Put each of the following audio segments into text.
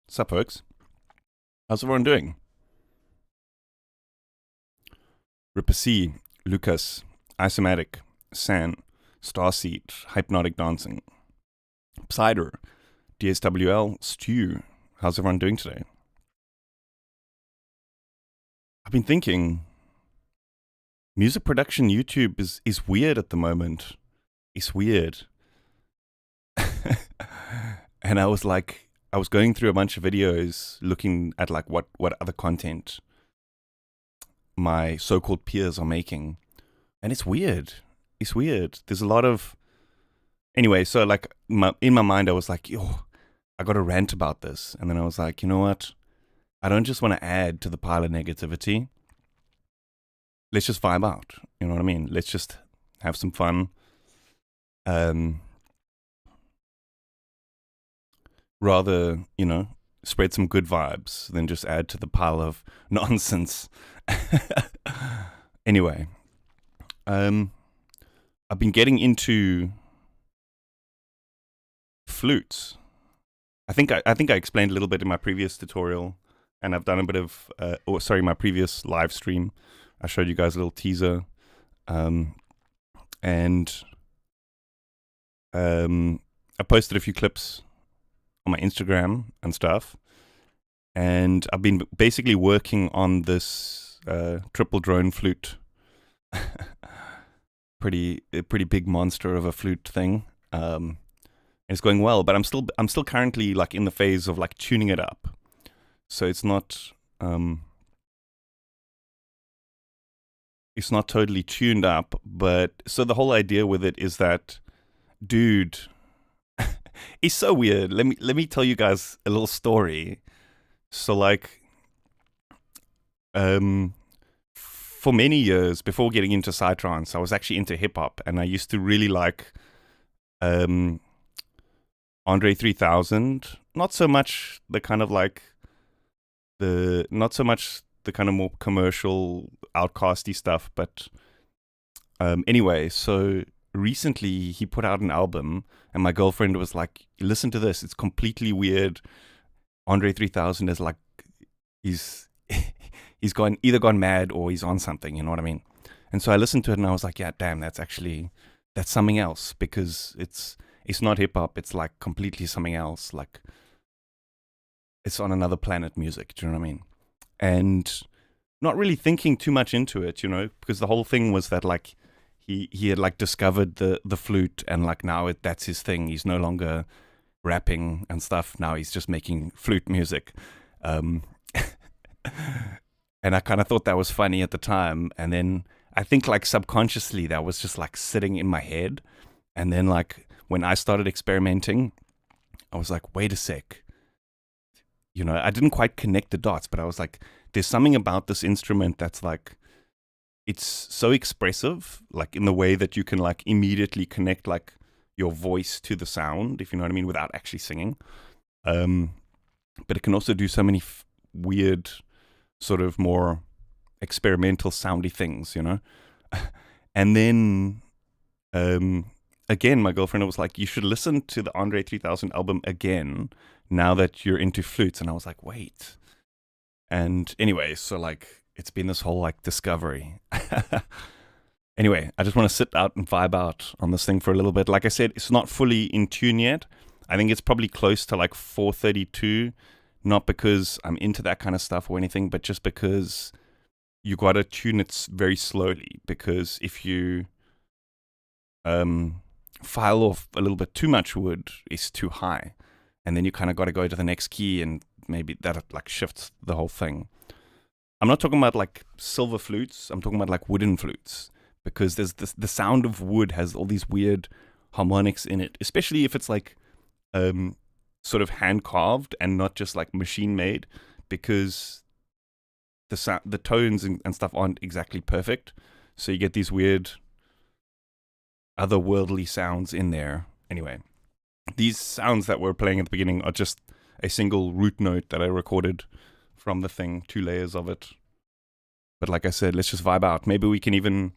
Sup, folks? How's everyone doing? Ripper C, Lucas, Isomatic, San, Starseed, Hypnotic Dancing, Psyder, DSWL, Stu. How's everyone doing today? I've been thinking, music production YouTube is weird at the moment. It's weird. And I was going through a bunch of videos looking at like what other content my so-called peers are making. And it's weird. It's weird. There's a lot of... Anyway, so like in my mind, I was like, yo, I got to rant about this. And then I was like, you know what? I don't just want to add to the pile of negativity. Let's just vibe out. You know what I mean? Let's just have some fun. Rather, spread some good vibes than just add to the pile of nonsense. Anyway, I've been getting into flutes. I think I explained a little bit in my previous tutorial, and I've done a bit of, my previous live stream. I showed you guys a little teaser, and I posted a few clips on my Instagram and stuff, and I've been basically working on this triple drone flute, pretty big monster of a flute thing. It's going well, but I'm still currently like in the phase of like tuning it up, so it's not totally tuned up. But so the whole idea with it is that, dude. It's so weird. Let me tell you guys a little story. So like, for many years before getting into psytrance, I was actually into hip hop, and I used to really like Andre 3000. Not so much the kind of more commercial outcasty stuff, but anyway, so recently he put out an album, and my girlfriend was like, listen to this, it's completely weird. Andre 3000 is like, he's either gone mad or he's on something, you know what I mean? And so I listened to it, and I was like, yeah, damn, that's something else, because it's not hip-hop, it's like completely something else, like it's on another planet music, do you know what I mean? And not really thinking too much into it, because the whole thing was that like he had like discovered the flute, and like now that's his thing. He's no longer rapping and stuff. Now he's just making flute music. And I kind of thought that was funny at the time. And then I think like subconsciously that was just like sitting in my head. And then like when I started experimenting, I was like, wait a sec. I didn't quite connect the dots, but I was like, there's something about this instrument that's like, it's so expressive, like in the way that you can like immediately connect like your voice to the sound, if you know what I mean, without actually singing. but it can also do so many weird, sort of more experimental soundy things, you know? And then, again, my girlfriend was like, you should listen to the Andre 3000 album again now that you're into flutes. And I was like, wait. And anyway, so like, it's been this whole like discovery. Anyway, I just want to sit out and vibe out on this thing for a little bit. Like I said, it's not fully in tune yet. I think it's probably close to like 432, not because I'm into that kind of stuff or anything, but just because you got to tune it very slowly. Because if you file off a little bit too much wood, it's too high. And then you kind of got to go to the next key, and maybe that like shifts the whole thing. I'm not talking about like silver flutes. I'm talking about like wooden flutes. Because there's this, the sound of wood has all these weird harmonics in it, especially if it's like sort of hand carved and not just like machine made, because the tones and stuff aren't exactly perfect, so you get these weird otherworldly sounds in there. Anyway, these sounds that we're playing at the beginning are just a single root note that I recorded from the thing, 2 layers of it. But like I said, let's just vibe out. Maybe we can even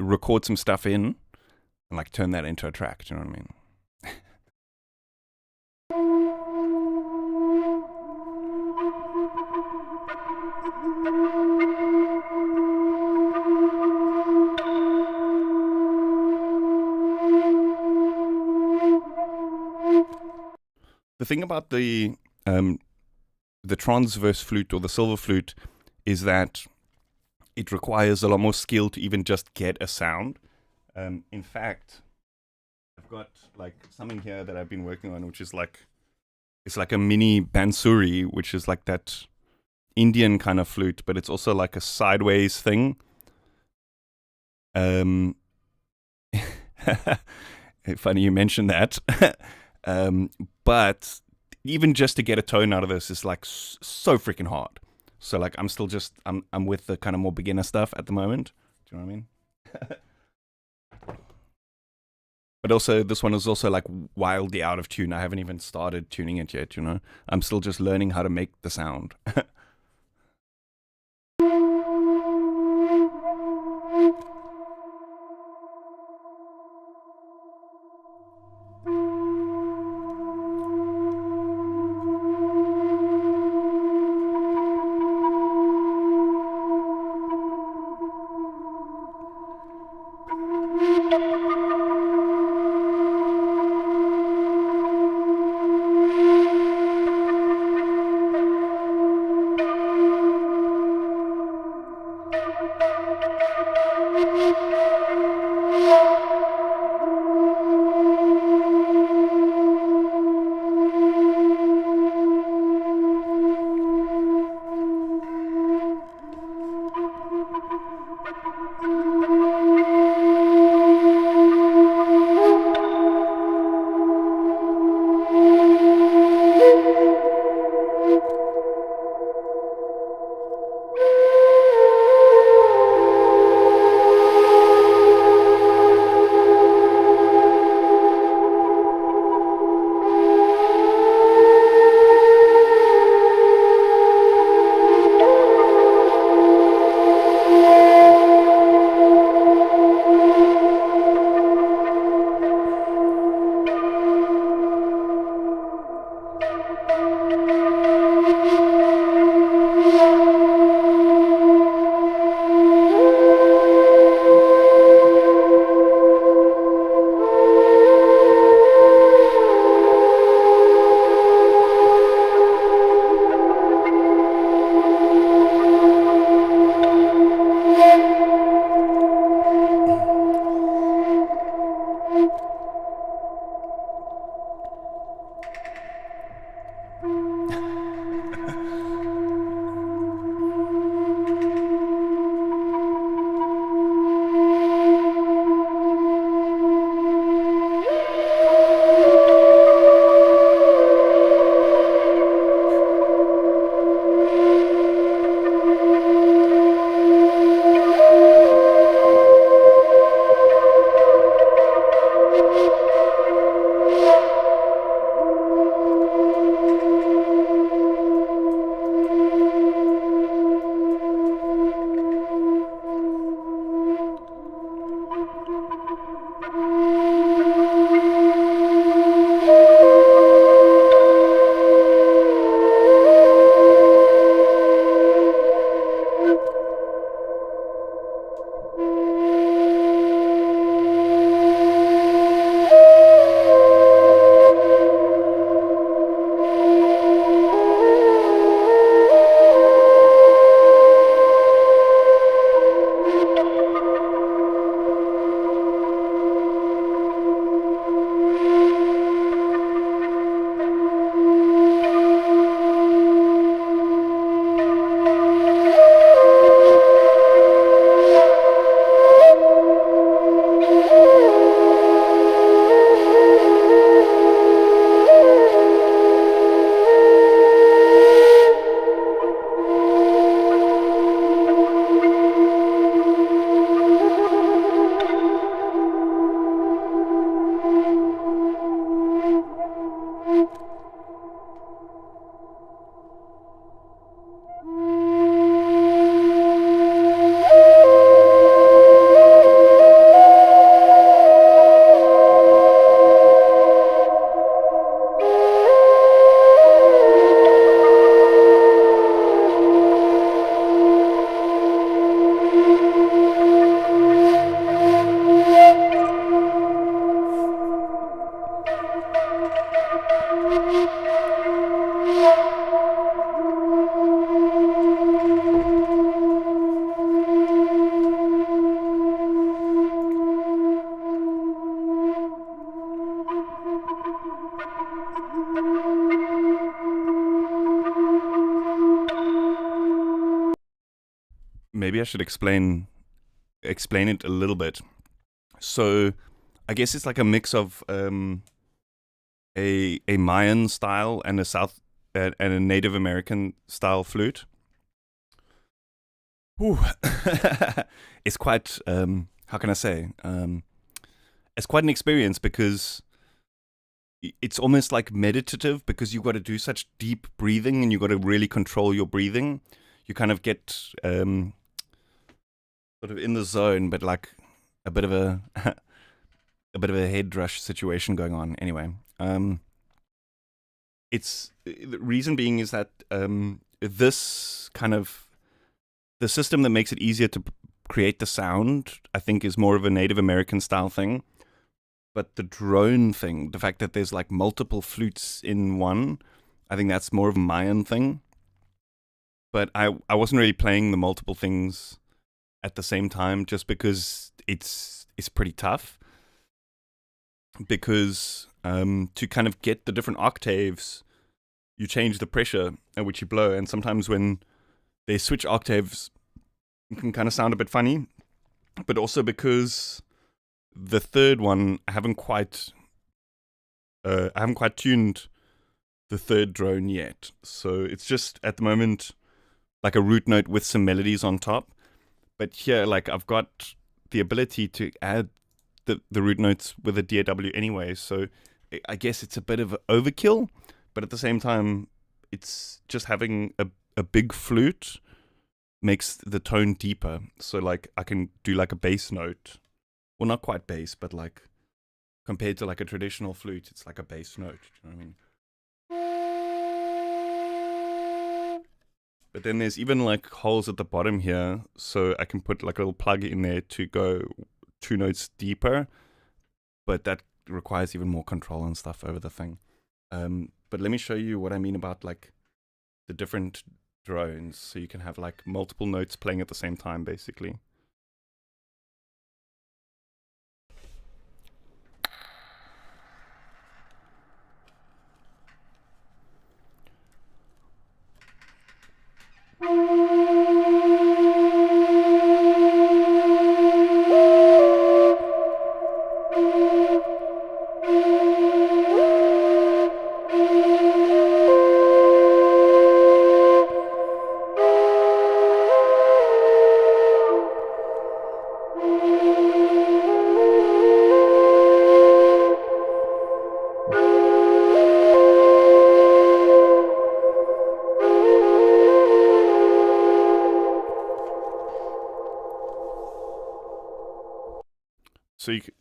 record some stuff in and like turn that into a track. Do you know what I mean? The thing about the transverse flute or the silver flute is that it requires a lot more skill to even just get a sound. In fact, I've got like something here that I've been working on, which is like, it's like a mini bansuri, which is like that Indian kind of flute, but it's also like a sideways thing. Funny you mentioned that. But even just to get a tone out of this is like so freaking hard. So like I'm still just I'm with the kind of more beginner stuff at the moment. Do you know what I mean? But also this one is also like wildly out of tune. I haven't even started tuning it yet, you know. I'm still just learning how to make the sound. maybe I should explain it a little bit. So I guess it's like a mix of a Mayan style and a Native American style flute. Ooh. It's quite how can I say? It's quite an experience because it's almost like meditative because you've got to do such deep breathing and you've got to really control your breathing. You kind of get sort of in the zone, but like a bit of a a bit of a head rush situation going on. Anyway, it's the reason being is that this kind of the system that makes it easier to create the sound, I think, is more of a Native American style thing. But the drone thing, the fact that there's like multiple flutes in one, I think that's more of a Mayan thing. But I wasn't really playing the multiple things at the same time just because it's pretty tough. Because to kind of get the different octaves, you change the pressure at which you blow. And sometimes when they switch octaves, it can kind of sound a bit funny. But also because the third one, I haven't quite tuned the third drone yet. So it's just at the moment like a root note with some melodies on top. But here, like I've got the ability to add the root notes with a DAW anyway. So I guess it's a bit of overkill, but at the same time, it's just having a big flute makes the tone deeper. So like I can do like a bass note. Well, not quite bass, but like compared to like a traditional flute, it's like a bass note. Do you know what I mean? But then there's even like holes at the bottom here, so I can put like a little plug in there to go 2 notes deeper. But that requires even more control and stuff over the thing. But let me show you what I mean about like the different drones, so you can have like multiple notes playing at the same time, basically. So you can,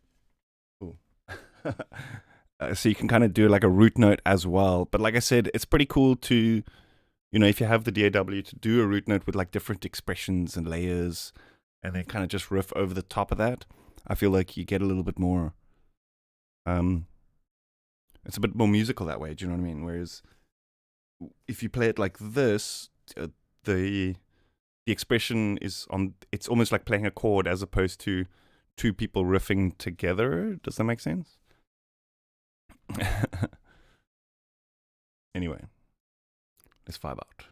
so you can kind of do like a root note as well. But like I said, it's pretty cool to, if you have the DAW, to do a root note with like different expressions and layers, and then kind of just riff over the top of that. I feel like you get a little bit more. It's a bit more musical that way. Do you know what I mean? Whereas if you play it like this, the expression is on. It's almost like playing a chord as opposed to 2 people riffing together. Does that make sense? Anyway, let's vibe out.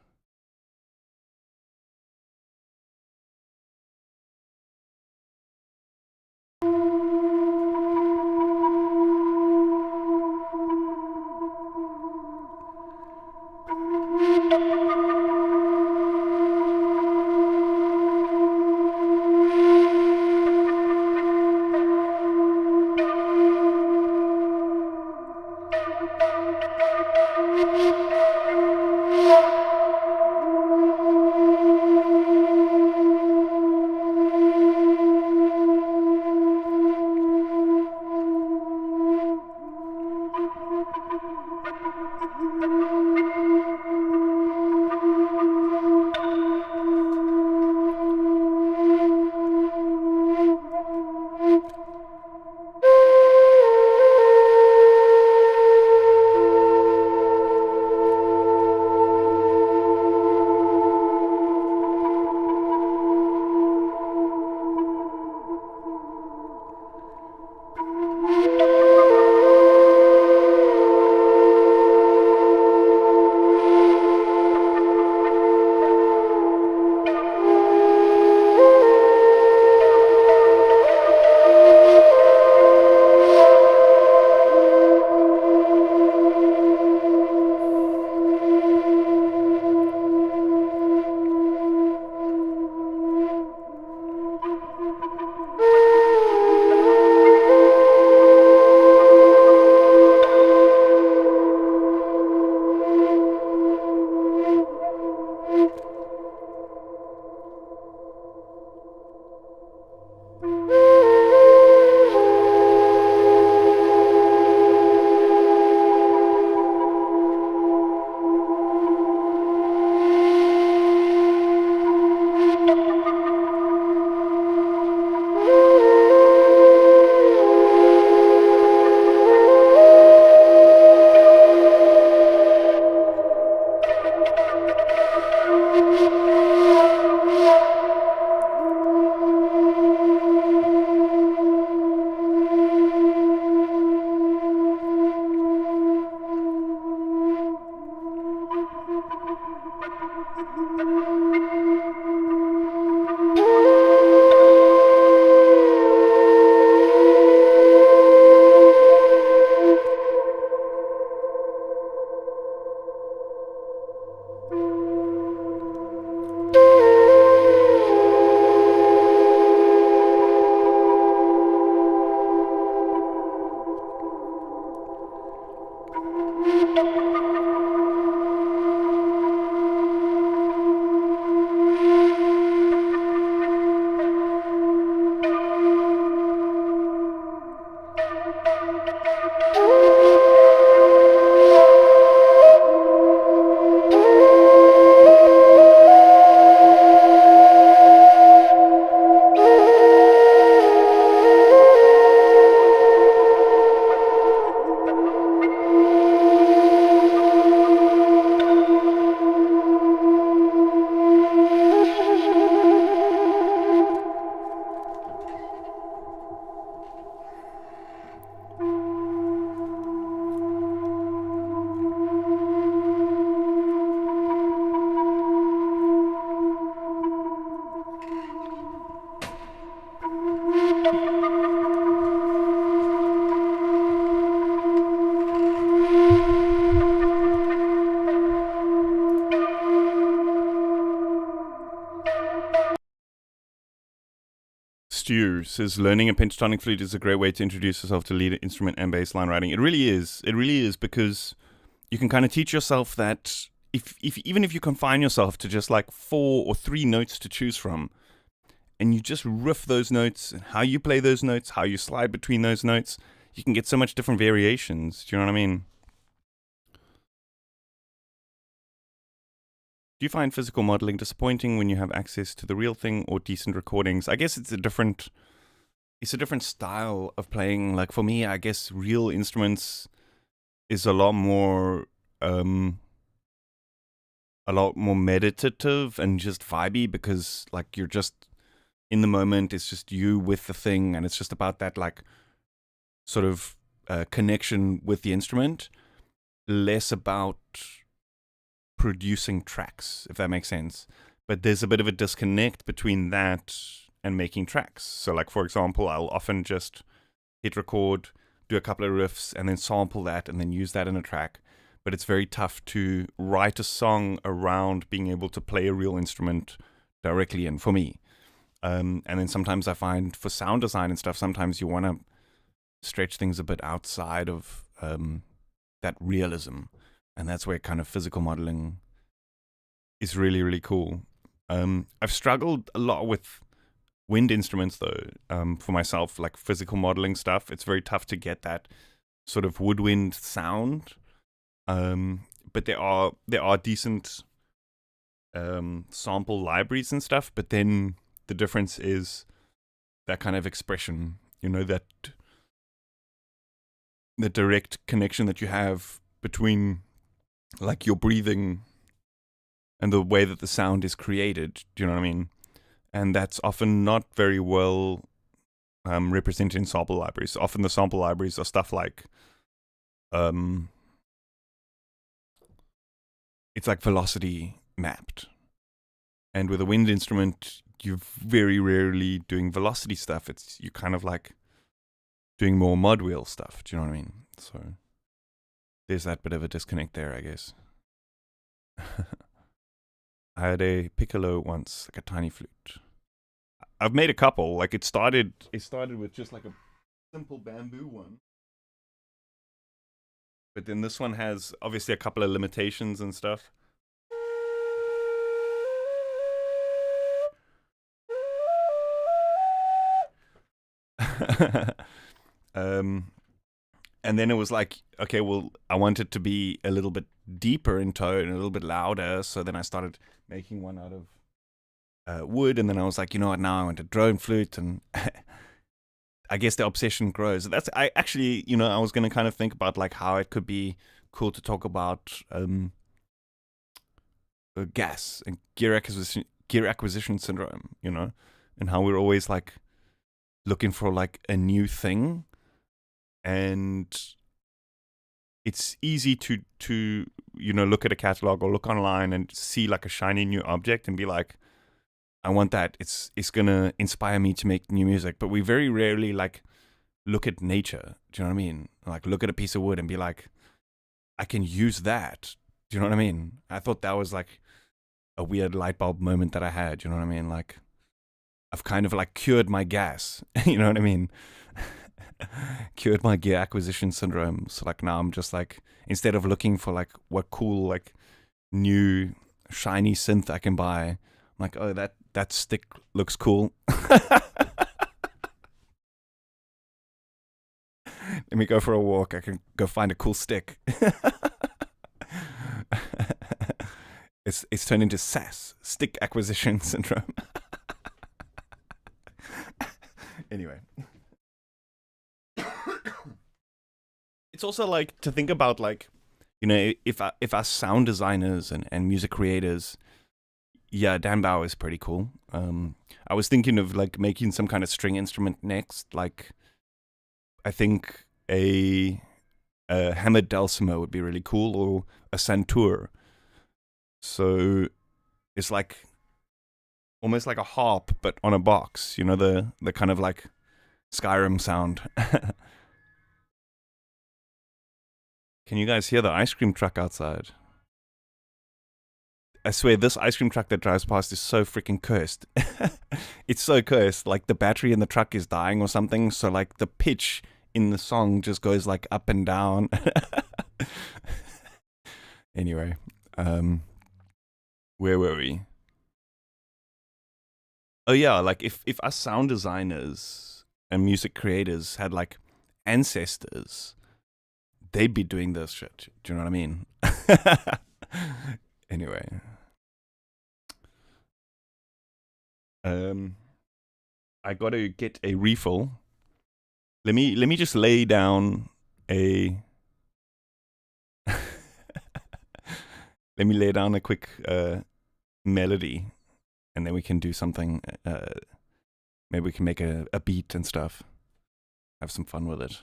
Stu says learning a pentatonic flute is a great way to introduce yourself to lead instrument and bass line writing. It really is. It really is, because you can kind of teach yourself that if even if you confine yourself to just like 4 or 3 notes to choose from, and you just riff those notes and how you play those notes, how you slide between those notes, you can get so much different variations. Do you know what I mean? Do you find physical modeling disappointing when you have access to the real thing or decent recordings? I guess it's a different style of playing. Like for me, I guess real instruments is a lot more meditative and just vibey, because like you're just in the moment. It's just you with the thing, and it's just about that like sort of connection with the instrument, less about producing tracks, if that makes sense. But there's a bit of a disconnect between that and making tracks. So like, for example, I'll often just hit record, do a couple of riffs, and then sample that and then use that in a track. But it's very tough to write a song around being able to play a real instrument directly, and for me. And then sometimes I find for sound design and stuff, sometimes you want to stretch things a bit outside of that realism. And that's where kind of physical modeling is really, really cool. I've struggled a lot with wind instruments, though, for myself, like physical modeling stuff. It's very tough to get that sort of woodwind sound. But there are decent sample libraries and stuff. But then the difference is that kind of expression, that the direct connection that you have between like your breathing and the way that the sound is created. Do you know what I mean? And that's often not very well represented in sample libraries. Often the sample libraries are stuff like it's like velocity mapped. And with a wind instrument, you're very rarely doing velocity stuff. You're kind of like doing more mod wheel stuff. Do you know what I mean? So there's that bit of a disconnect there, I guess. I had a piccolo once, like a tiny flute. I've made a couple. Like it started with just like a simple bamboo one. But then this one has obviously a couple of limitations and stuff. And then it was like, okay, well, I want it to be a little bit deeper in tone, a little bit louder. So then I started making one out of wood. And then I was like, you know what, now I want a drone flute. And I guess the obsession grows. I was going to kind of think about like how it could be cool to talk about gas and gear acquisition syndrome, and how we're always like looking for like a new thing. And it's easy to look at a catalog or look online and see like a shiny new object and be like, I want that. It's gonna inspire me to make new music. But we very rarely like look at nature. Do you know what I mean? Like look at a piece of wood and be like, I can use that. Do you know what I mean? I thought that was like a weird light bulb moment that I had. Do you know what I mean? Like I've kind of like cured my gas. You know what I mean? Cured my gear acquisition syndrome. So like now I'm just like, instead of looking for like what cool like new shiny synth I can buy, I'm like, oh, that stick looks cool. Let me go for a walk. I can go find a cool stick. It's turned into SAS, stick acquisition syndrome. Anyway. It's also like to think about like, if our sound designers and music creators, yeah, Dan Bauer is pretty cool. I was thinking of like making some kind of string instrument next. Like, I think a hammered dulcimer would be really cool, or a santur. So it's like almost like a harp, but on a box. The kind of like Skyrim sound. Can you guys hear the ice cream truck outside? I swear, this ice cream truck that drives past is so freaking cursed. It's so cursed. Like the battery in the truck is dying or something. So like the pitch in the song just goes like up and down. Anyway, where were we? Oh yeah, like if us sound designers and music creators had like ancestors, they'd be doing this shit. Do you know what I mean? Anyway, I got to get a refill. Let me just lay down a. Let me lay down a quick melody, and then we can do something. Maybe we can make a beat and stuff. Have some fun with it.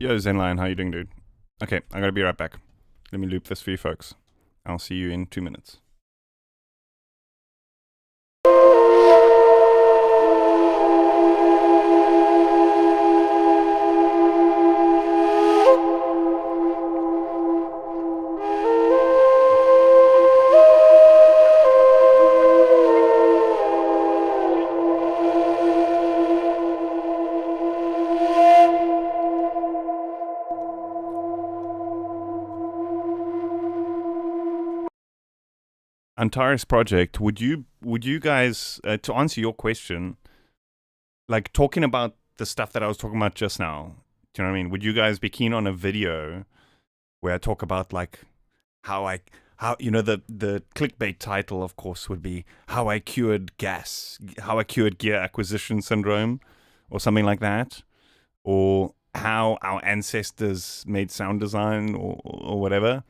Yo, Zenline, how you doing, dude? Okay, I'm gonna be right back. Let me loop this for you folks. I'll see you in 2 minutes. Antares project, would you guys to answer your question, like talking about the stuff that I was talking about just now, do you know what I mean? Would you guys be keen on a video where I talk about like how you know, the clickbait title of course would be how I cured gear acquisition syndrome or something like that, or how our ancestors made sound design or whatever.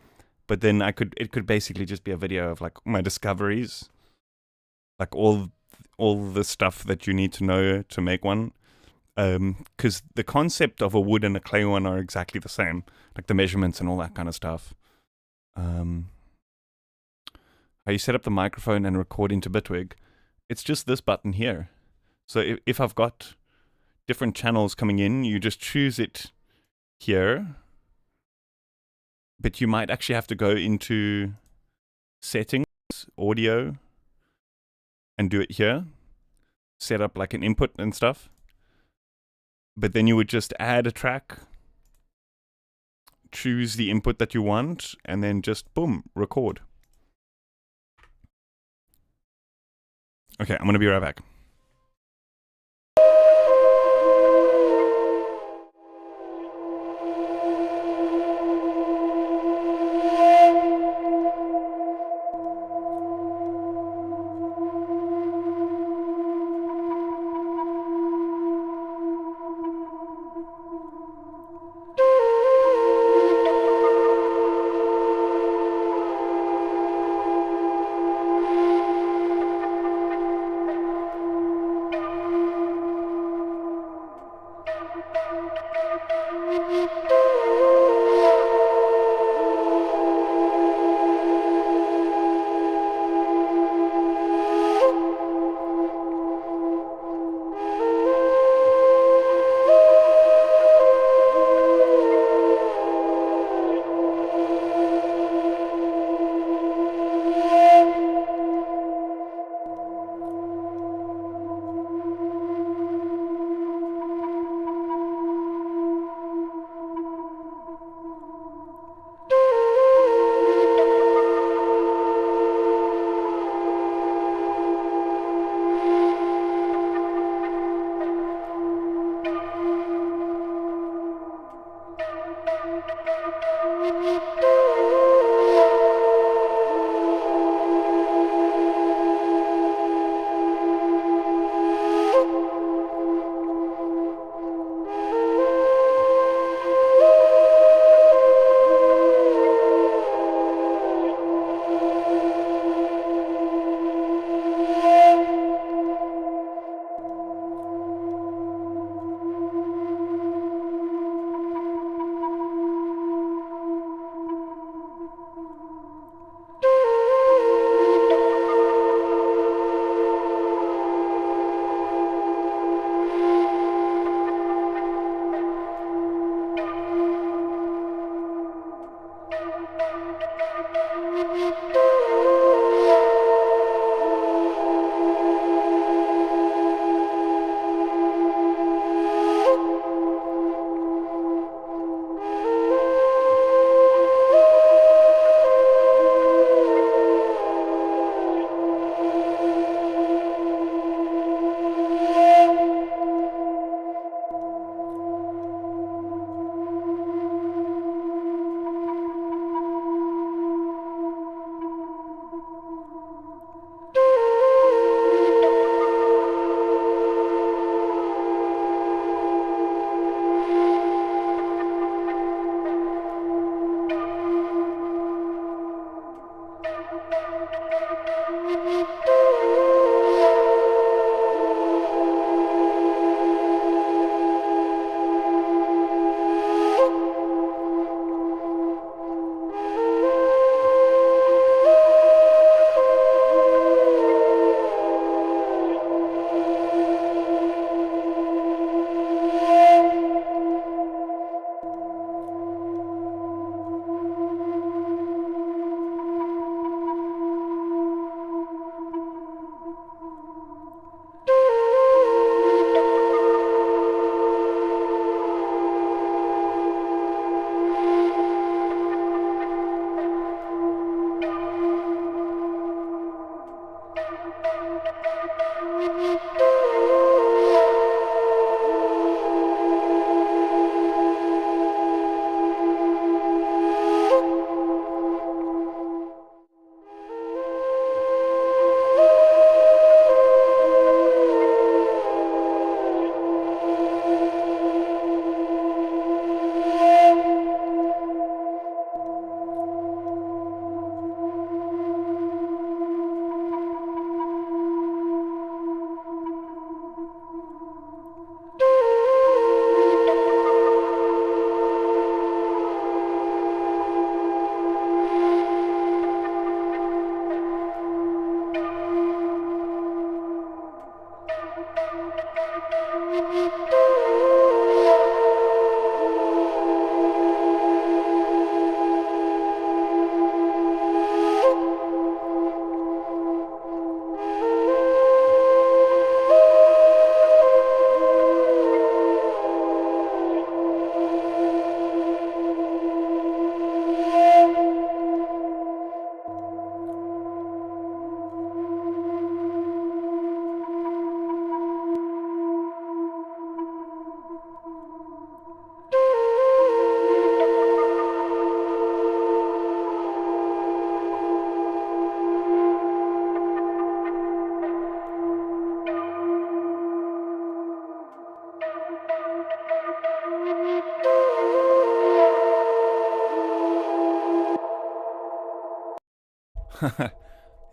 But then it could basically just be a video of like my discoveries, like all the stuff that you need to know to make one. Because the concept of a wood and a clay one are exactly the same, like the measurements and all that kind of stuff. How you set up the microphone and record into Bitwig, it's just this button here. So if I've got different channels coming in, you just choose it here. but you might actually have to go into settings, audio, and do it here. Set up like an input and stuff. But then you would just add a track, choose the input that you want, and then just boom, record. Okay, I'm going to be right back.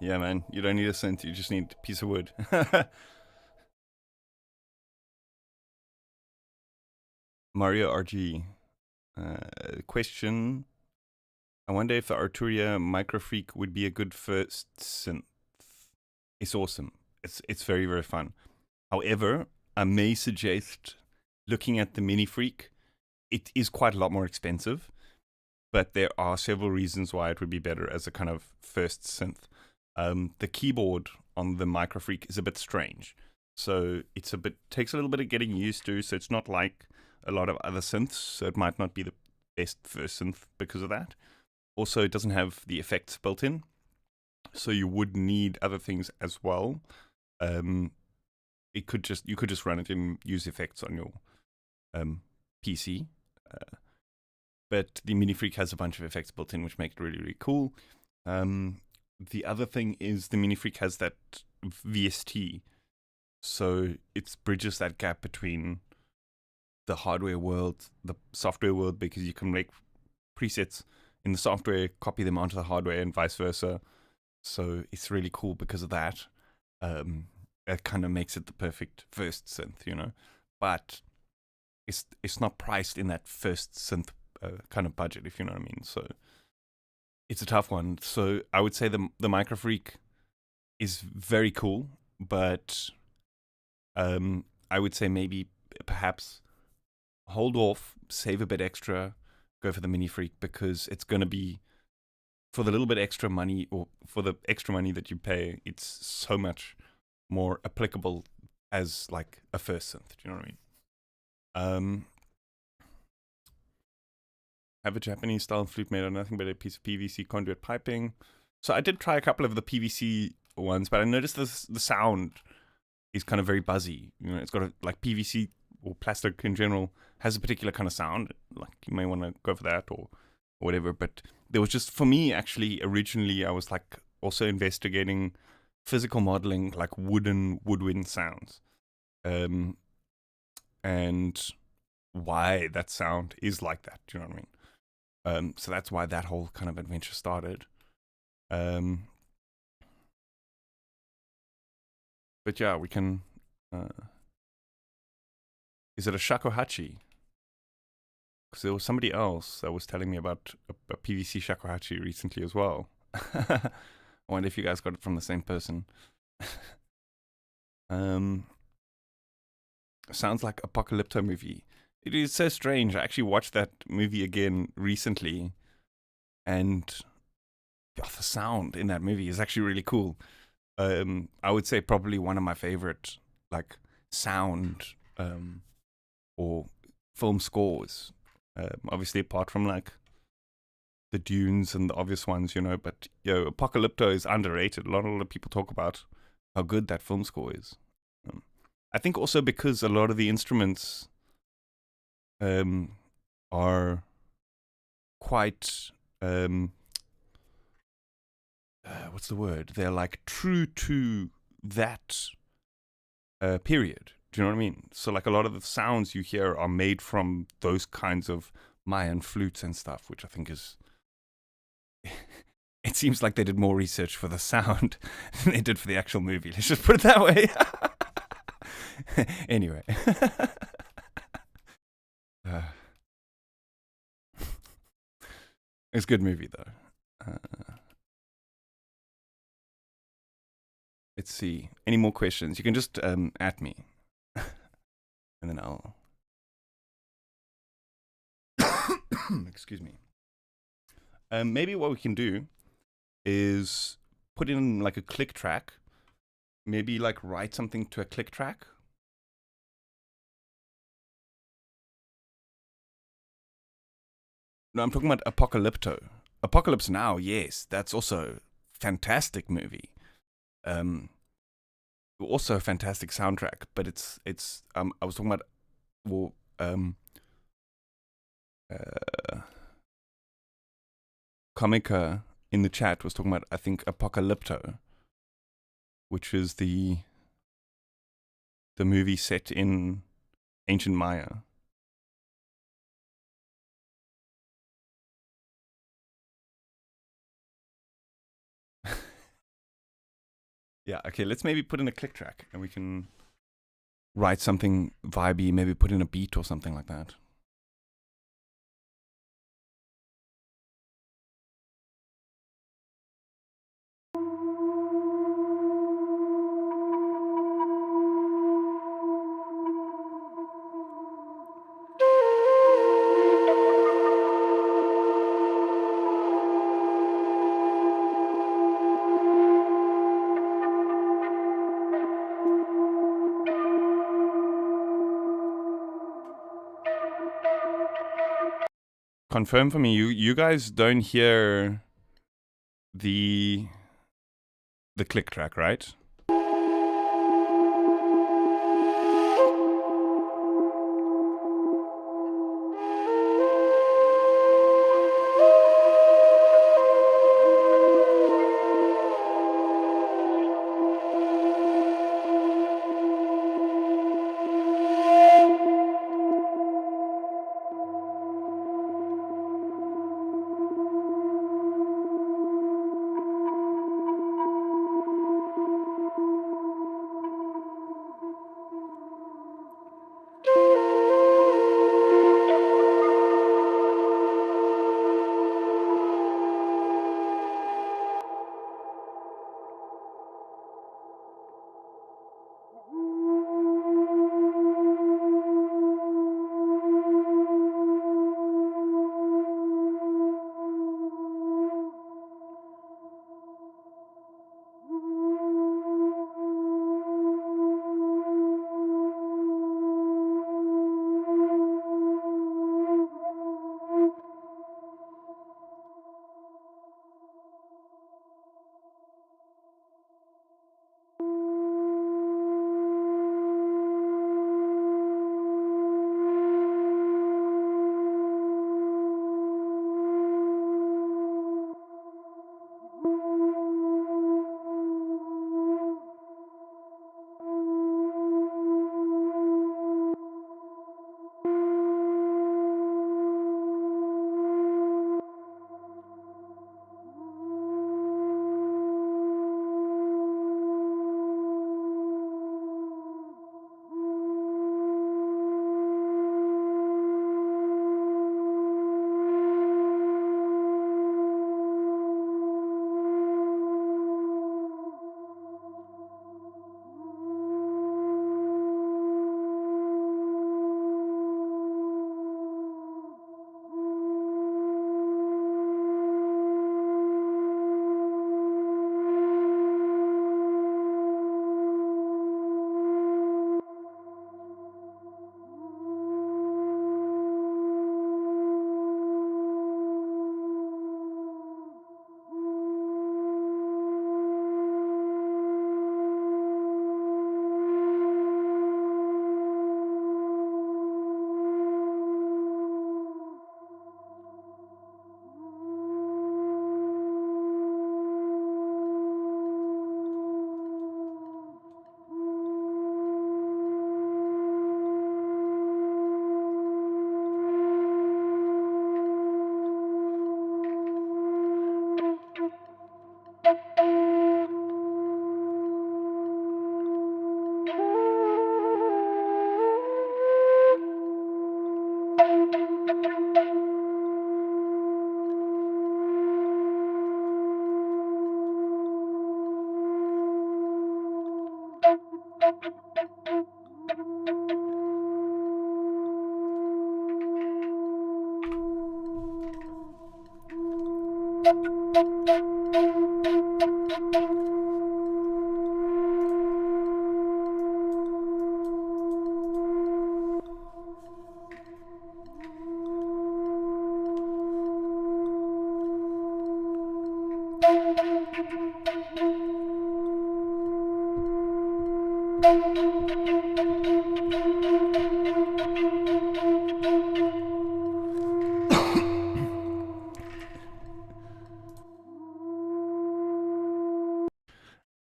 Yeah, man. You don't need a synth. You just need a piece of wood. Mario RG. Question. I wonder if the Arturia Microfreak would be a good first synth. It's awesome. It's very, very fun. However, I may suggest looking at the Mini Freak. It is quite a lot more expensive, but there are several reasons why it would be better as a kind of first synth. The keyboard on the Microfreak is a bit strange, so takes a little bit of getting used to. So it's not like a lot of other synths, so it might not be the best first synth because of that. Also, it doesn't have the effects built in, so you would need other things as well. You could just run it and use effects on your PC. But the Mini Freak has a bunch of effects built in, which make it really, really cool. The other thing is the Mini Freak has that VST, so it bridges that gap between the hardware world, the software world, because you can make presets in the software, copy them onto the hardware, and vice versa. So it's really cool because of that. That kind of makes it the perfect first synth, you know. But it's not priced in that first synth kind of budget, if you know what I mean. So it's a tough one. So I would say the Microfreak is very cool, but I would say maybe perhaps hold off, save a bit extra, go for the Mini Freak, because it's going to be, for the little bit extra money, or for the extra money that you pay, it's so much more applicable as like a first synth. Do you know what I mean? Have a Japanese style flute made of nothing but a piece of PVC conduit piping. So I did try a couple of the PVC ones, but I noticed the sound is kind of very buzzy. You know, it's got like PVC or plastic in general has a particular kind of sound. Like you may want to go for that or whatever. But there was just, for me actually, originally I was like also investigating physical modeling, like woodwind sounds, and why that sound is like that. Do you know what I mean? So that's why that whole kind of adventure started. But yeah, we can. Is it a shakuhachi? Because there was somebody else that was telling me about a PVC shakuhachi recently as well. I wonder if you guys got it from the same person. Sounds like Apocalypto movie. It is so strange. I actually watched that movie again recently, and the sound in that movie is actually really cool. I would say probably one of my favorite like sound or film scores. Obviously, apart from like the Dunes and the obvious ones, you know. But Apocalypto is underrated. A lot of people talk about how good that film score is. I think also because a lot of the instruments are quite what's the word? They're like true to that period. Do you know what I mean? So like a lot of the sounds you hear are made from those kinds of Mayan flutes and stuff, which I think is. It seems like they did more research for the sound than they did for the actual movie. Let's just put it that way. Anyway. It's a good movie, though. Let's see. Any more questions? You can just at me. And then I'll... Excuse me. Maybe what we can do is put in like a click track. Maybe like write something to a click track. No, I'm talking about Apocalypto. Apocalypse Now, yes, that's also a fantastic movie. Also a fantastic soundtrack, but it's I was talking about Comica in the chat was talking about, I think, Apocalypto, which is the movie set in ancient Maya. Yeah, okay, let's maybe put in a click track and we can write something vibey, maybe put in a beat or something like that. Confirm for me, you guys don't hear the click track, right?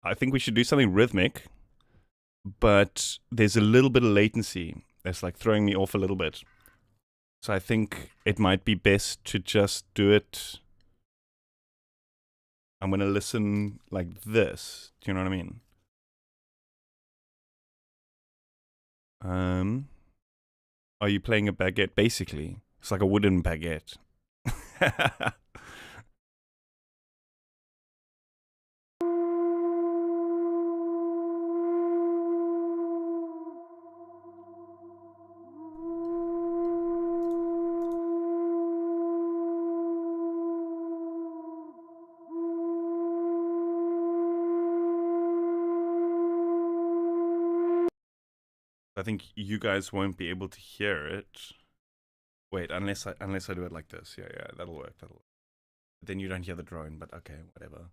I think we should do something rhythmic, but there's a little bit of latency that's like throwing me off a little bit. So I think it might be best to just do it. I'm going to listen like this. Do you know what I mean? Are you playing a baguette? Basically, it's like a wooden baguette. I think you guys won't be able to hear it. Wait, unless I do it like this. Yeah, that'll work. Then you don't hear the drone, but okay, whatever.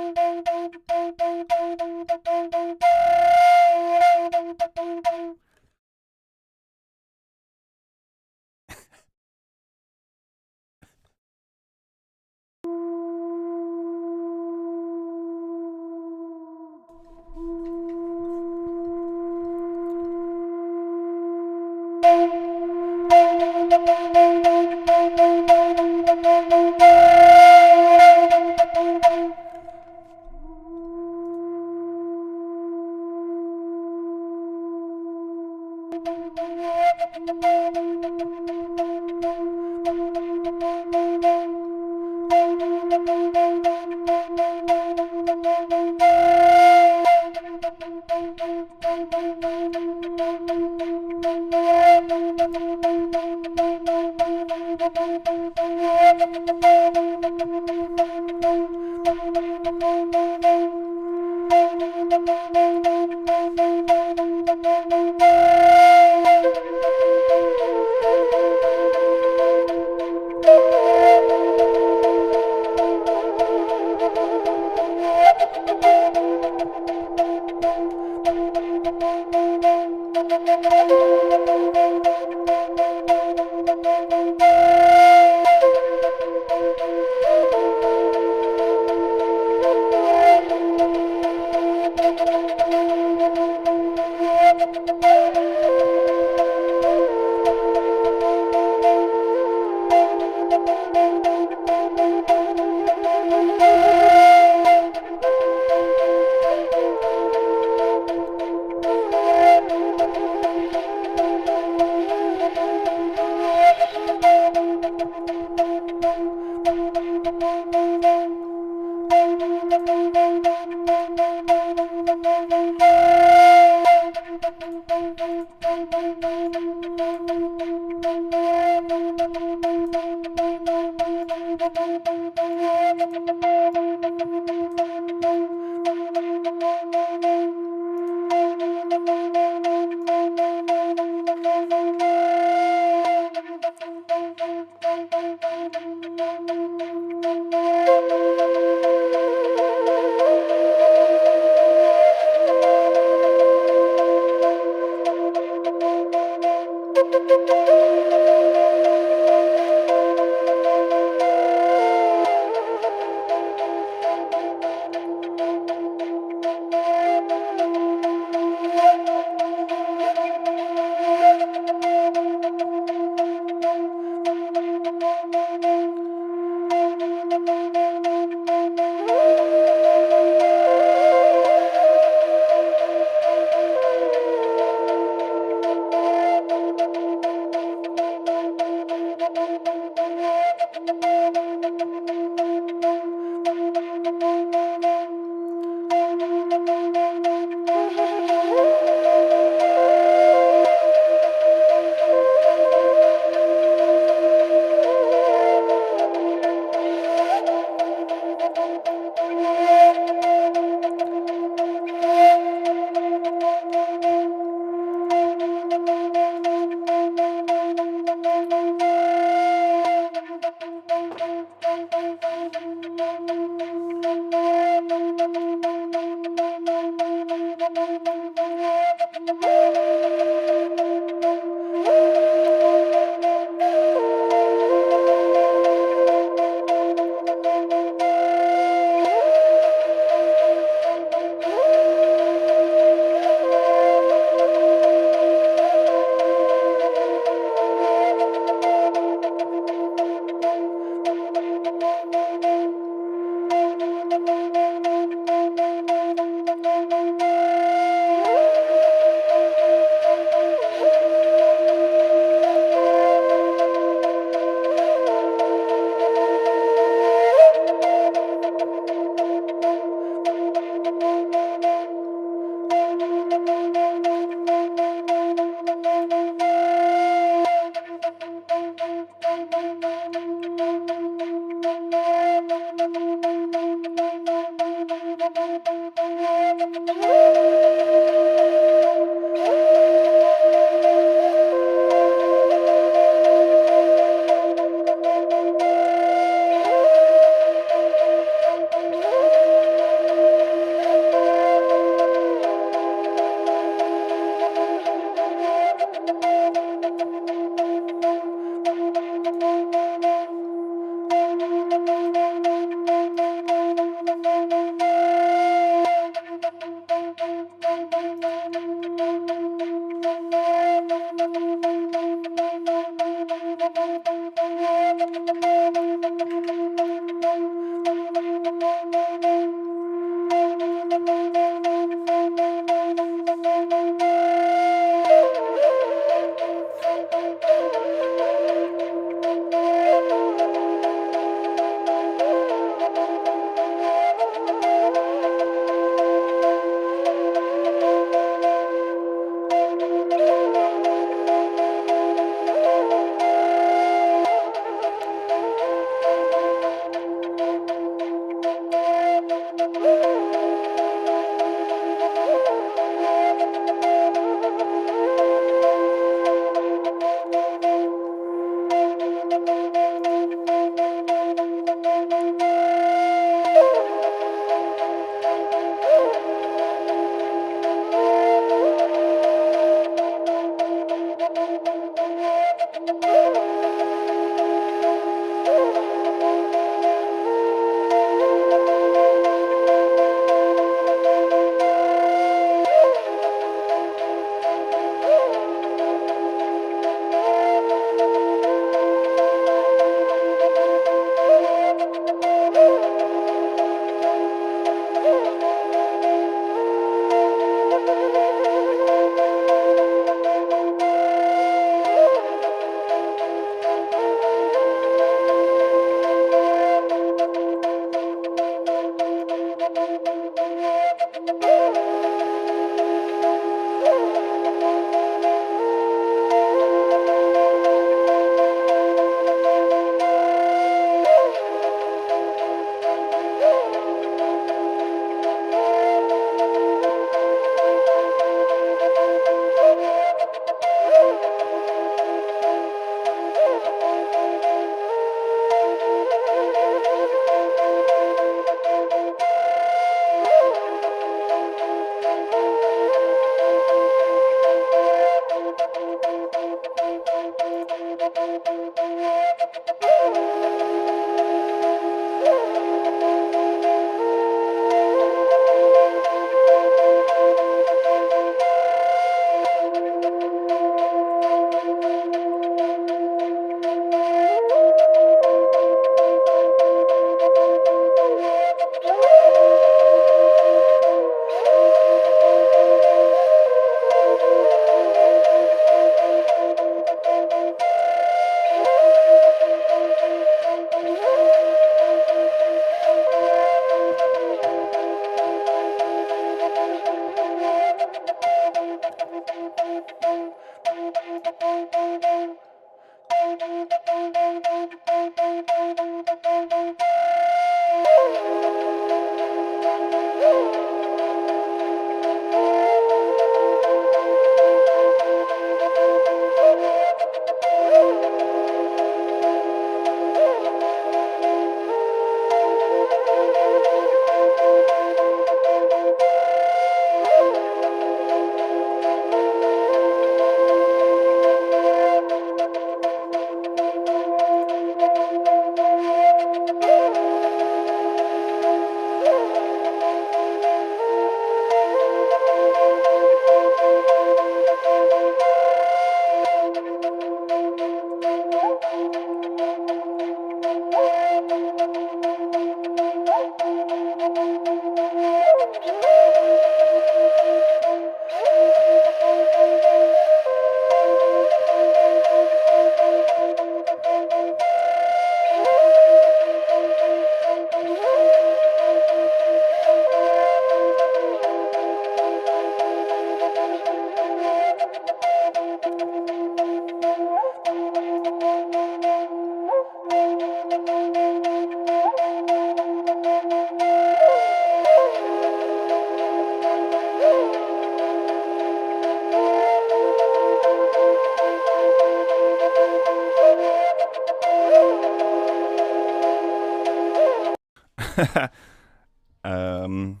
um,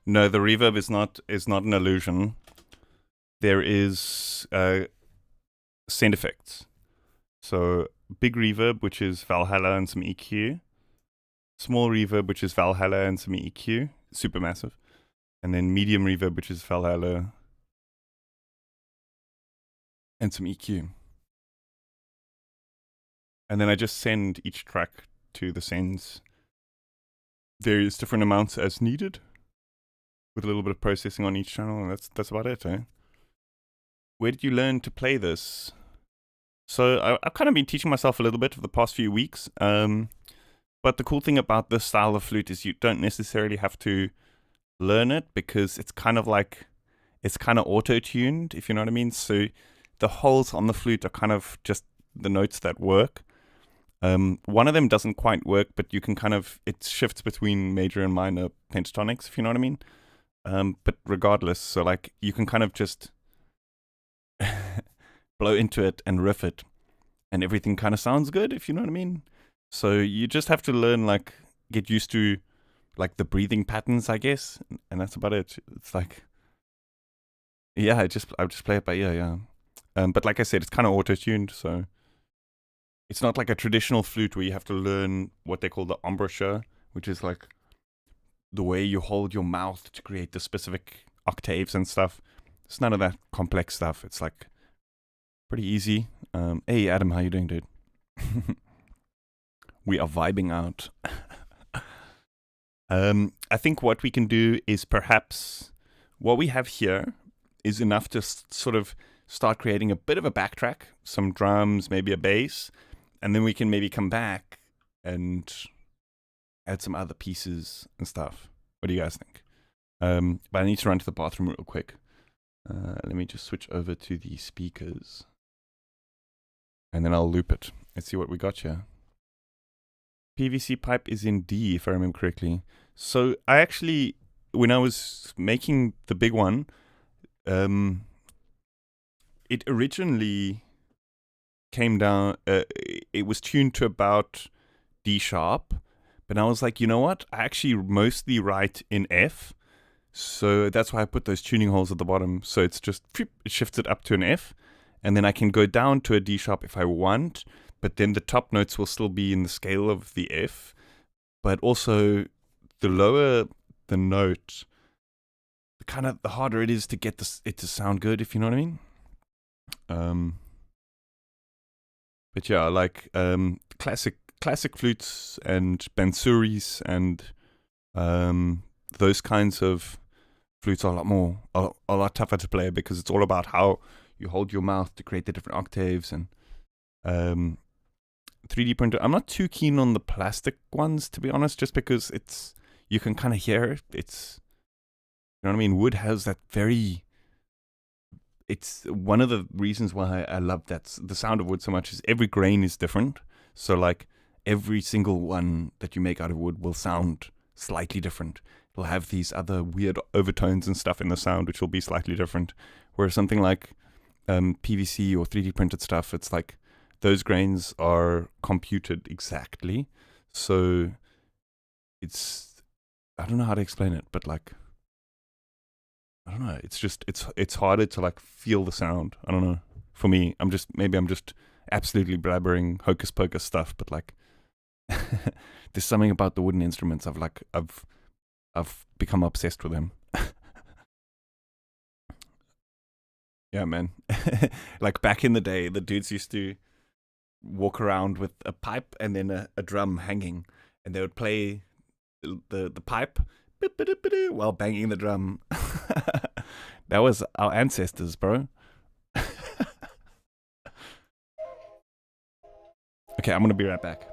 no, the reverb is not an illusion. There is send effects. So big reverb, which is Valhalla and some EQ. Small reverb, which is Valhalla and some EQ, supermassive. And then medium reverb, which is Valhalla and some EQ. And then I just send each track to the sends various different amounts as needed. with a little bit of processing on each channel, and that's about it, eh? Where did you learn to play this? So I've kind of been teaching myself a little bit for the past few weeks. But the cool thing about this style of flute is you don't necessarily have to learn it, because it's kind of auto-tuned, if you know what I mean. So the holes on the flute are kind of just the notes that work. One of them doesn't quite work, but you can it shifts between major and minor pentatonics, if you know what I mean. But regardless, so like you can kind of just blow into it and riff it, and everything kind of sounds good, if you know what I mean. So you just have to learn, like, get used to like the breathing patterns, I guess, and that's about it. It's like, yeah, I just play it by ear, yeah. But like I said, it's kind of auto-tuned, so it's not like a traditional flute where you have to learn what they call the embouchure, which is like the way you hold your mouth to create the specific octaves and stuff. It's none of that complex stuff. It's like pretty easy. Hey, Adam, how you doing, dude? We are vibing out. I think what we can do is perhaps what we have here is enough to sort of start creating a bit of a backtrack, some drums, maybe a bass, and then we can maybe come back and add some other pieces and stuff. What do you guys think? But I need to run to the bathroom real quick. Let me just switch over to the speakers, and then I'll loop it. Let's see what we got here. PVC pipe is in D, if I remember correctly. So I actually, when I was making the big one, it originally came down, it was tuned to about D sharp, but I was like, you know what? I actually mostly write in F, so that's why I put those tuning holes at the bottom. So it's just, it shifts it up to an F, and then I can go down to a D sharp if I want, but then the top notes will still be in the scale of the F, but also the lower the note, the harder it is to get it to sound good, if you know what I mean. But yeah, like classic flutes and bansuris and those kinds of flutes are a lot tougher to play, because it's all about how you hold your mouth to create the different octaves. And 3D printer, I'm not too keen on the plastic ones, to be honest, just because you can kind of hear it. It's, you know what I mean? Wood has that it's one of the reasons why I love the sound of wood so much, is every grain is different. So like every single one that you make out of wood will sound slightly different. It'll have these other weird overtones and stuff in the sound, which will be slightly different. Whereas something like PVC or 3D printed stuff, it's like those grains are computed exactly. So I don't know how to explain it, but like, I don't know. It's just, it's harder to like feel the sound. I don't know. For me, maybe I'm just absolutely blabbering hocus pocus stuff, but like, there's something about the wooden instruments. I've become obsessed with them. Yeah, man. Like back in the day, the dudes used to walk around with a pipe and then a drum hanging, and they would play the pipe while banging the drum. That was our ancestors, bro. Okay, I'm gonna be right back.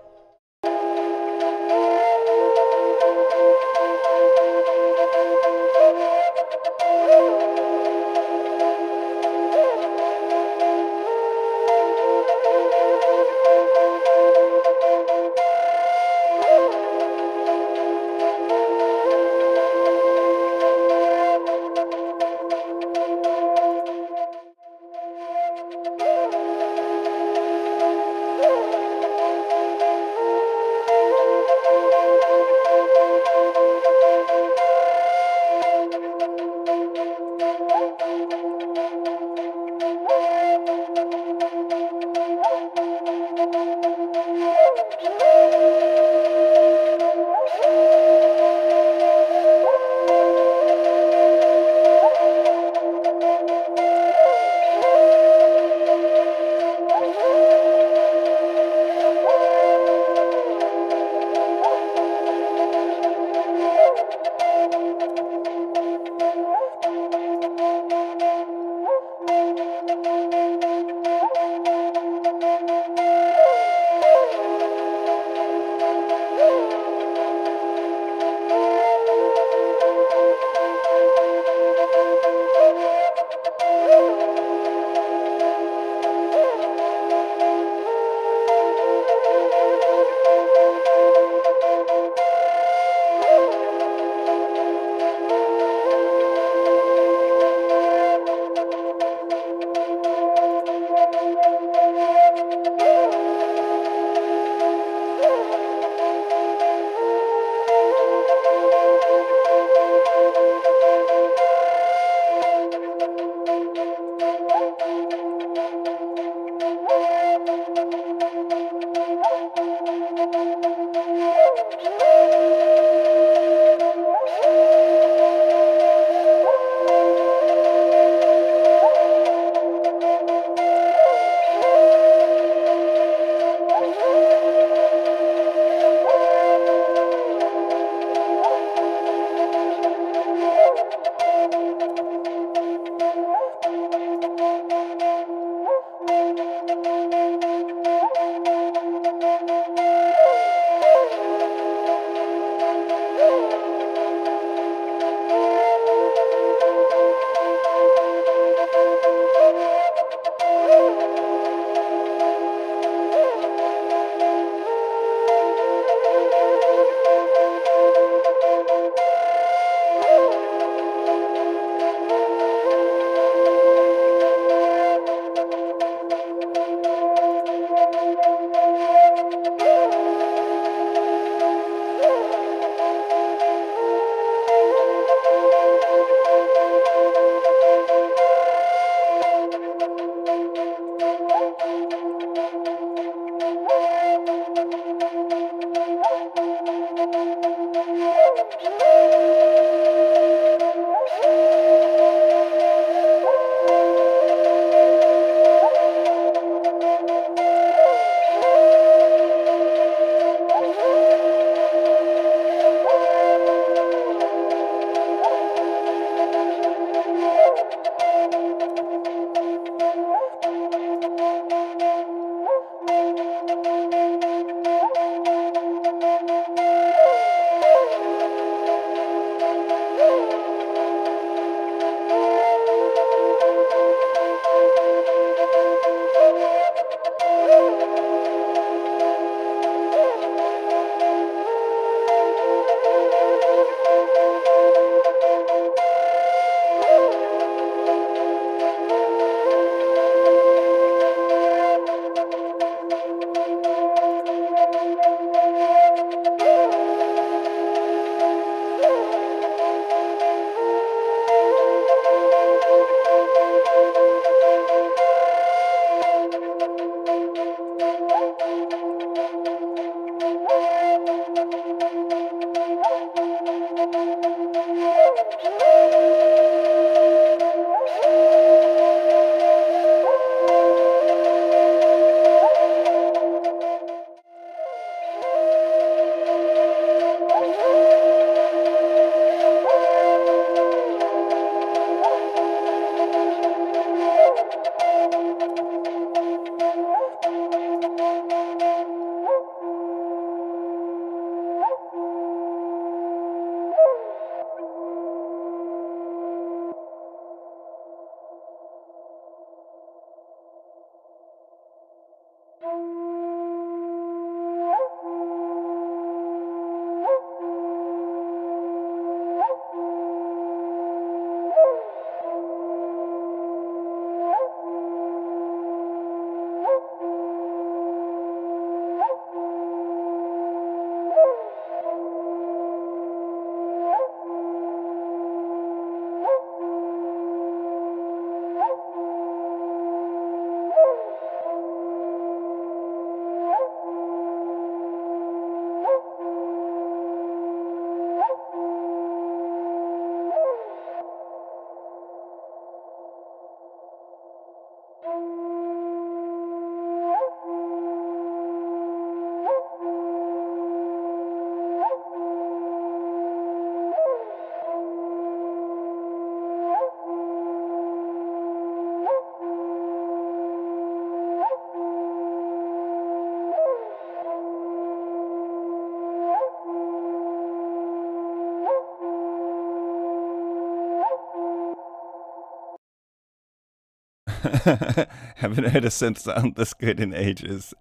Haven't heard a synth sound this good in ages.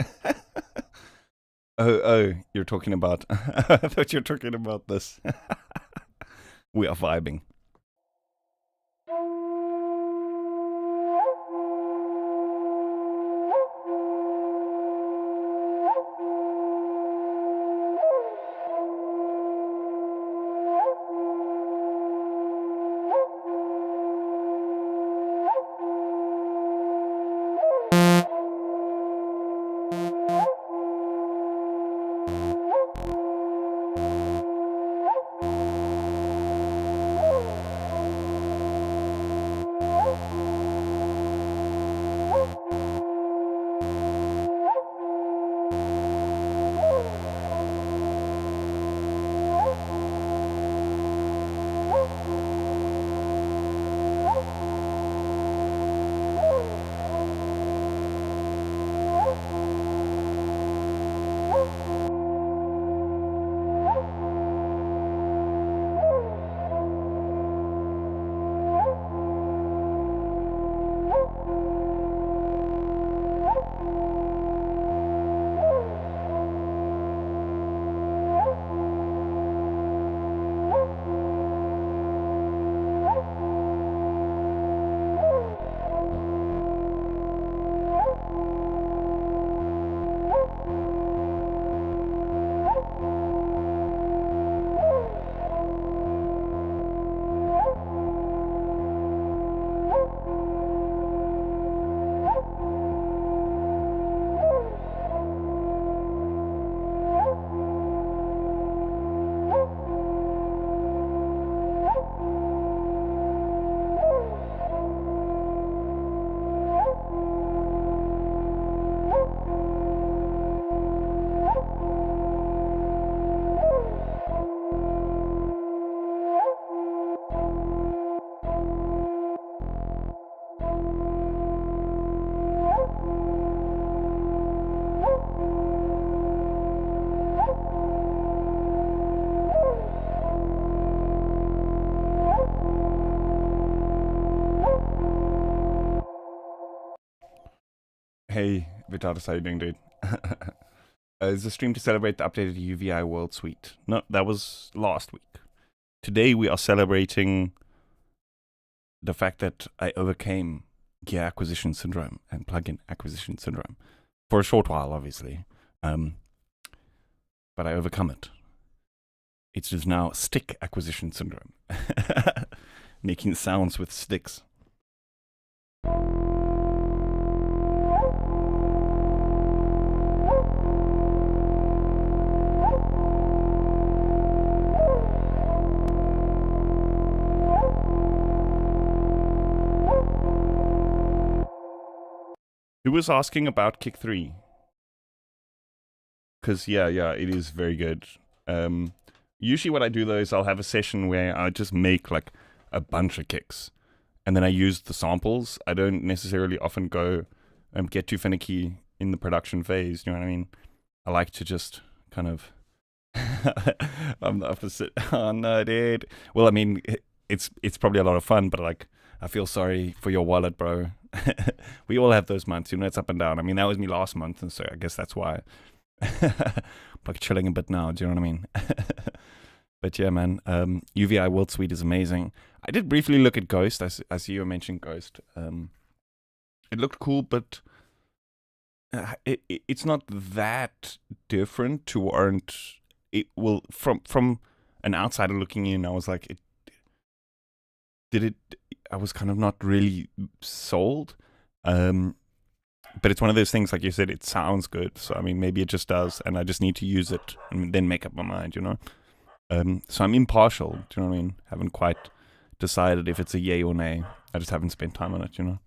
Oh, you're talking about. I thought you were talking about this. We are vibing. Hey, Vitalis, how you doing, dude? It's a stream to celebrate the updated UVI World Suite. No, that was last week. Today we are celebrating the fact that I overcame gear acquisition syndrome and plugin acquisition syndrome. For a short while, obviously. But I overcome it. It is now stick acquisition syndrome. Making sounds with sticks. Who was asking about Kick 3? Because, yeah, it is very good. Usually what I do, though, is I'll have a session where I just make, like, a bunch of kicks. And then I use the samples. I don't necessarily often go and get too finicky in the production phase, you know what I mean? I like to just kind of... I'm the opposite. Oh, no, dude. Well, I mean, it's probably a lot of fun, but, like, I feel sorry for your wallet, bro. We all have those months, you know, it's up and down. I mean, that was me last month, and so I guess that's why. Like chilling a bit now, do you know what I mean? But yeah, man, UVI World Suite is amazing. I did briefly look at Ghost. I see you mentioned Ghost. It looked cool, but it's not that different to warrant it. Will from an outsider looking in, I was like, I was kind of not really sold. But it's one of those things, like you said, it sounds good. So, I mean, maybe it just does, and I just need to use it and then make up my mind, you know? So I'm impartial, do you know what I mean? Haven't quite decided if it's a yay or nay. I just haven't spent time on it, you know?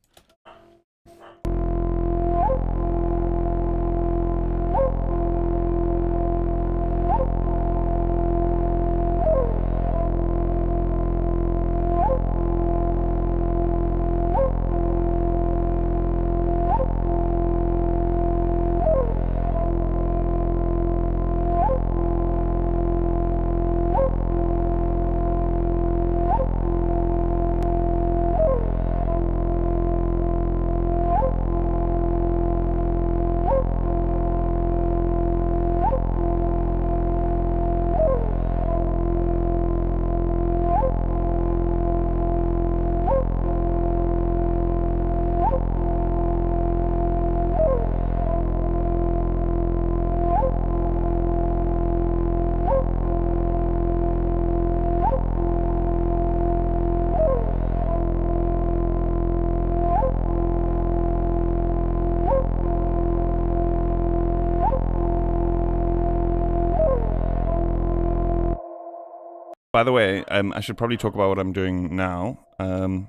By the way, I should probably talk about what I'm doing now. Oh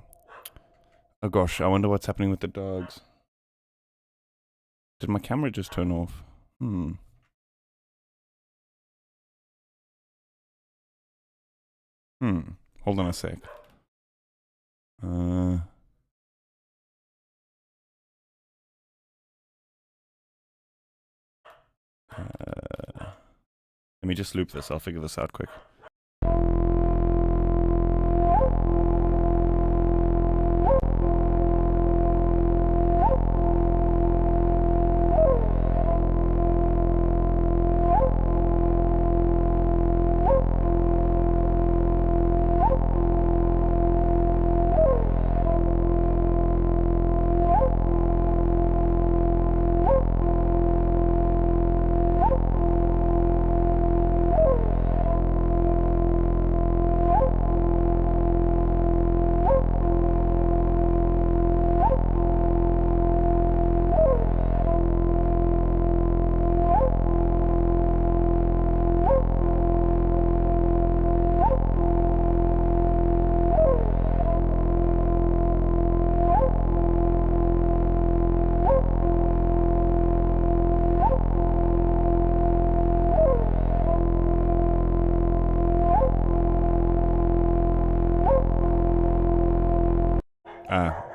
gosh, I wonder what's happening with the dogs. Did my camera just turn off? Hold on a sec. Let me just loop this. I'll figure this out quick.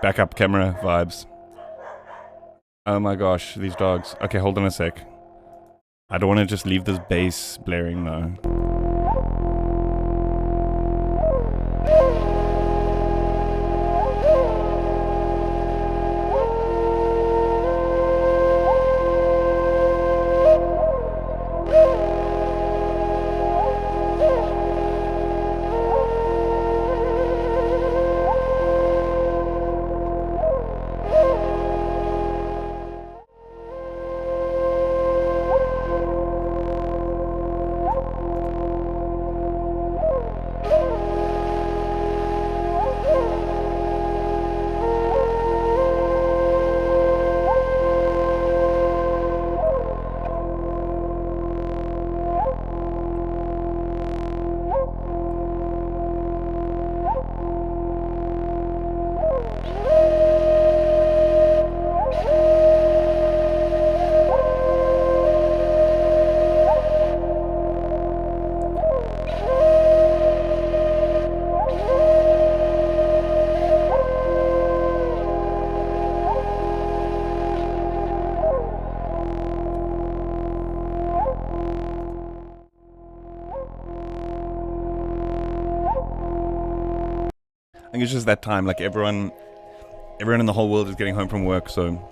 Backup camera vibes. Oh my gosh, these dogs. Okay, hold on a sec. I don't want to just leave this bass blaring though. think it's just that time. Like everyone in the whole world is getting home from work, so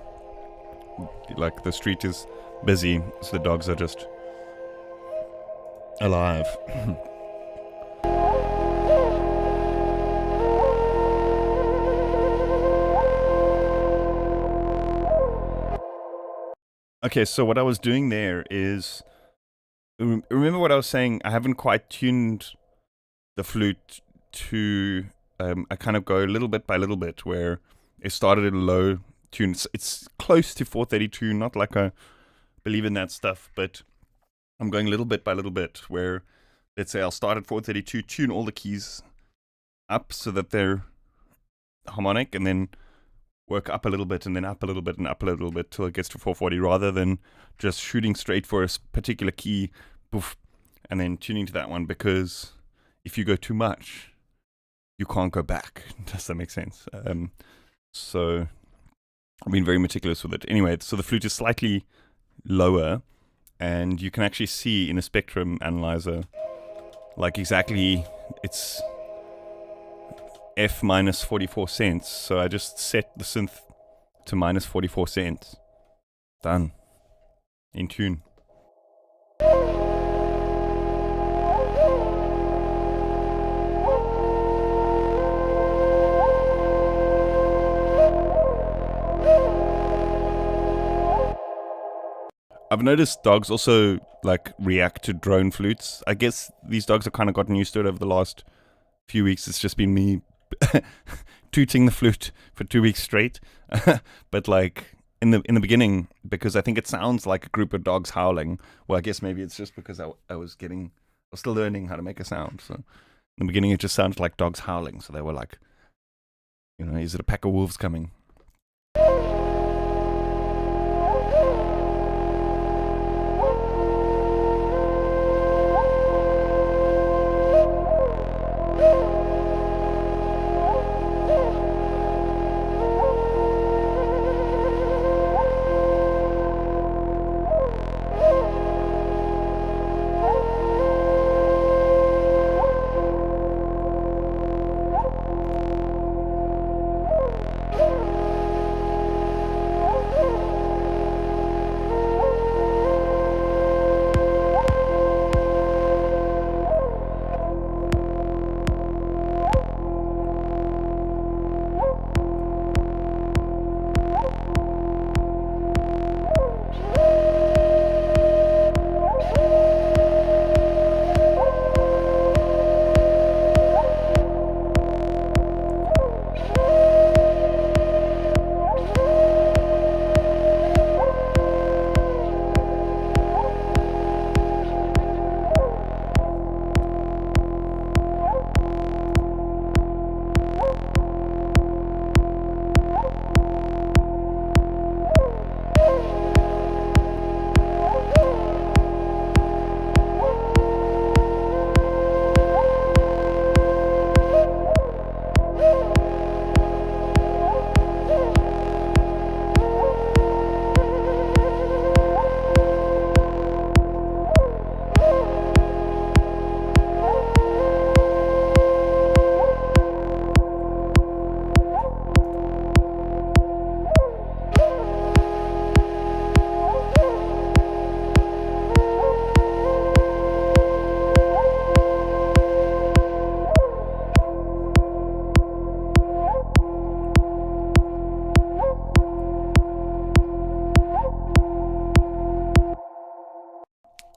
like the street is busy, so the dogs are just alive. Okay, so what I was doing there is, remember what I was saying? I haven't quite tuned the flute to, I kind of go little bit by little bit, where it started at a low tune. It's close to 432, not like I believe in that stuff, but I'm going little bit by little bit, where, let's say I'll start at 432, tune all the keys up so that they're harmonic, and then work up a little bit and then up a little bit and up a little bit till it gets to 440, rather than just shooting straight for a particular key, poof, and then tuning to that one, because if you go too much, you can't go back. Does that make sense? So I've been very meticulous with it. Anyway, so the flute is slightly lower, and you can actually see in a spectrum analyzer, like exactly, it's F minus 44 cents. So I just set the synth to minus 44 cents. Done. In tune. I've noticed dogs also like react to drone flutes. I guess these dogs have kind of gotten used to it over the last few weeks. It's just been me tooting the flute for 2 weeks straight. But like in the beginning, because I think it sounds like a group of dogs howling. Well, I guess maybe it's just because I was still learning how to make a sound. So in the beginning, it just sounded like dogs howling. So they were like, is it a pack of wolves coming?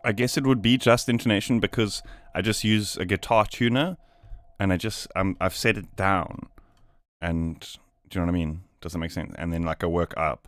I guess it would be just intonation, because I just use a guitar tuner, and I've set it down, and do you know what I mean? Does that make sense? And then like I work up.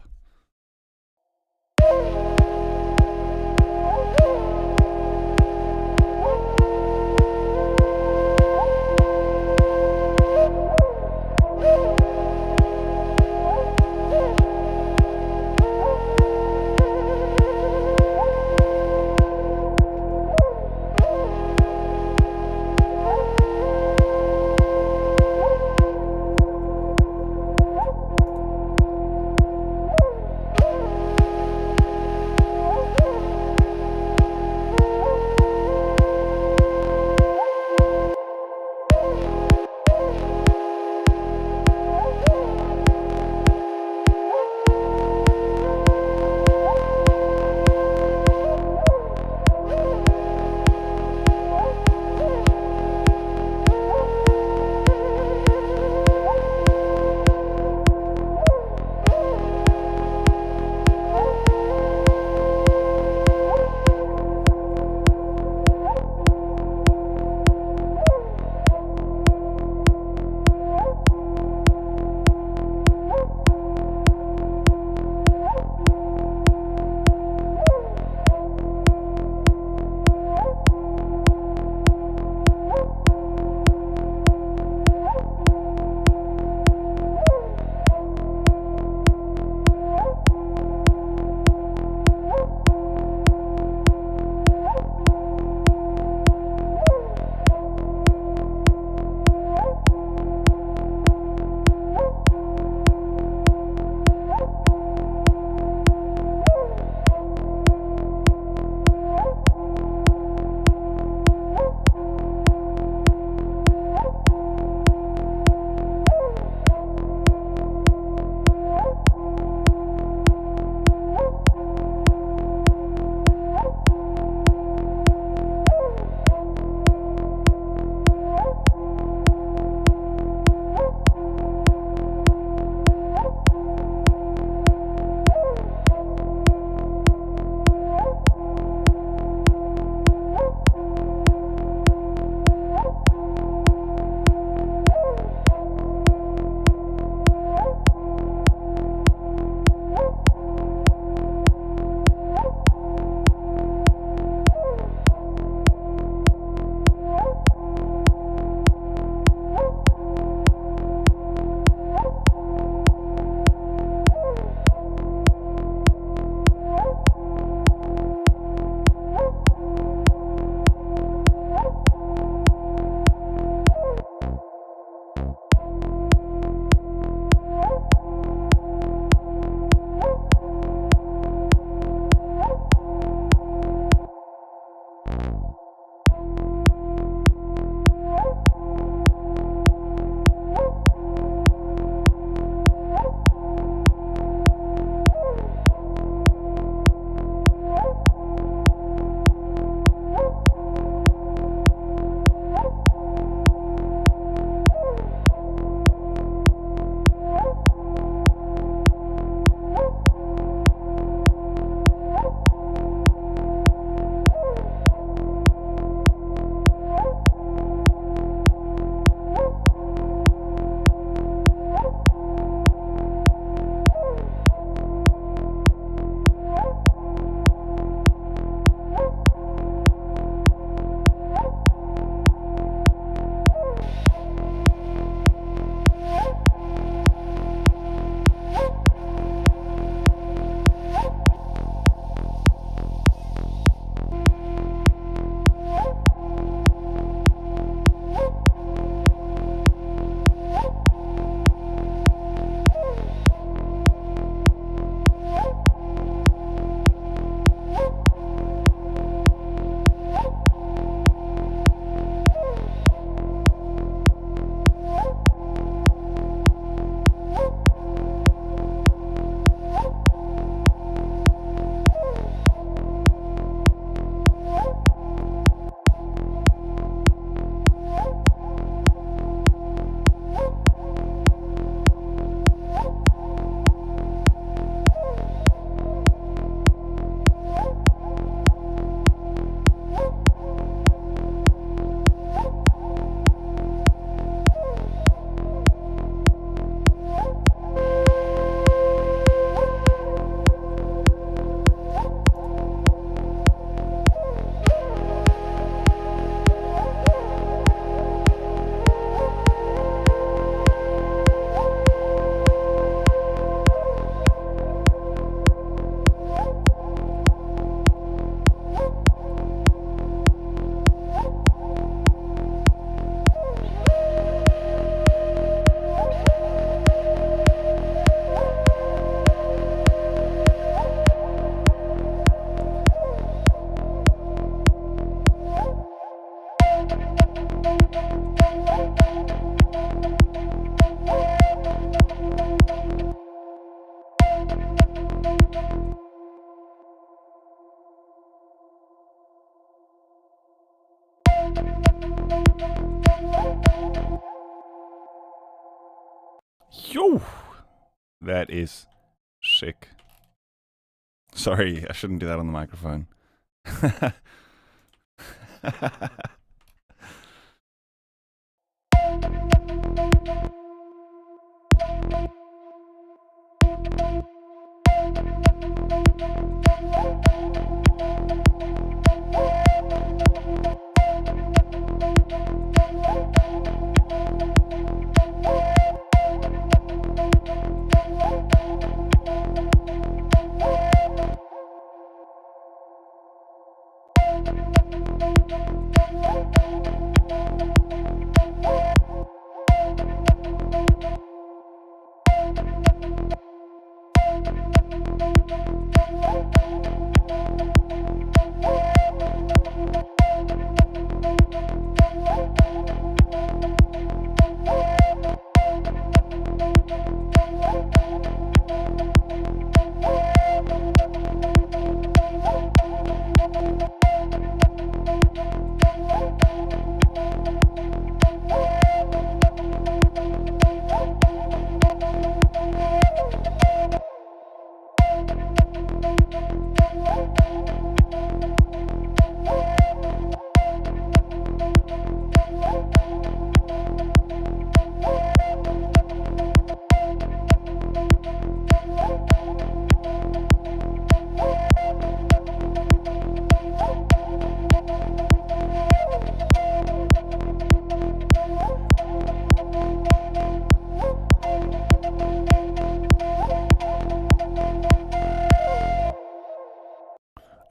Yo! That is sick. Sorry, I shouldn't do that on the microphone.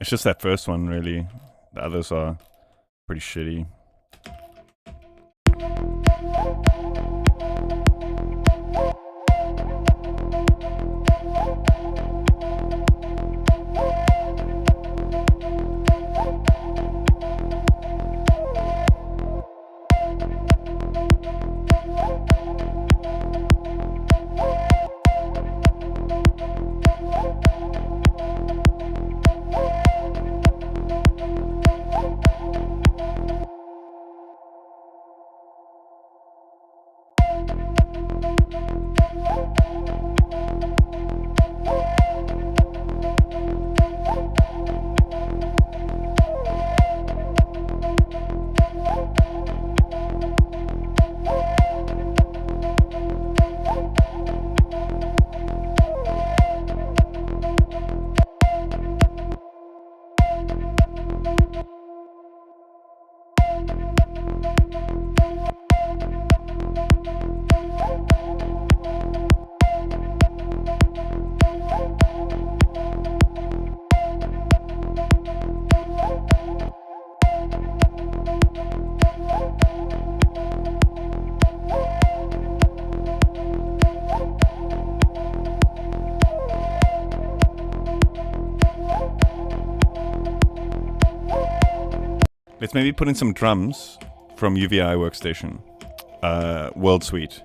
It's just that first one, really. The others are pretty shitty. Let's maybe put in some drums from UVI Workstation. World Suite.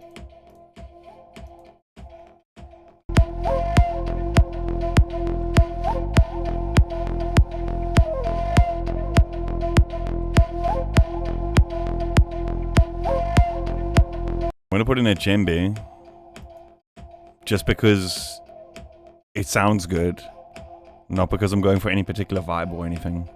I'm gonna put in a djembe just because it sounds good, not because I'm going for any particular vibe or anything.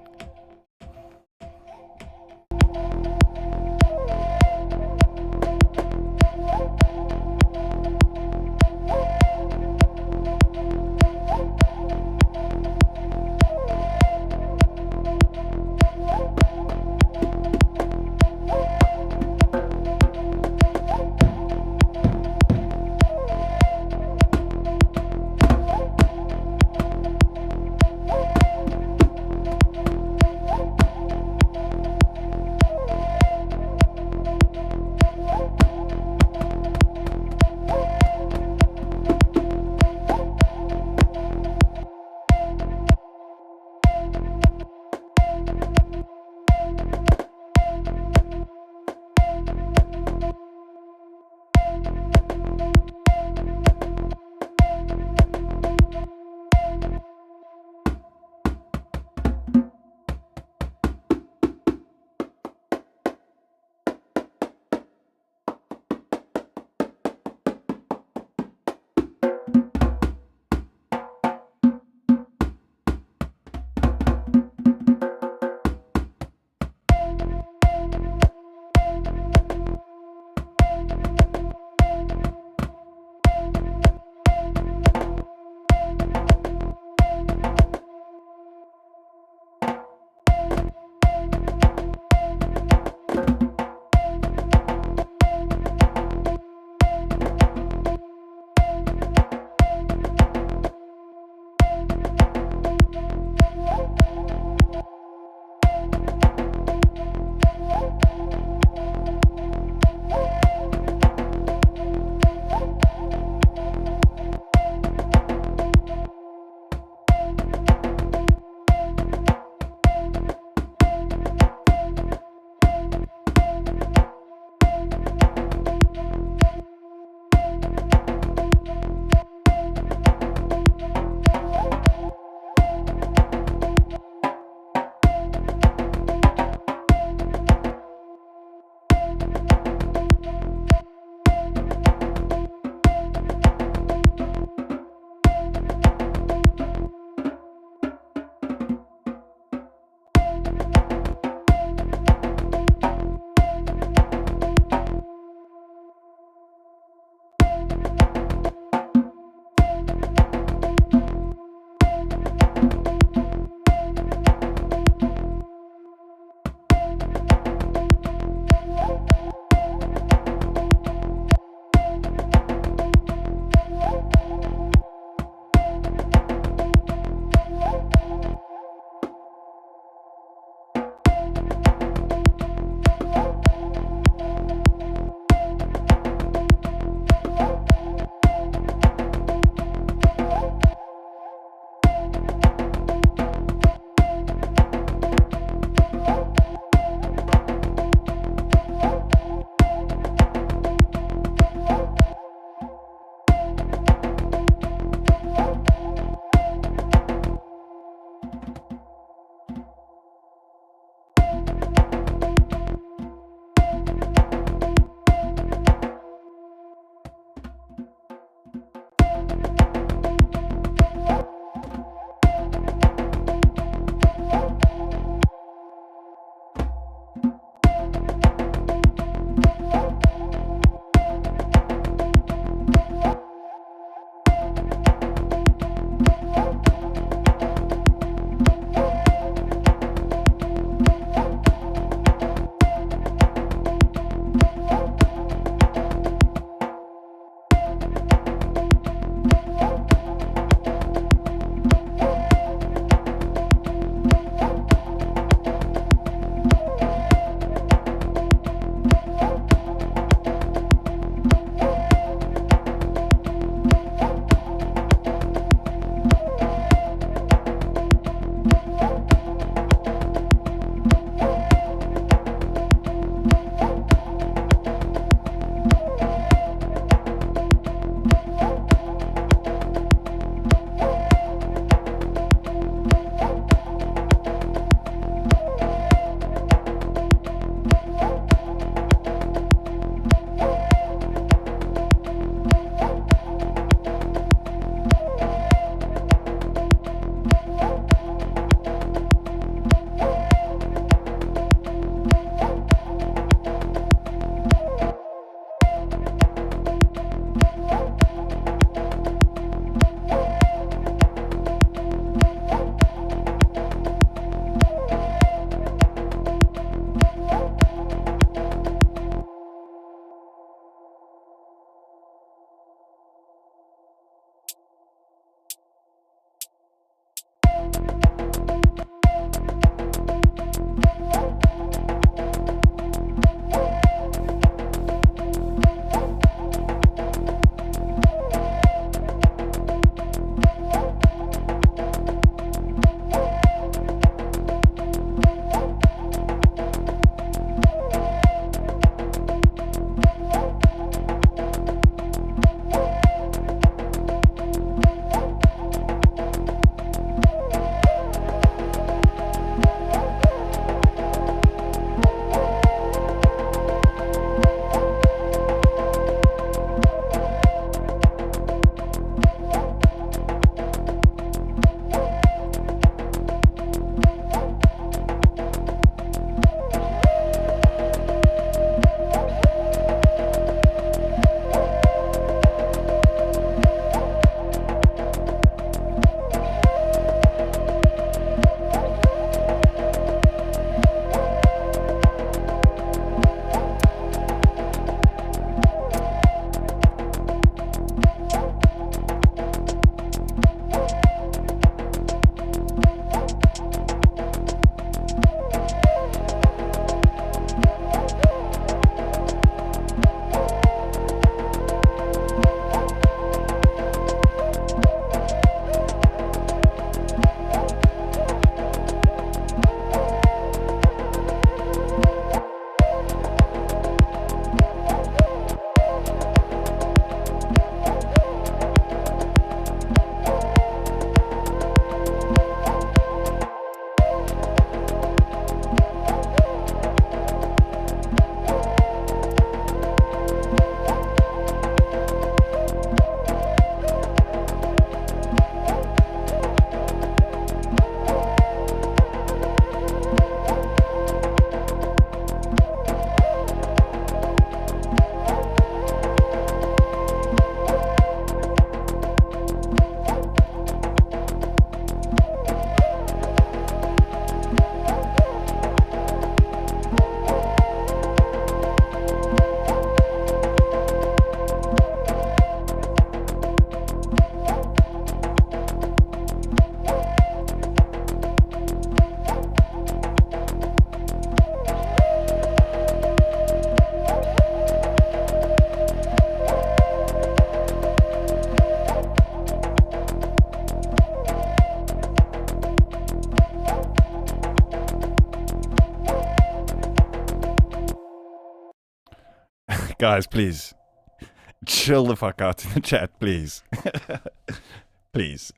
Guys, please. Chill the fuck out in the chat, please. Please.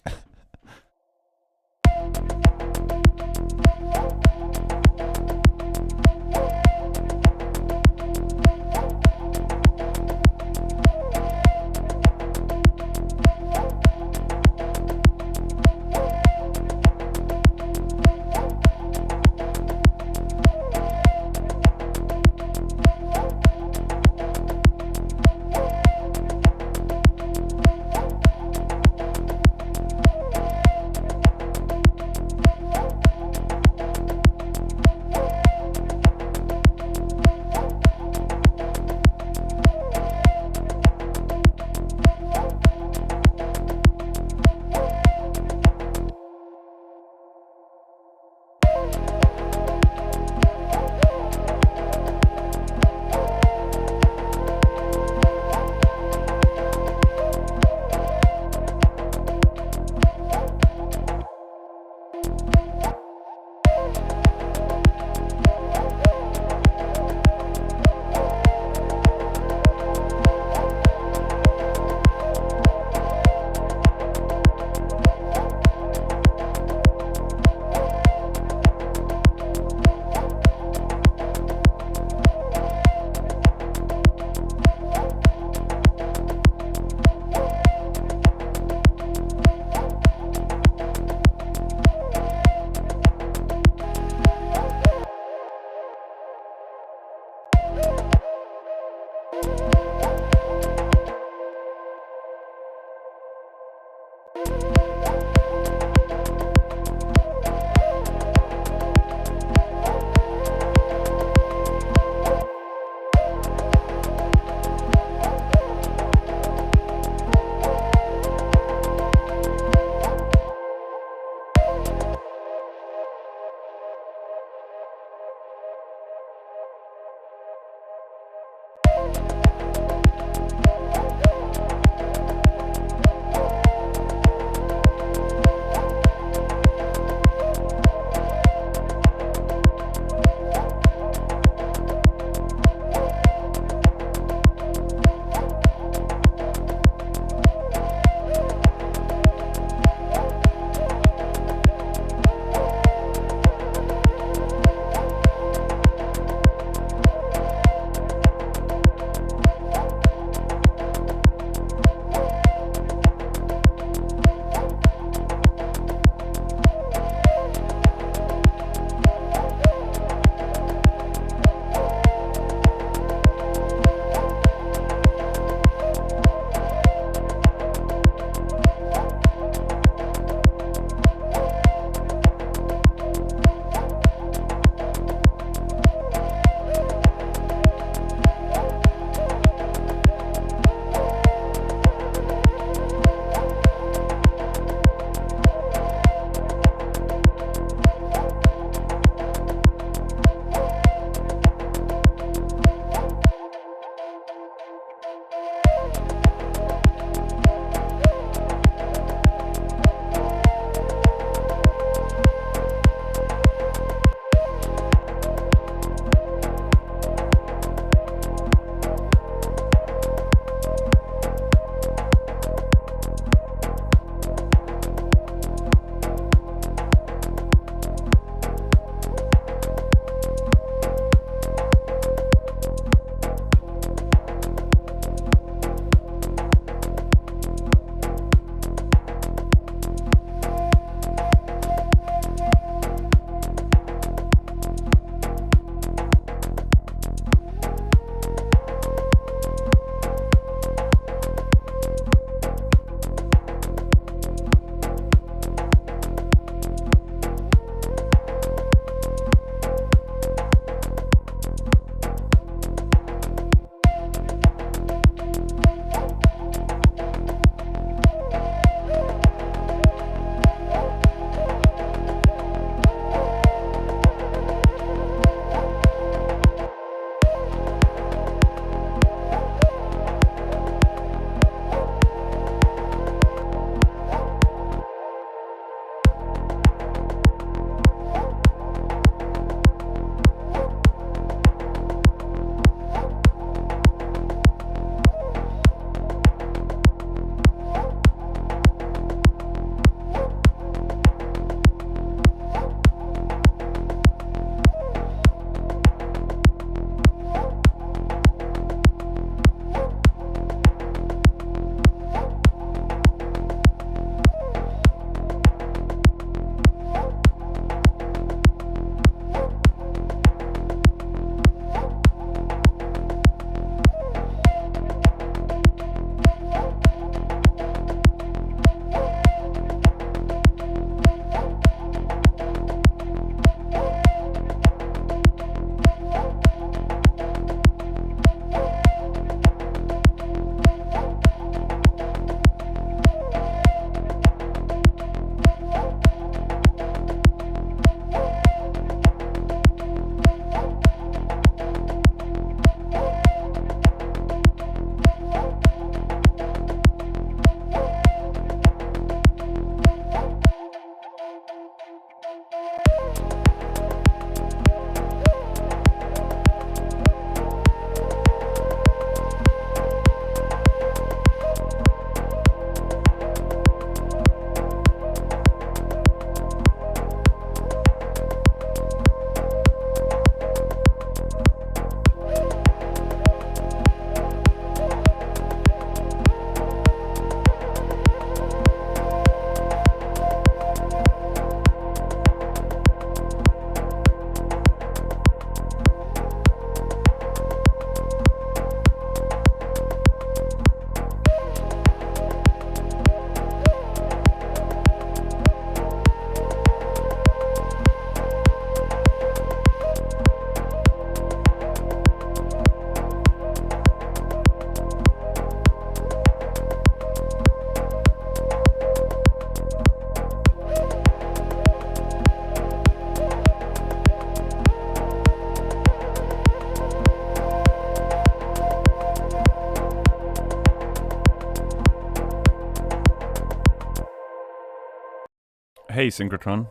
hey, Synchrotron.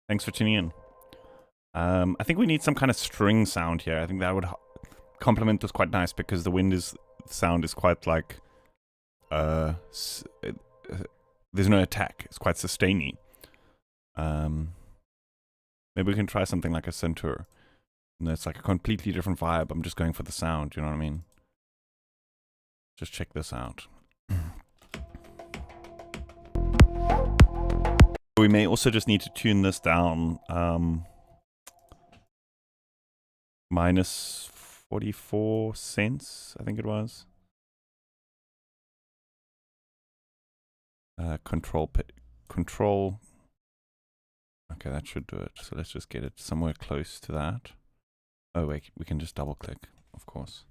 Thanks for tuning in. I think we need some kind of string sound here. I think that would complement this quite nice because the wind sound is quite like there's no attack. It's quite sustainy. Maybe we can try something like a centaur. And it's like a completely different vibe. I'm just going for the sound, you know what I mean? Just check this out. We may also just need to tune this down. Minus 44 cents, I think it was. Control. Okay, that should do it. So let's just get it somewhere close to that. Oh wait, we can just double click, of course.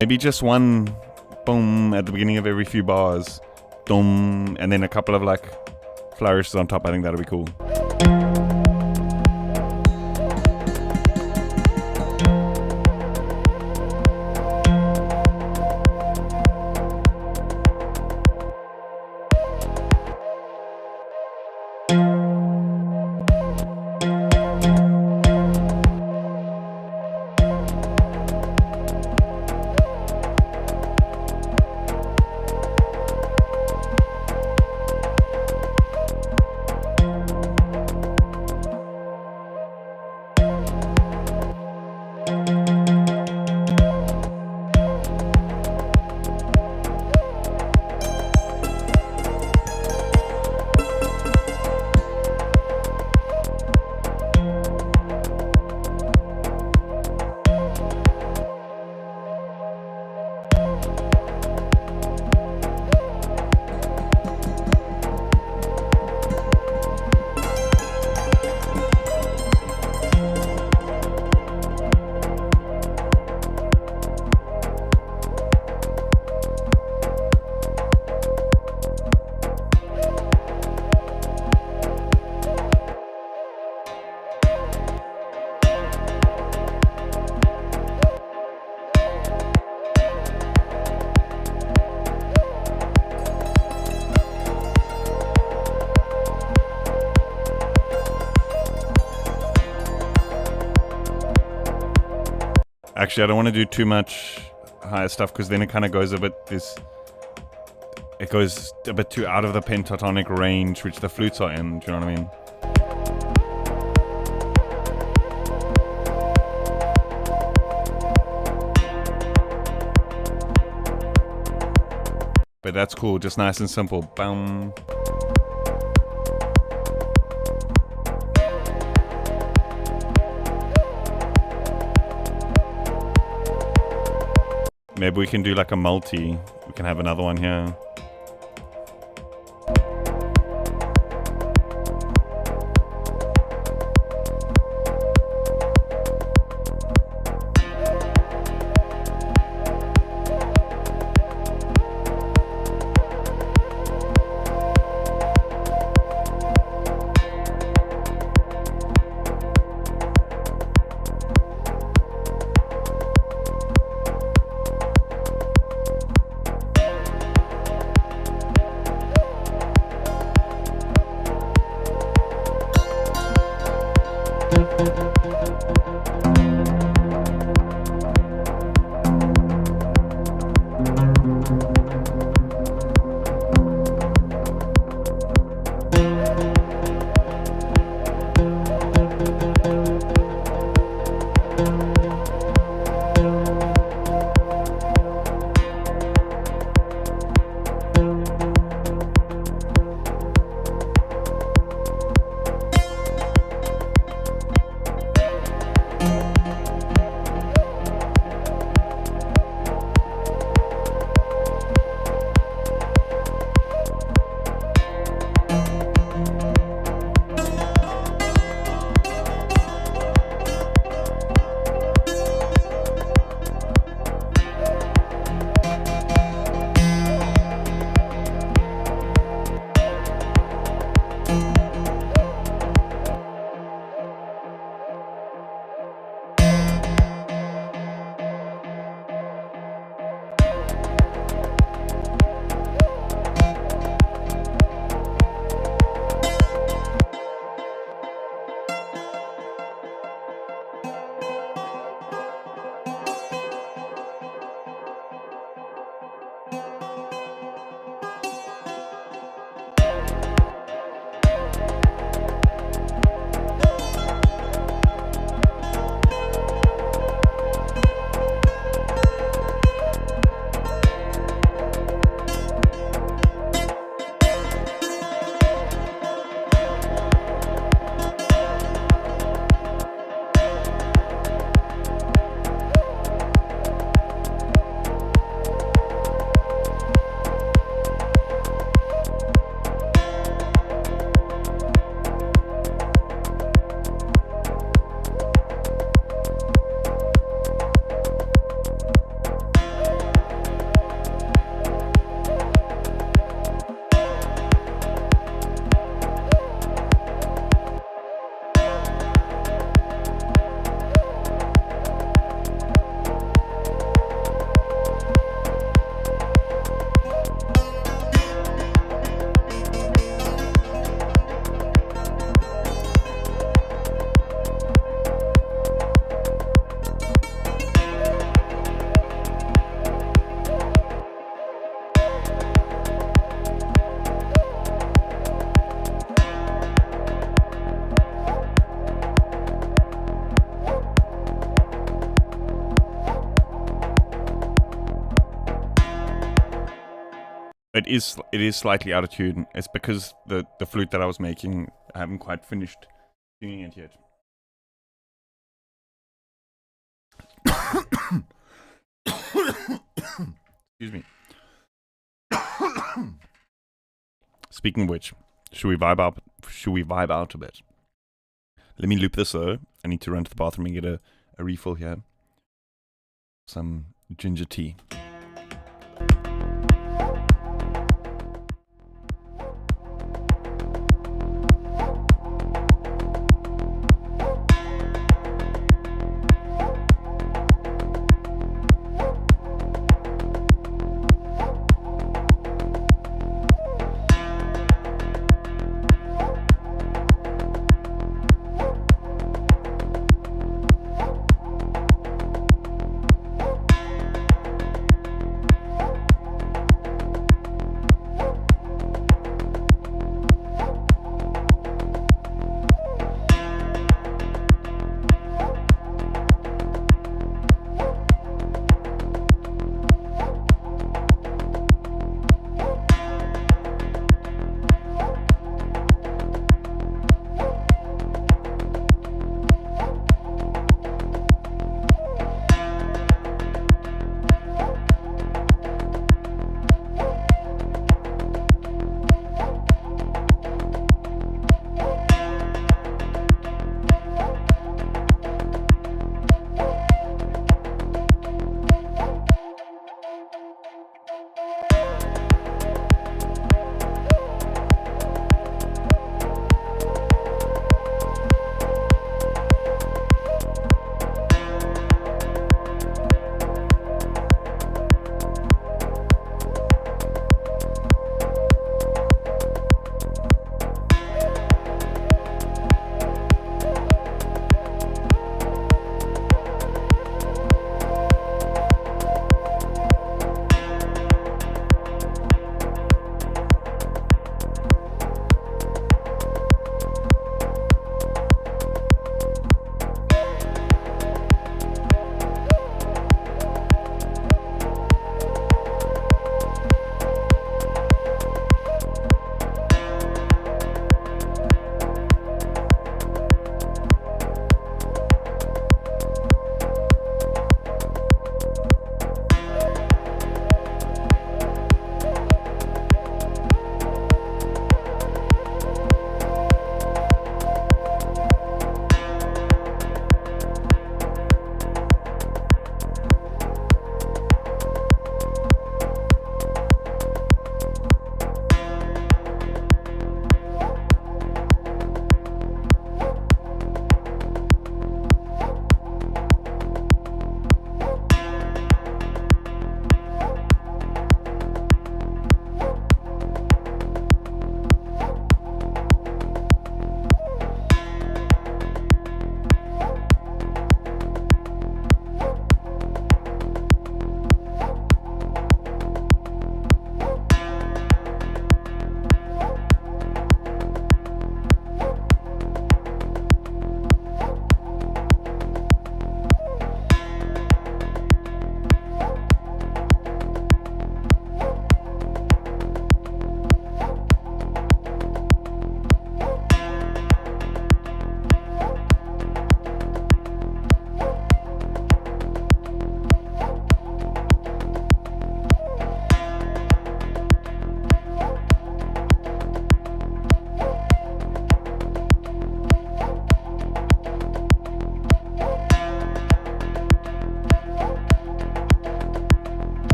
Maybe just one boom at the beginning of every few bars, dum, and then a couple of like flourishes on top. I think that'll be cool. Actually, I don't want to do too much higher stuff because then it kind of goes a bit it goes a bit too out of the pentatonic range which the flutes are in. Do you know what I mean? But that's cool, just nice and simple. Bum. Maybe we can do like a multi. We can have another one here. It is slightly out of tune. It's because the flute that I was making, I haven't quite finished tuning it yet. Excuse me. Speaking of which, should we vibe out? Should we vibe out a bit? Let me loop this though. I need to run to the bathroom and get a refill here. Some ginger tea.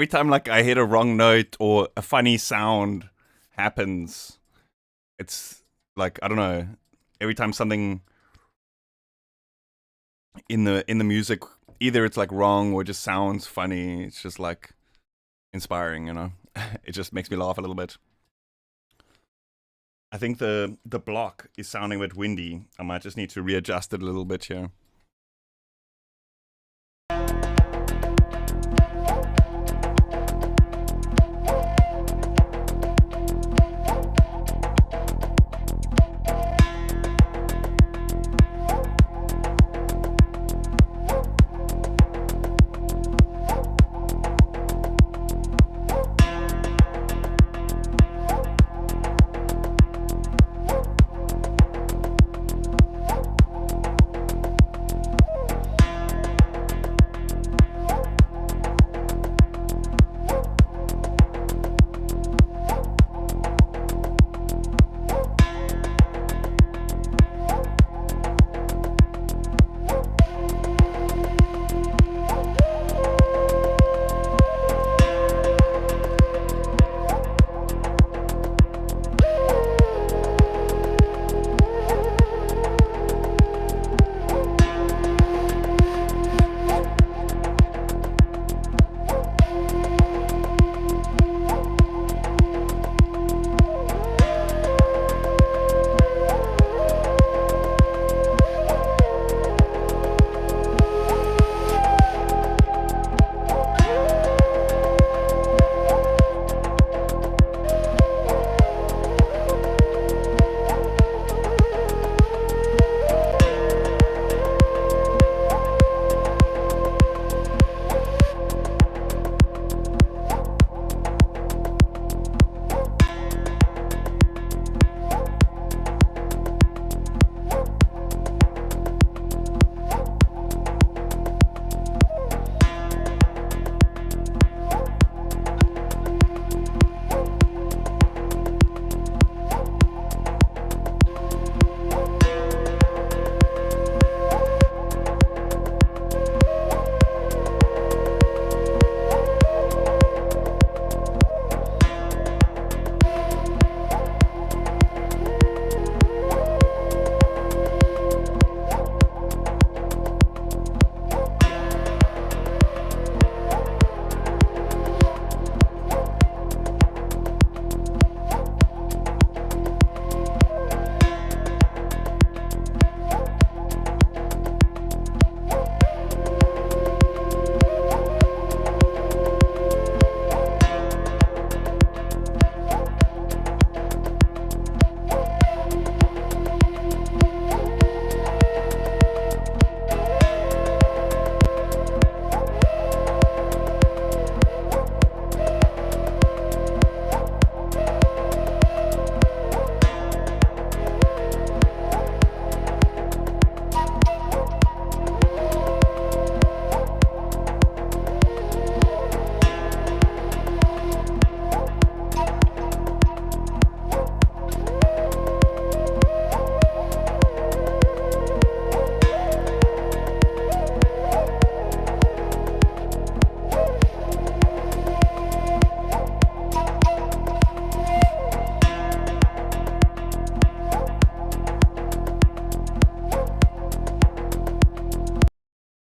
every time like I hit a wrong note or a funny sound happens, it's like, I don't know, every time something in the music, either it's like wrong or just sounds funny, it's just like inspiring, you know. It just makes me laugh a little bit. I think the block is sounding a bit windy. I might just need to readjust it a little bit here.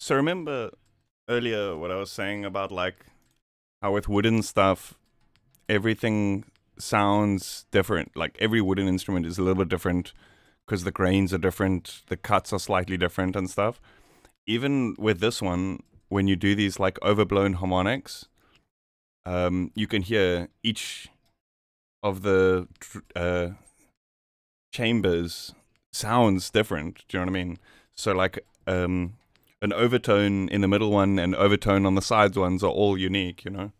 So remember earlier what I was saying about like how with wooden stuff, everything sounds different. Like every wooden instrument is a little bit different because the grains are different, the cuts are slightly different and stuff. Even with this one, when you do these like overblown harmonics, you can hear each of the chambers sounds different. Do you know what I mean? So like an overtone in the middle one and overtone on the sides ones are all unique, you know?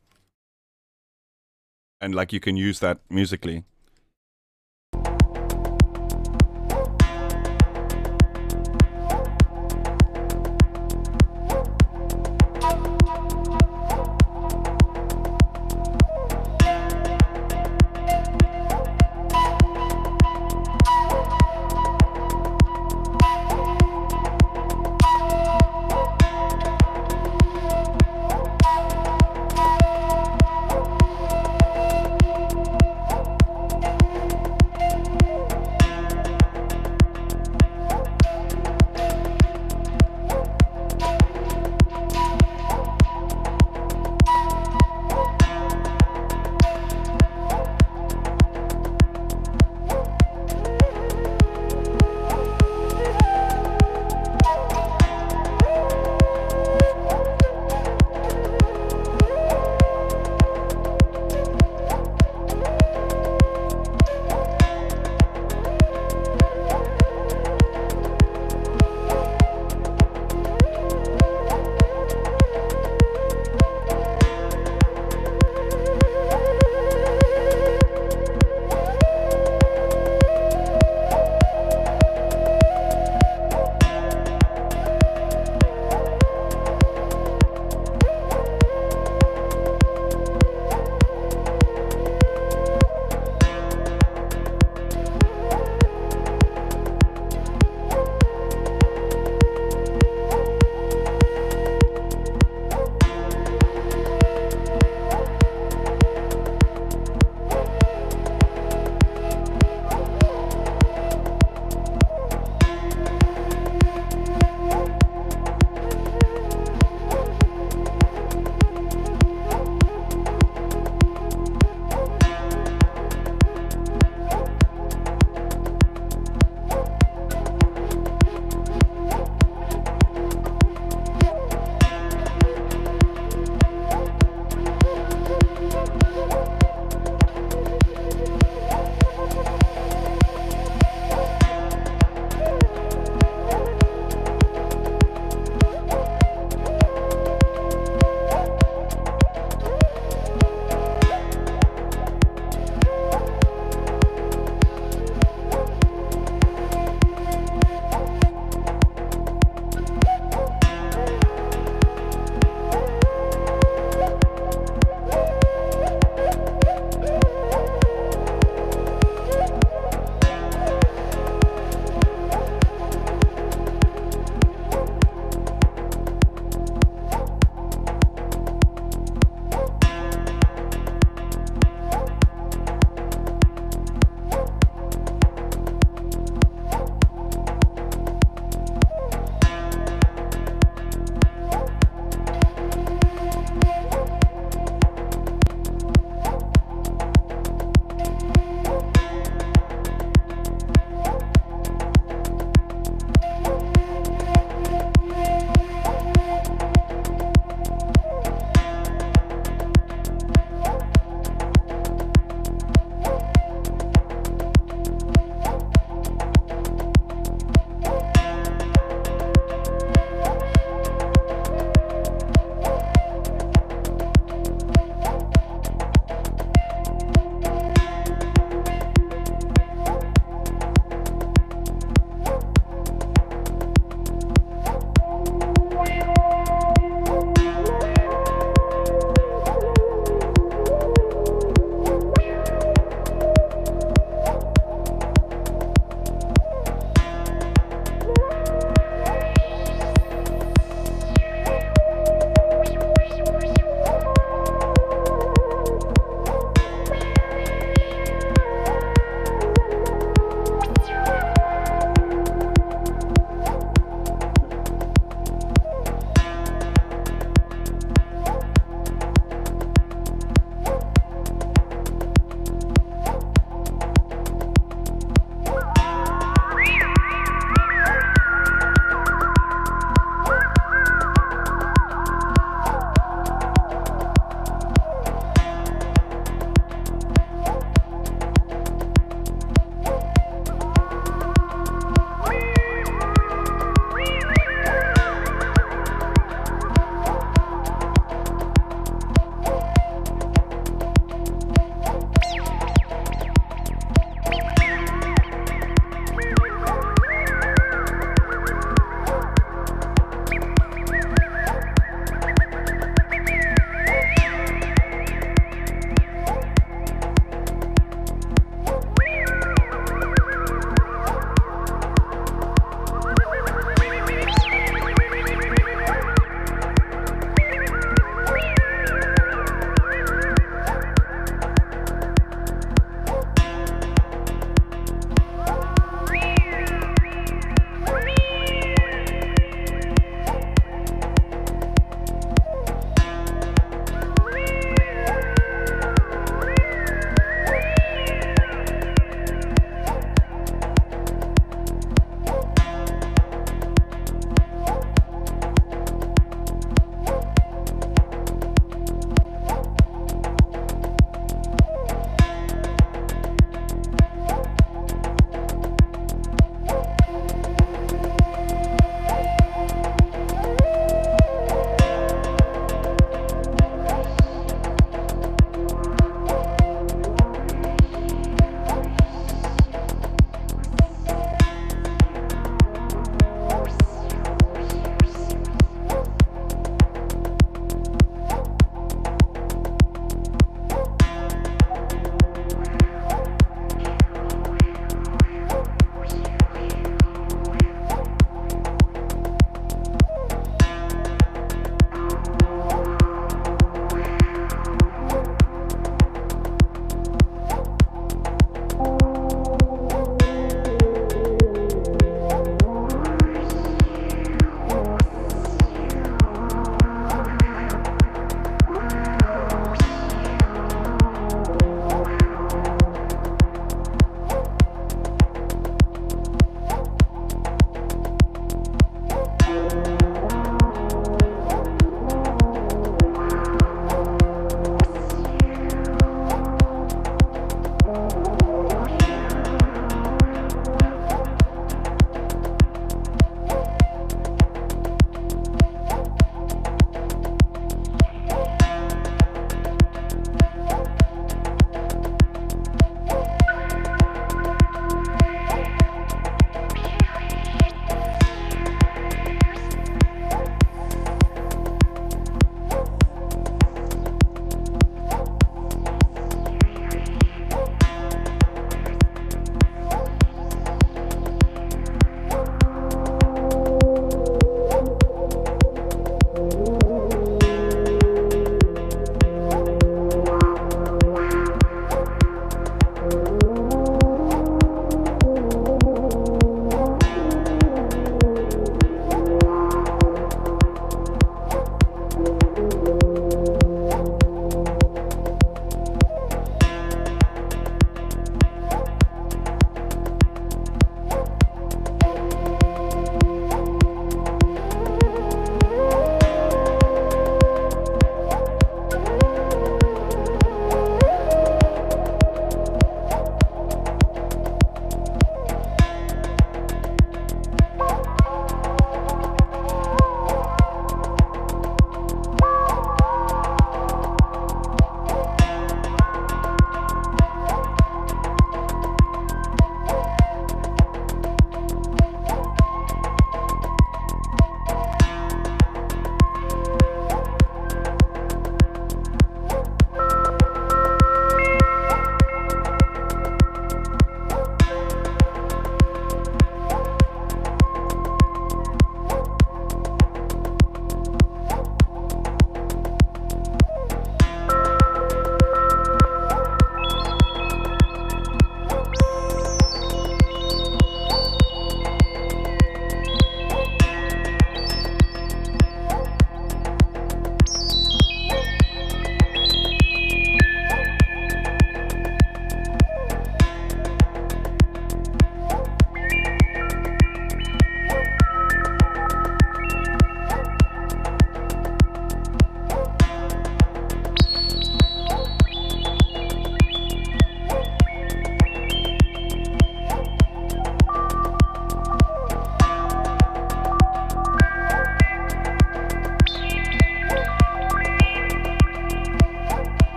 And like you can use that musically.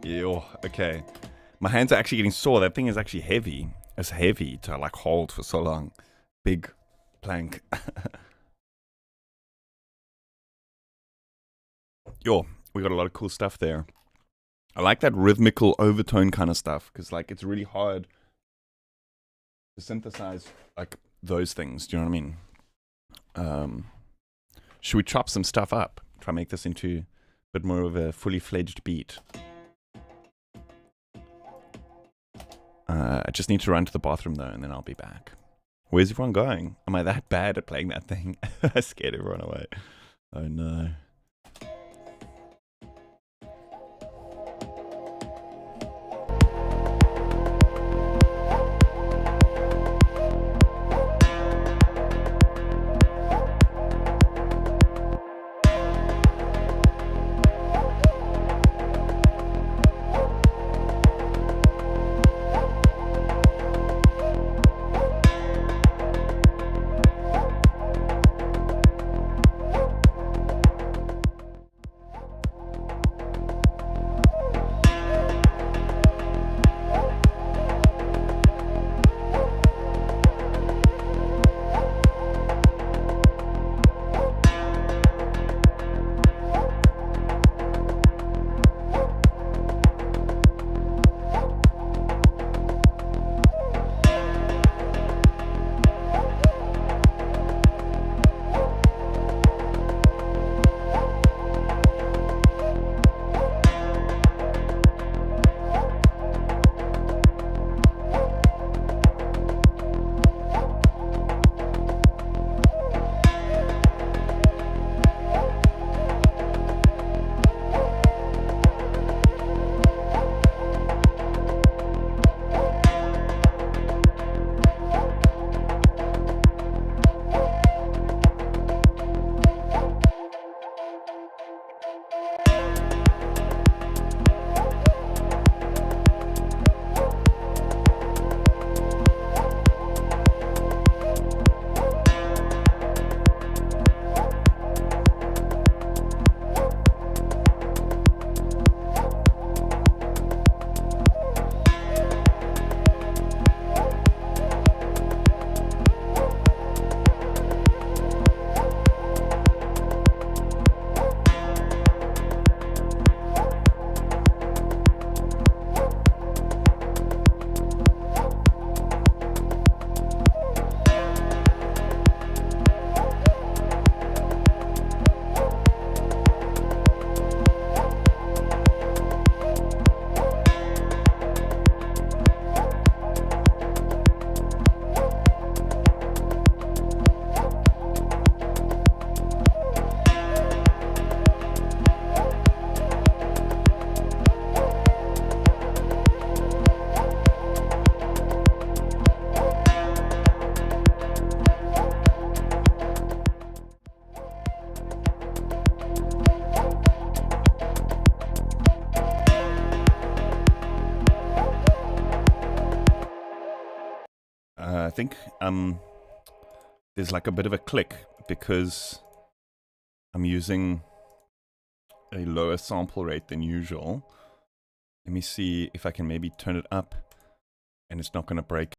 Ew, okay. My hands are actually getting sore. That thing is actually heavy. It's heavy to like hold for so long. Big plank. Yo, we got a lot of cool stuff there. I like that rhythmical overtone kind of stuff because like it's really hard to synthesize like those things. Do you know what I mean? Should we chop some stuff up? Try and make this into a bit more of a fully fledged beat. I just need to run to the bathroom though, and then I'll be back. Where's everyone going? Am I that bad at playing that thing? I scared everyone away. Oh no. I think there's like a bit of a click because I'm using a lower sample rate than usual. Let me see if I can maybe turn it up and it's not going to break.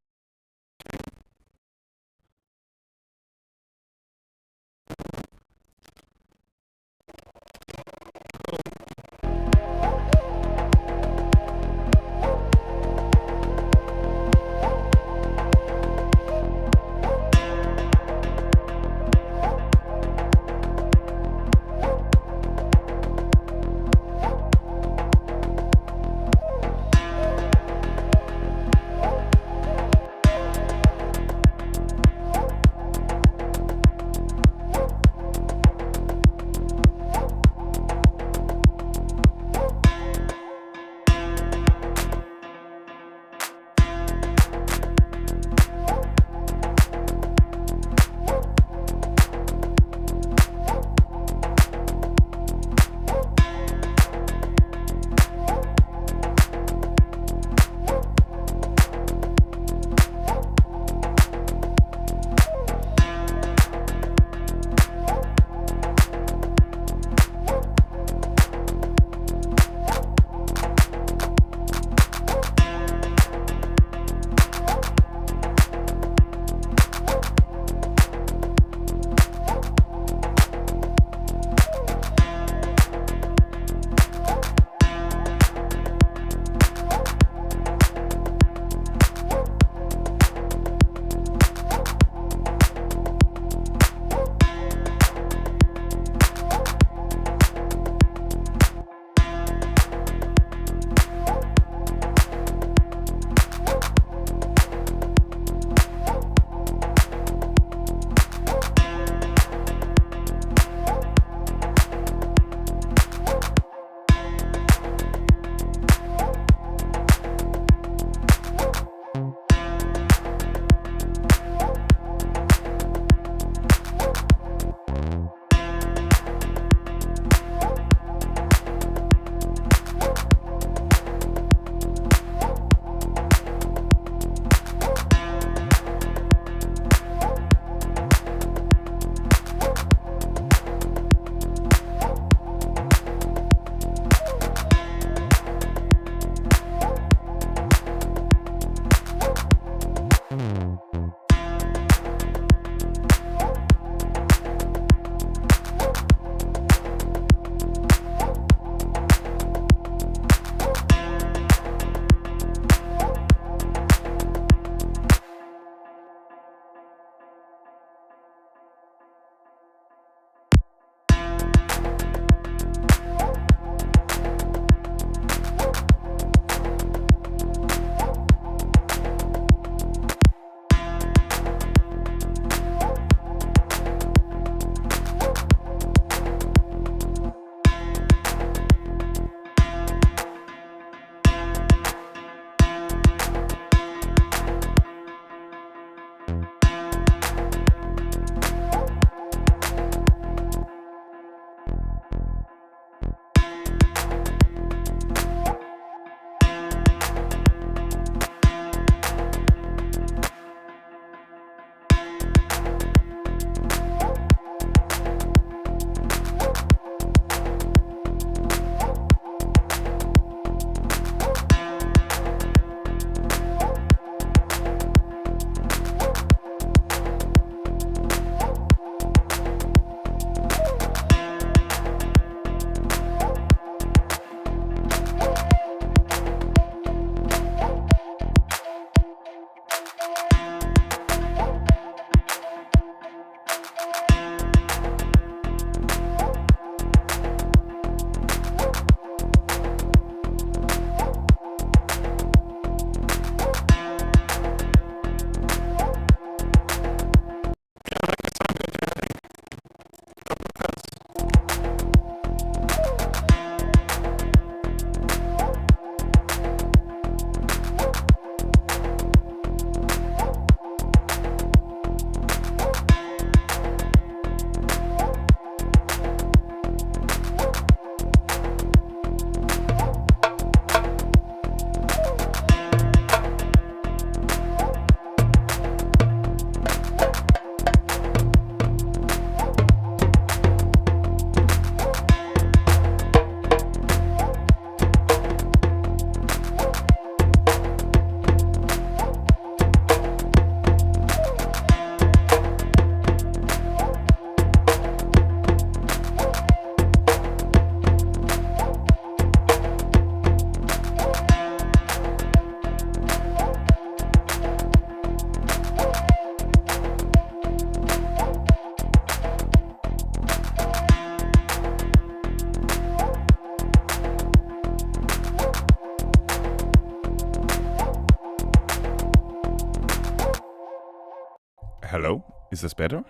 Is this better?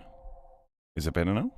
Is it better now?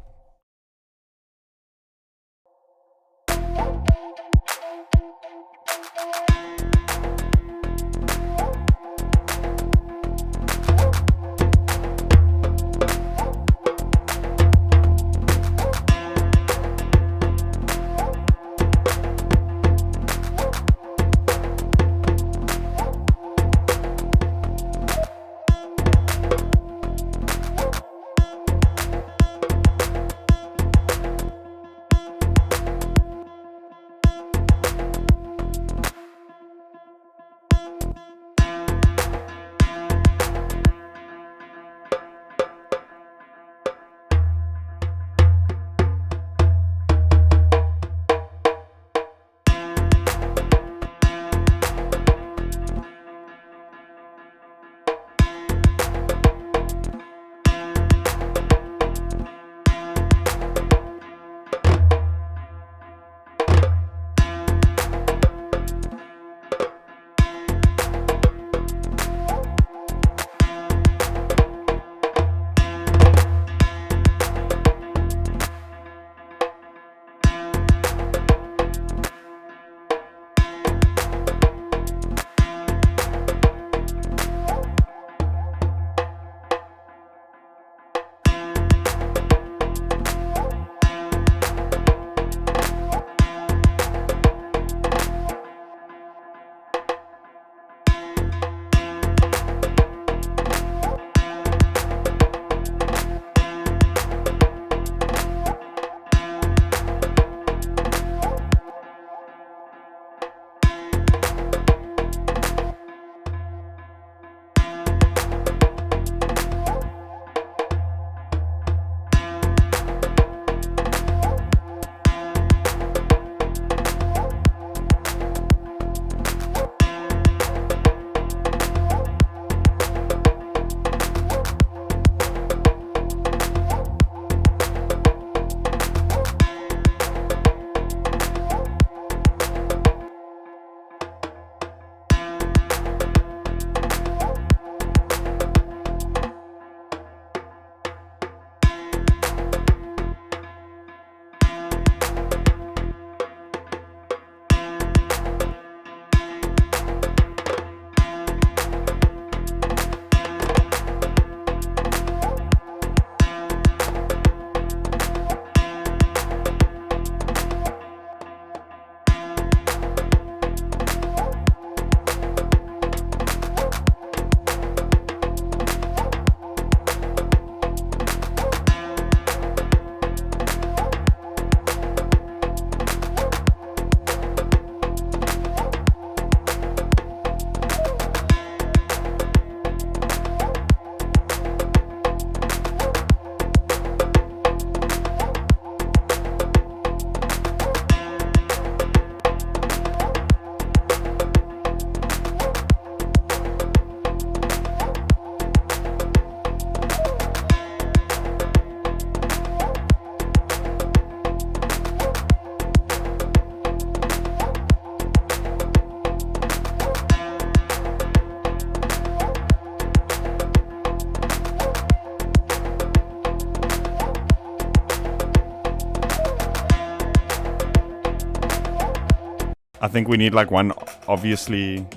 I think we need like one obviously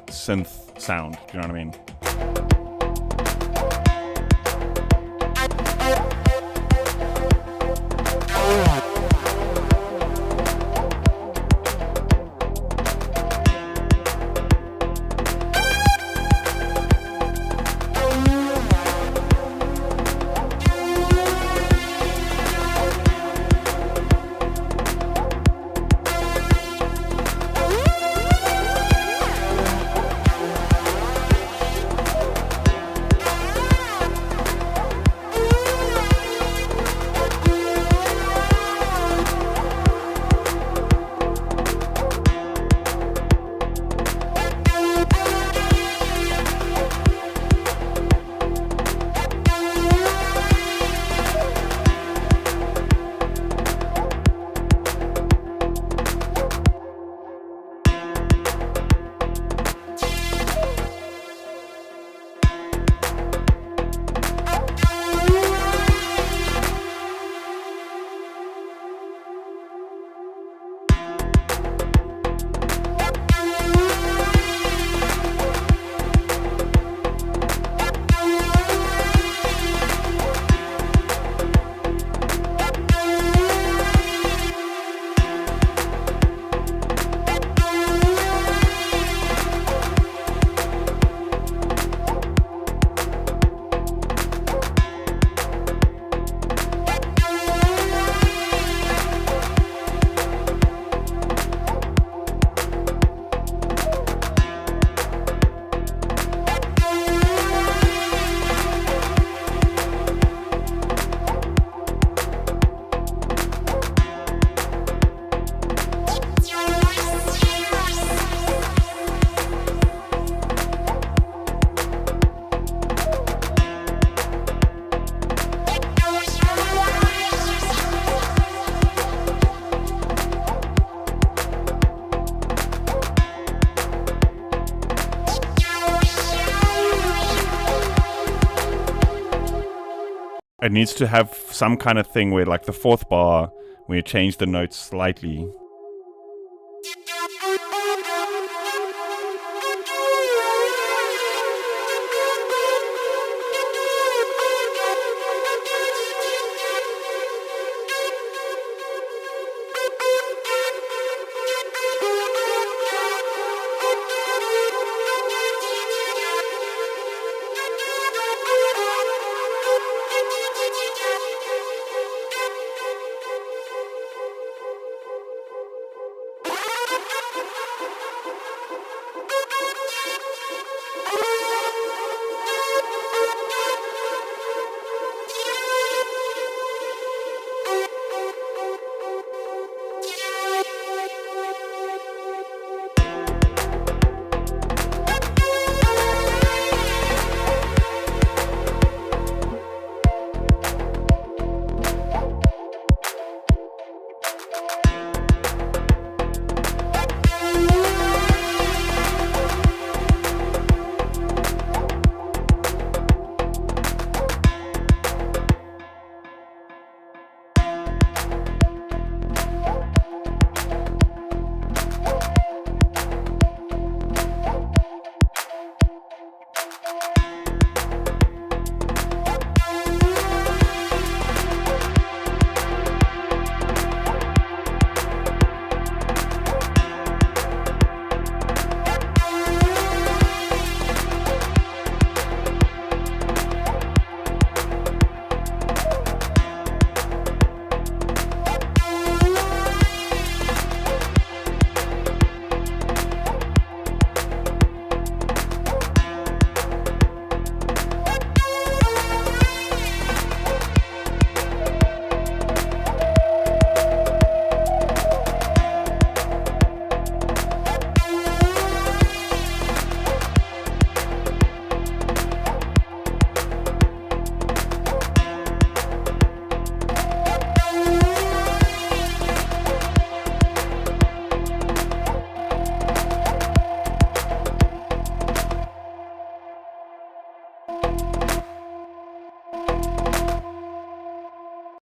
synth sound. Do you know what I mean? It needs to have some kind of thing where, like, the fourth bar, where you change the notes slightly.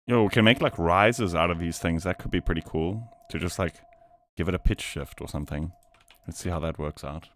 Yo, we can make like rises out of these things. That could be pretty cool. To just like give it a pitch shift or something. Let's see how that works out.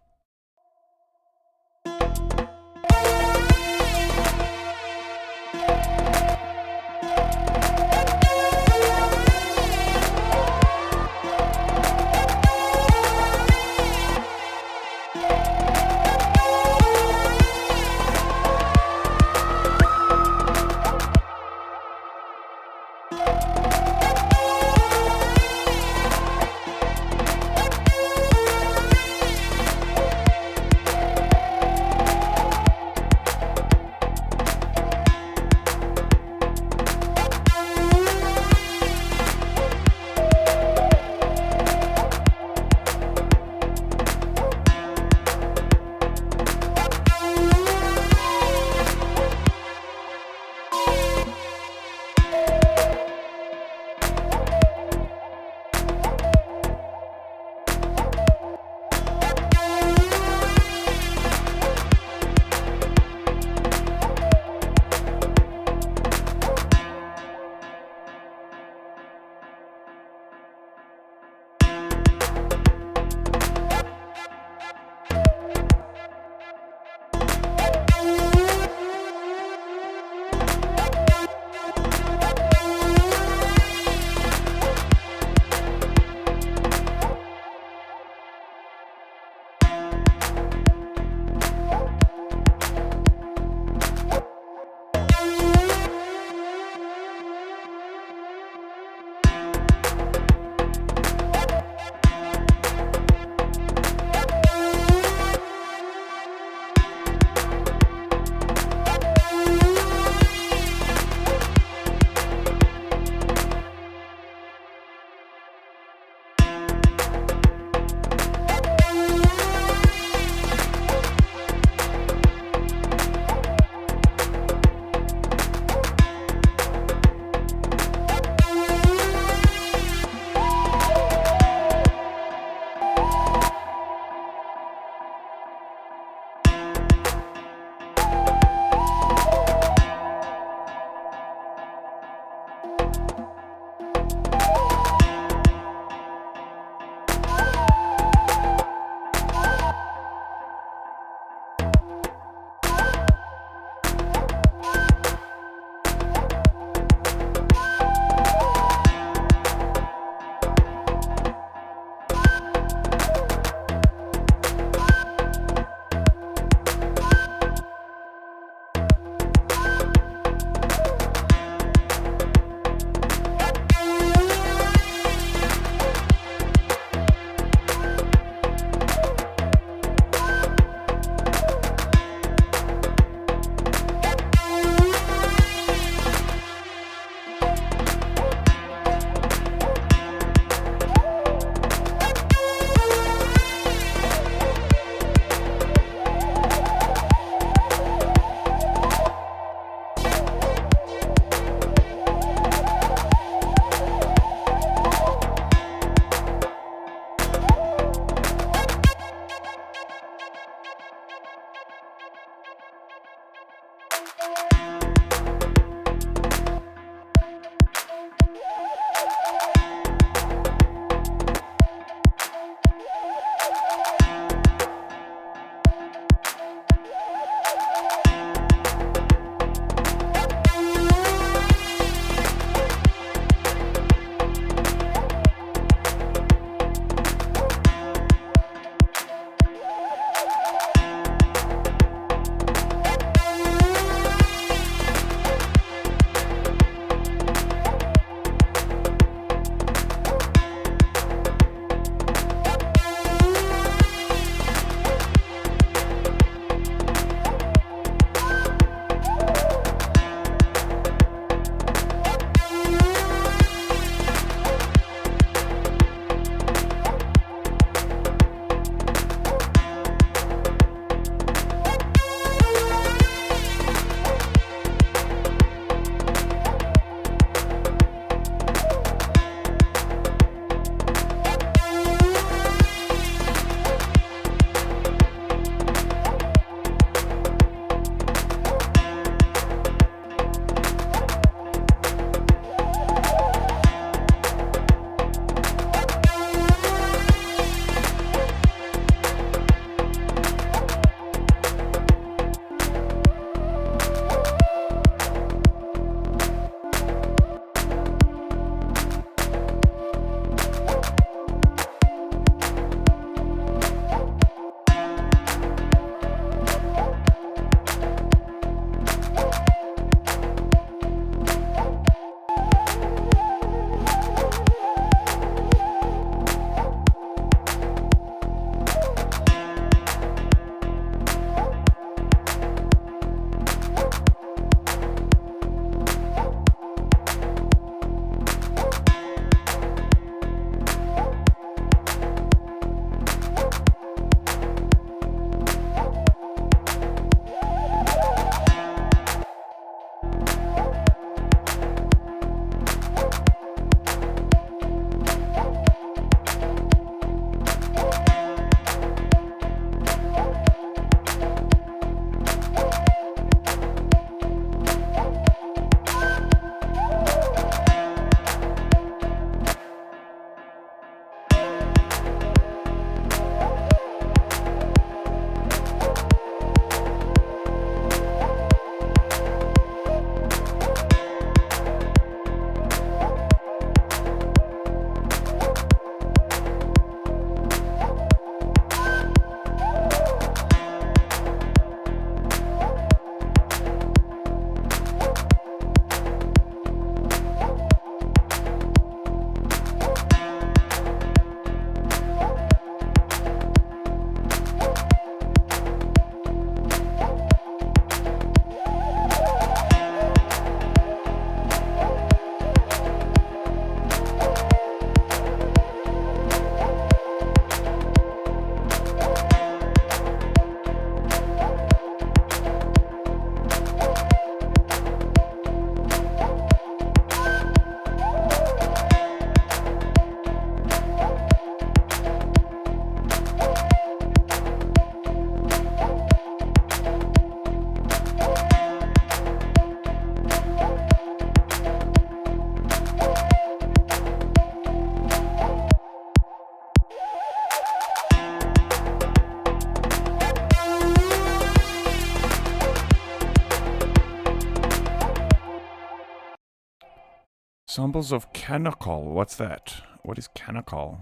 Samples of canonical. What's that? What is canonical?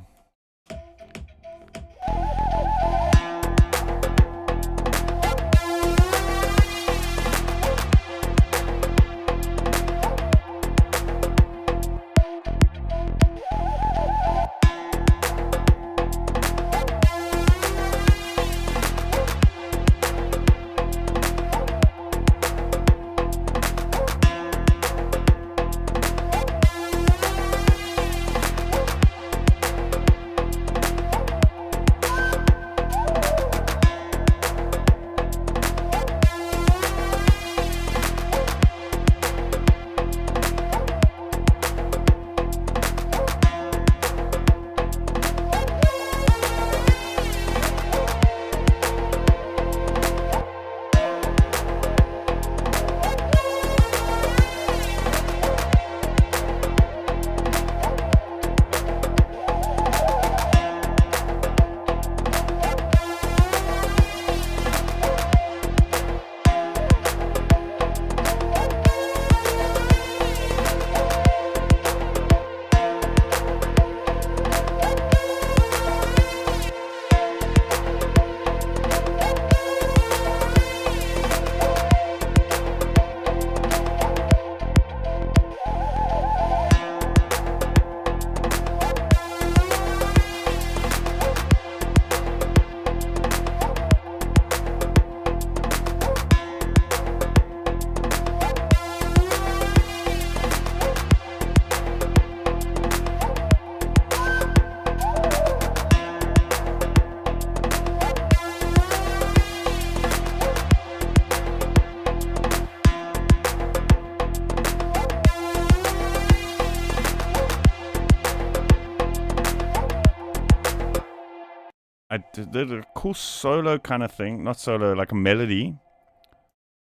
I did a cool solo kind of thing, not solo, like a melody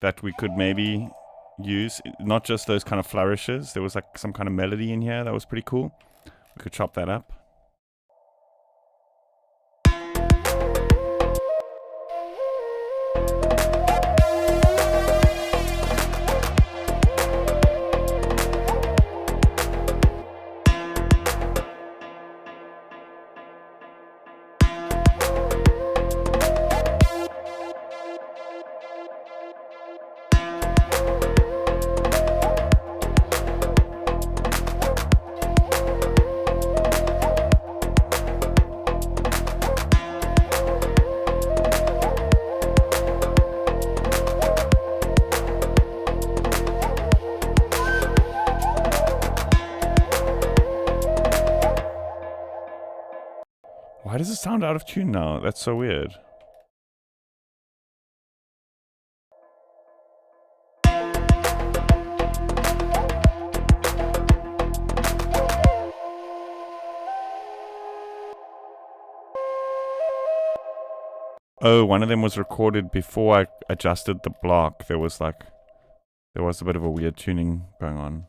that we could maybe use. Not just those kind of flourishes. There was like some kind of melody in here that was pretty cool. We could chop that up. Why does it sound out of tune now? That's so weird. Oh, one of them was recorded before I adjusted the block. There was a bit of a weird tuning going on.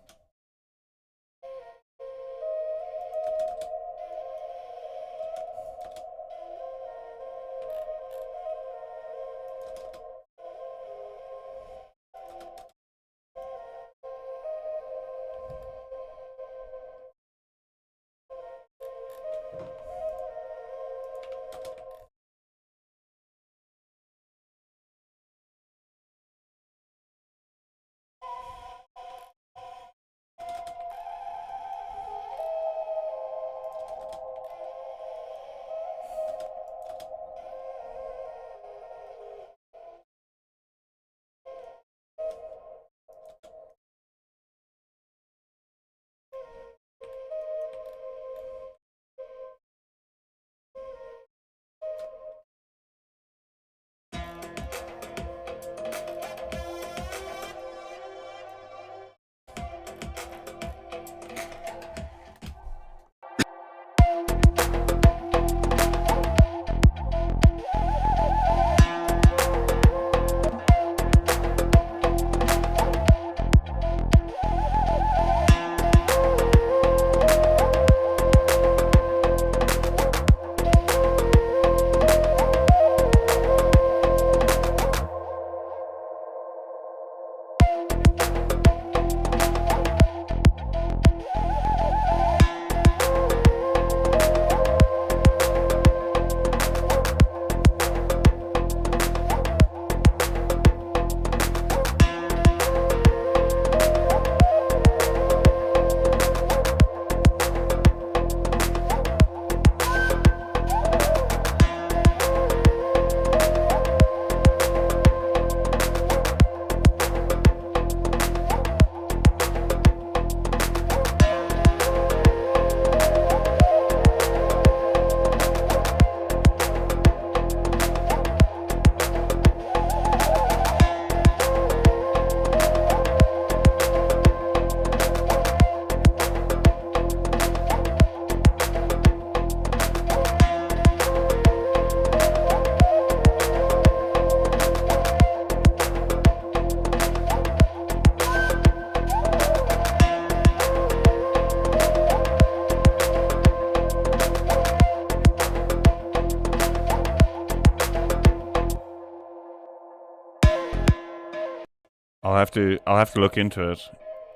I'll have to look into it.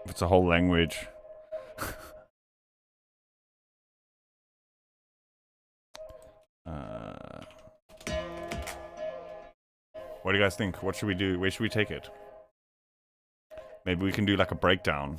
If it's a whole language. What do you guys think? What should we do? Where should we take it? Maybe we can do like a breakdown.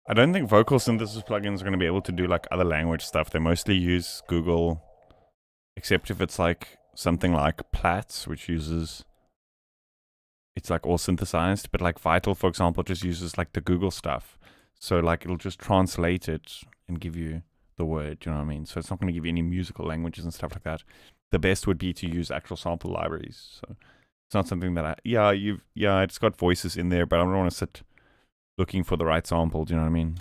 I don't think vocal synthesis plugins are going to be able to do like other language stuff. They mostly use Google, except if it's like something like Plats, which uses, it's like all synthesized, but like Vital, for example, just uses like the Google stuff. So like it'll just translate it and give you the word, you know what I mean? So it's not going to give you any musical languages and stuff like that. The best would be to use actual sample libraries. So it's not something that it's got voices in there, but I don't want to sit looking for the right sample, do you know what I mean?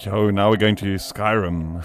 Yo, now we're going to Skyrim.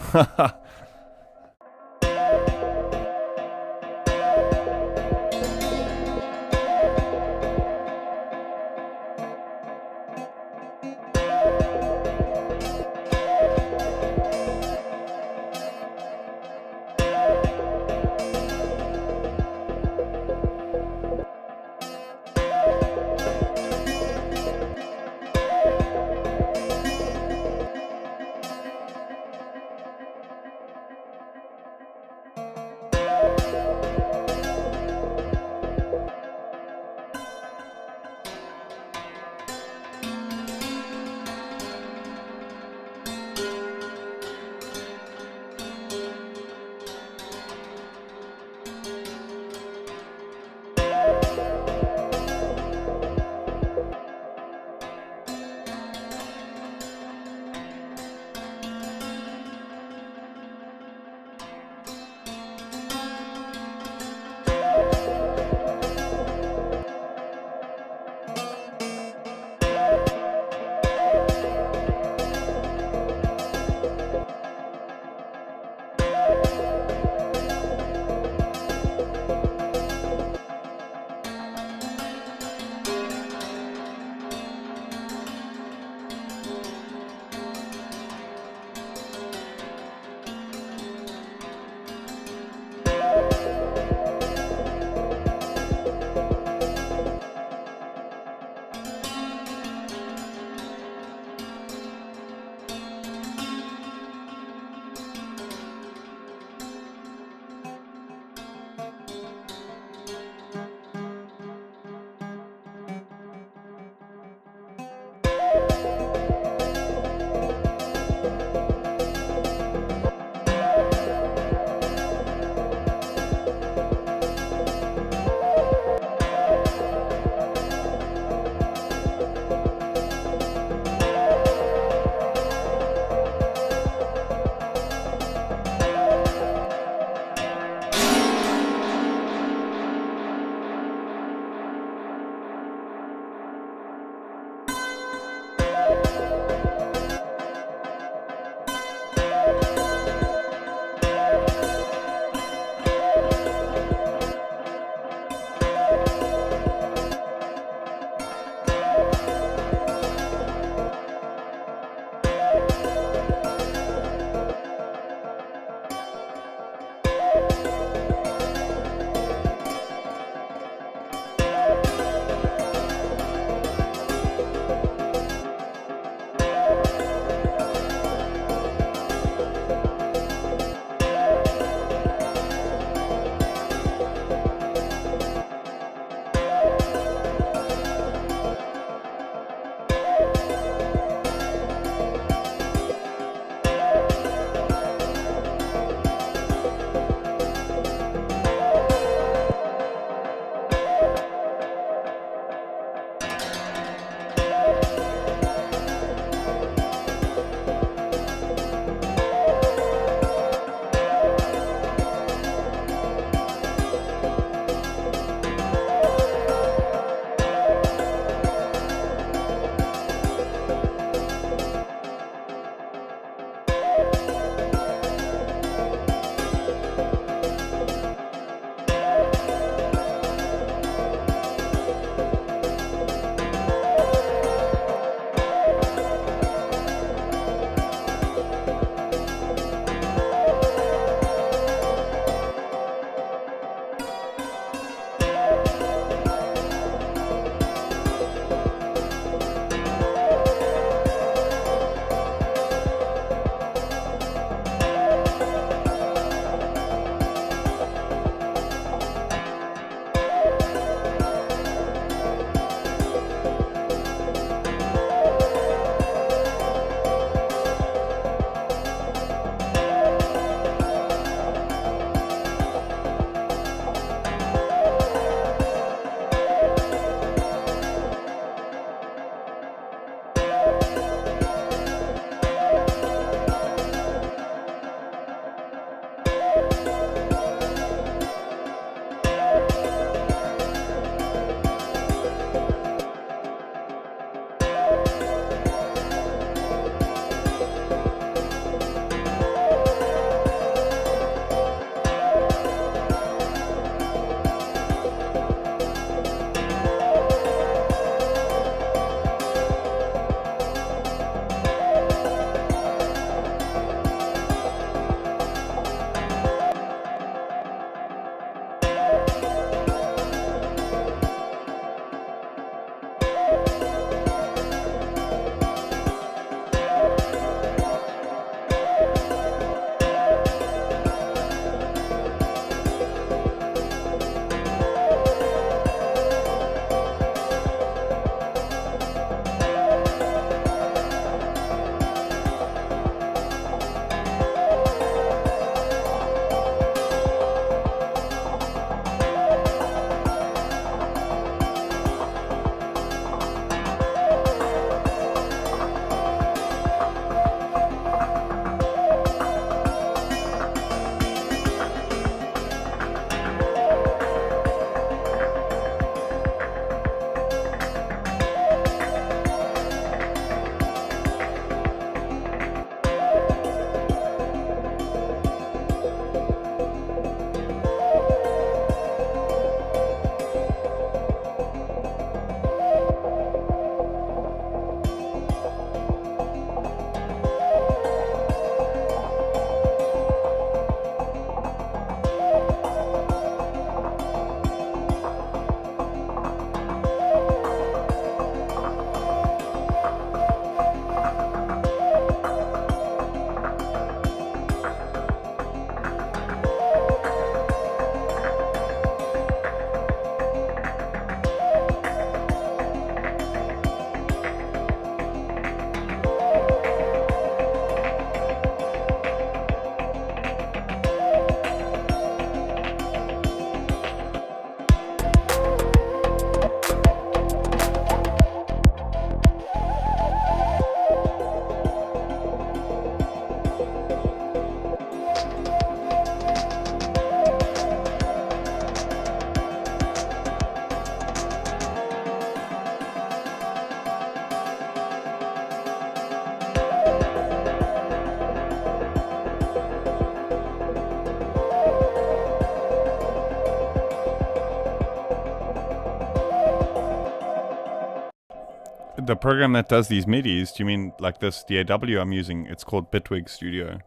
The program that does these MIDIs, do you mean like this DAW I'm using? It's called Bitwig Studio.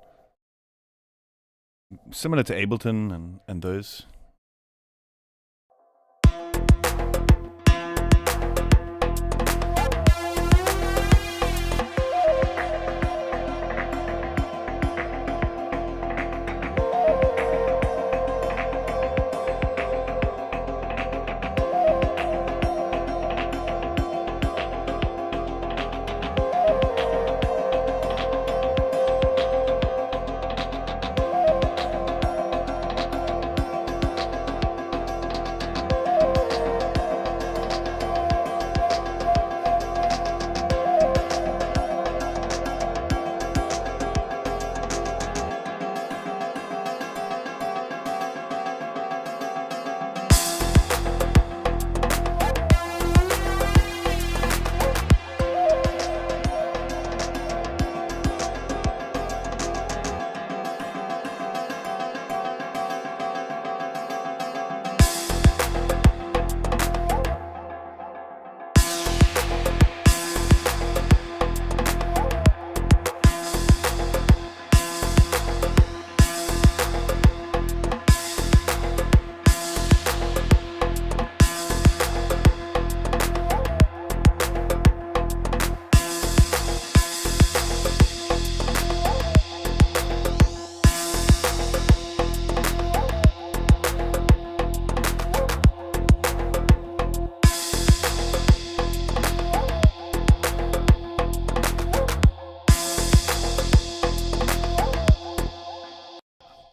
Similar to Ableton and those.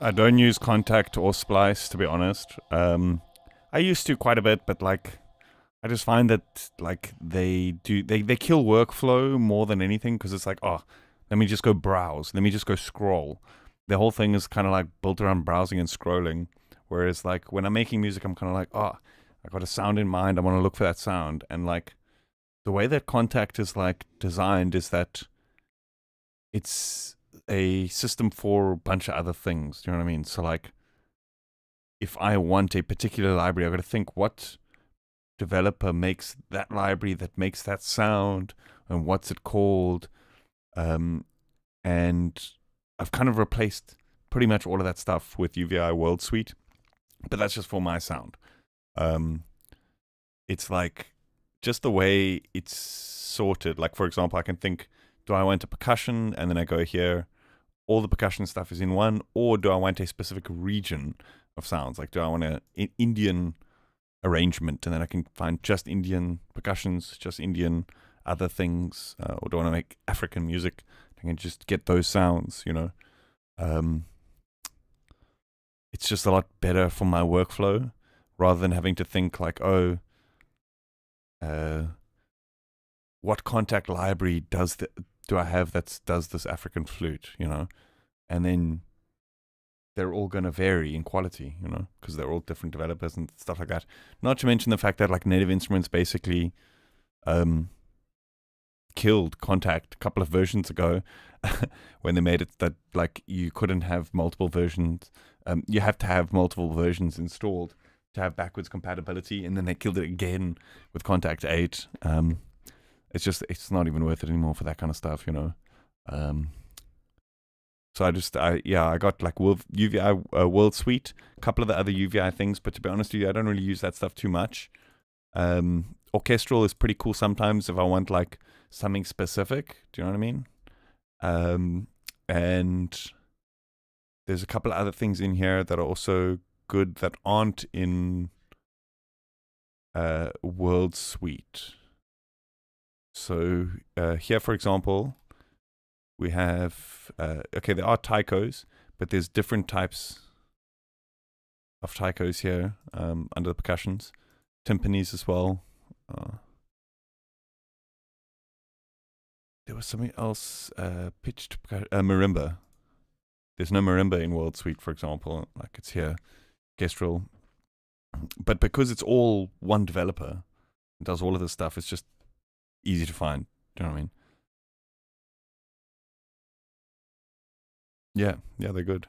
I don't use Contact or Splice, to be honest. I used to quite a bit, but like, I just find that like they kill workflow more than anything, because it's like, oh, let me just go browse, let me just go scroll. The whole thing is kind of like built around browsing and scrolling. Whereas like when I'm making music, I'm kind of like, oh, I got a sound in mind, I want to look for that sound. And like the way that Contact is like designed is that it's a system for a bunch of other things. Do you know what I mean? So like, if I want a particular library, I've got to think what developer makes that library that makes that sound and what's it called. And I've kind of replaced pretty much all of that stuff with UVI World Suite, but that's just for my sound. It's like just the way it's sorted. Like, for example, I can think, do I want a percussion? And then I go here, all the percussion stuff is in one, or do I want a specific region of sounds? Like, do I want an Indian arrangement, and then I can find just Indian percussions, just Indian other things, or do I want to make African music? I can just get those sounds, you know. It's just a lot better for my workflow, rather than having to think like, oh, what Contact library do I have that does this African flute, you know? And then they're all going to vary in quality, you know, because they're all different developers and stuff like that. Not to mention the fact that like Native Instruments basically killed Contact a couple of versions ago when they made it that like you couldn't have multiple versions. You have to have multiple versions installed to have backwards compatibility, and then they killed it again with Contact 8. It's not even worth it anymore for that kind of stuff, you know. So I got like UVI World Suite, a couple of the other UVI things, but to be honest with you, I don't really use that stuff too much. Orchestral is pretty cool sometimes if I want like something specific. Do you know what I mean? And there's a couple of other things in here that are also good that aren't in World Suite. So here, for example, we have, there are taikos, but there's different types of taikos here under the percussions. Timpanis as well. There was something else, pitched marimba. There's no marimba in World Suite, for example, like it's here, orchestral. But because it's all one developer and does all of this stuff, it's just easy to find. Do you know what I mean? Yeah, they're good.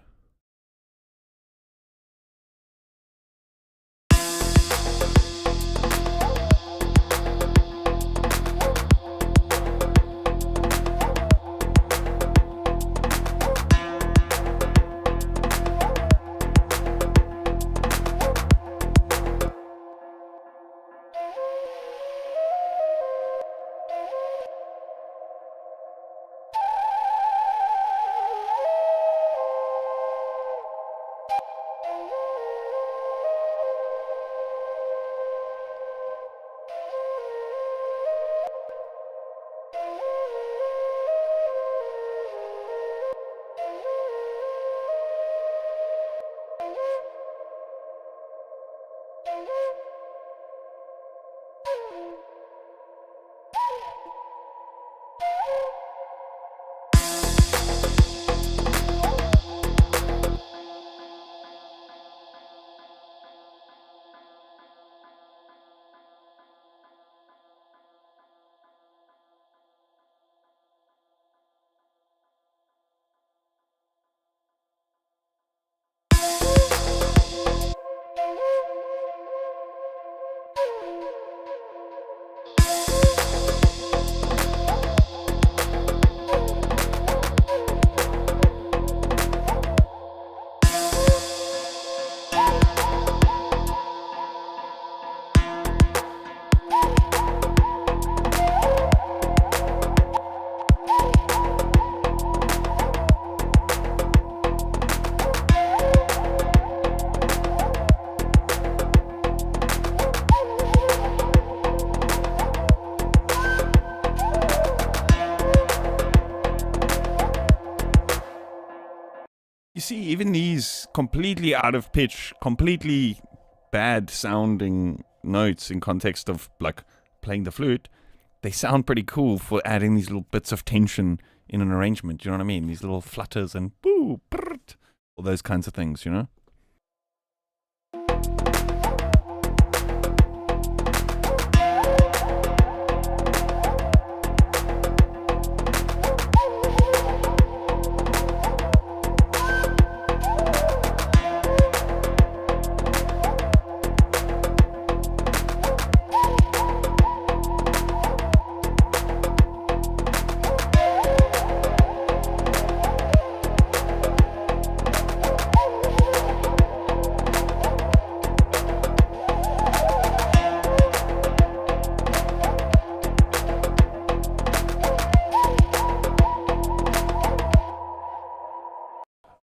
You see, even these completely out of pitch, completely bad sounding notes in context of like playing the flute, they sound pretty cool for adding these little bits of tension in an arrangement. You know what I mean? These little flutters and boo, brrrt, all those kinds of things, you know?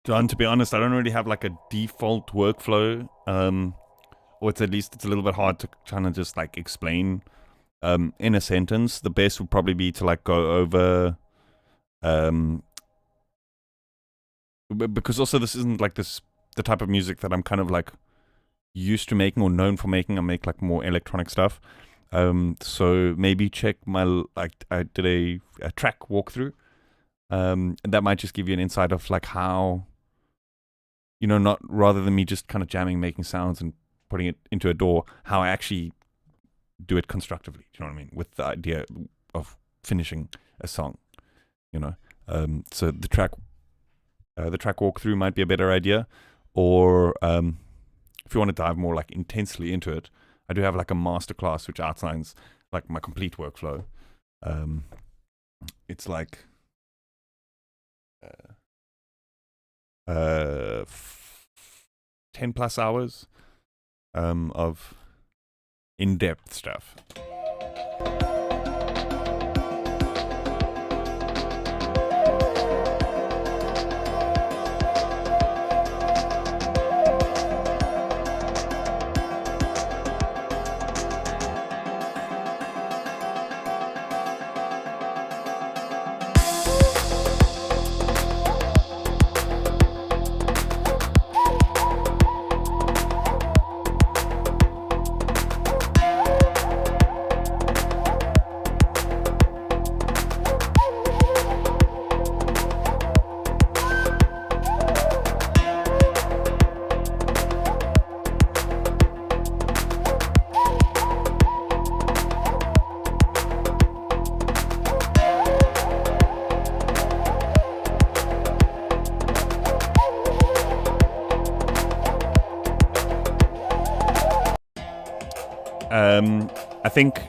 John, to be honest, I don't really have like a default workflow, or it's a little bit hard to kind of just like explain in a sentence. The best would probably be to like go over, because also this isn't like the type of music that I'm kind of like used to making or known for making. I make like more electronic stuff. So maybe check I did a track walkthrough, and that might just give you an insight of like how, you know, not rather than me just kind of jamming, making sounds and putting it into a DAW, how I actually do it constructively. Do you know what I mean? With the idea of finishing a song, you know. So the track walkthrough might be a better idea, or if you want to dive more like intensely into it, I do have like a masterclass which outlines like my complete workflow. It's like 10 plus hours of in-depth stuff. I think,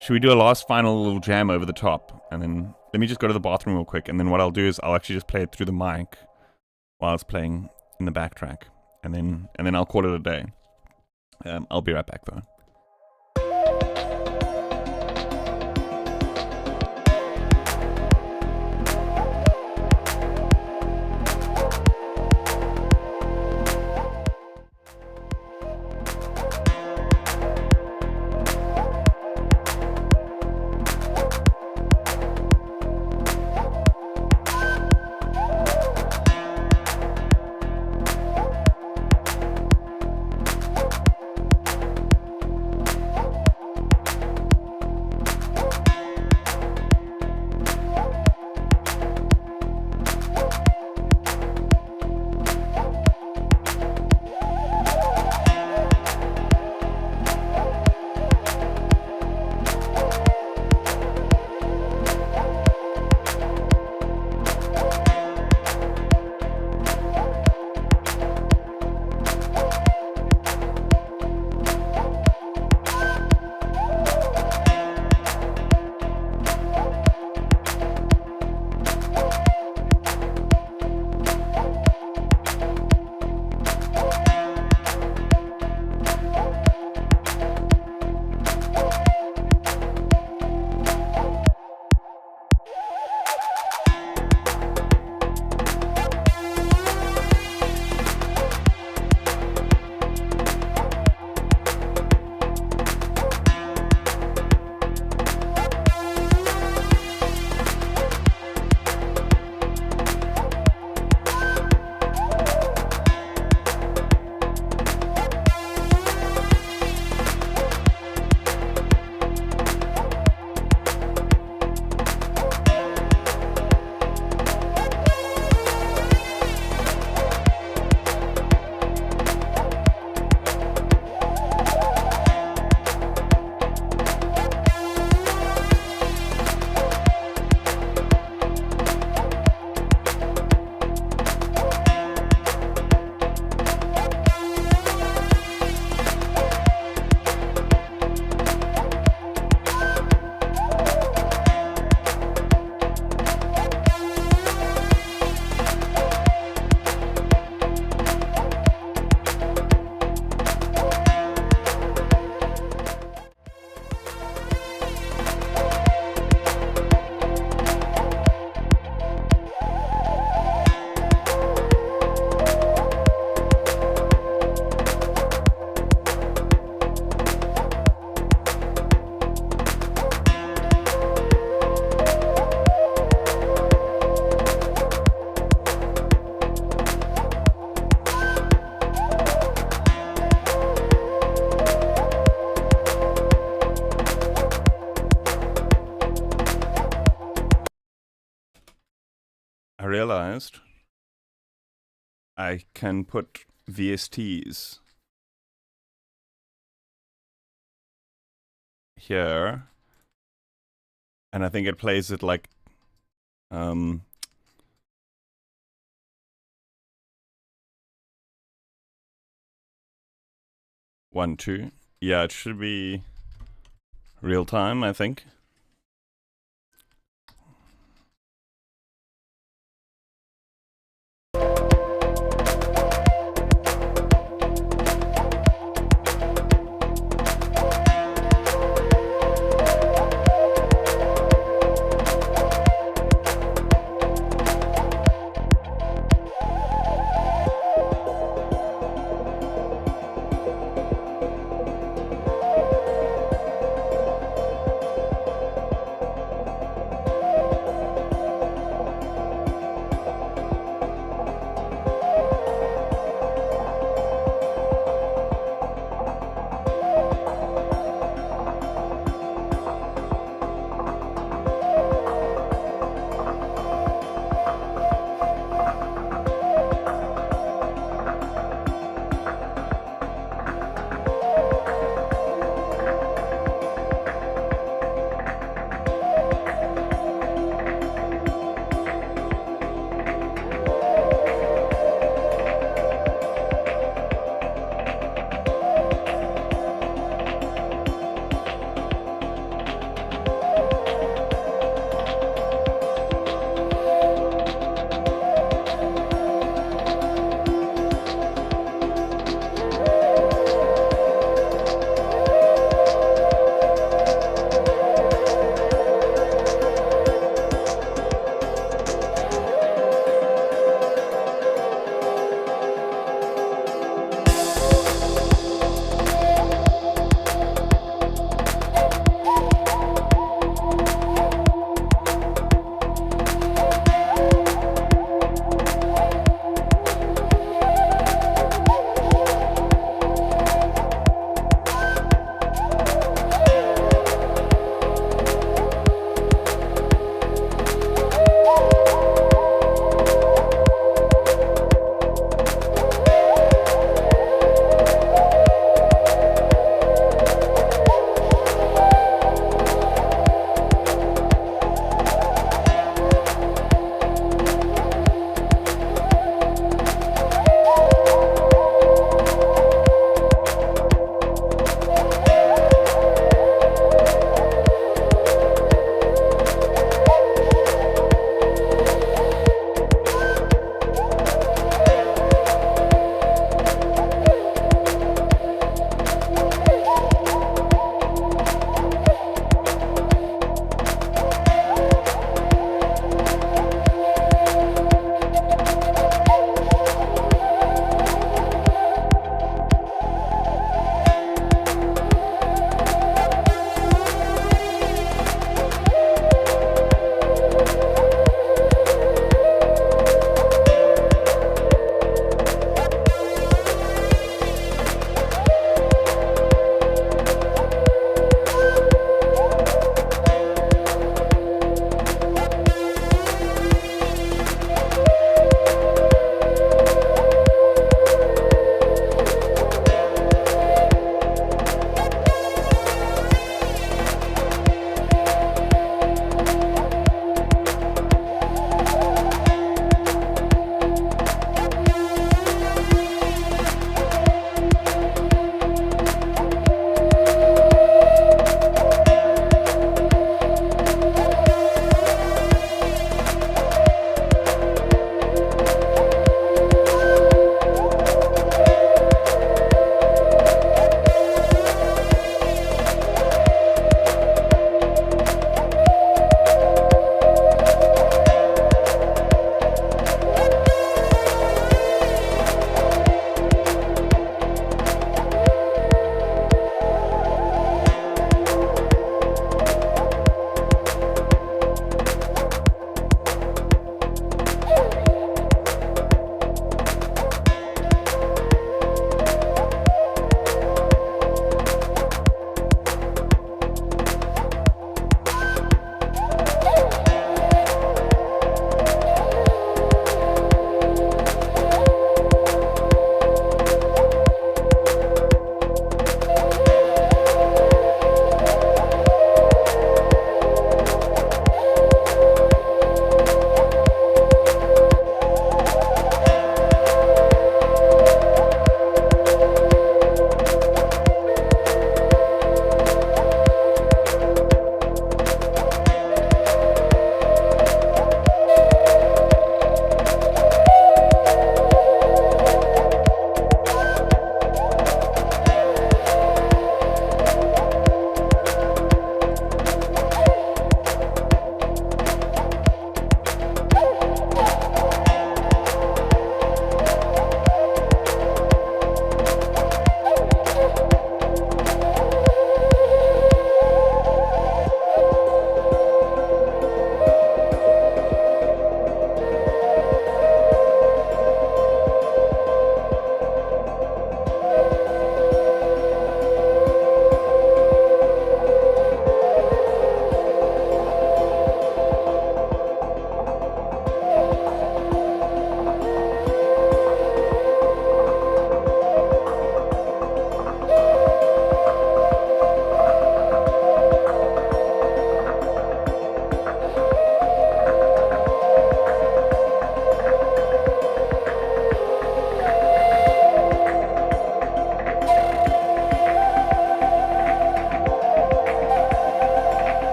should we do a last final little jam over the top, and then let me just go to the bathroom real quick, and then what I'll do is I'll actually just play it through the mic while it's playing in the backtrack, and then I'll call it a day. I'll be right back though. realized I can put VSTs here, and I think it plays it like 1, 2. Yeah, it should be real time, I think.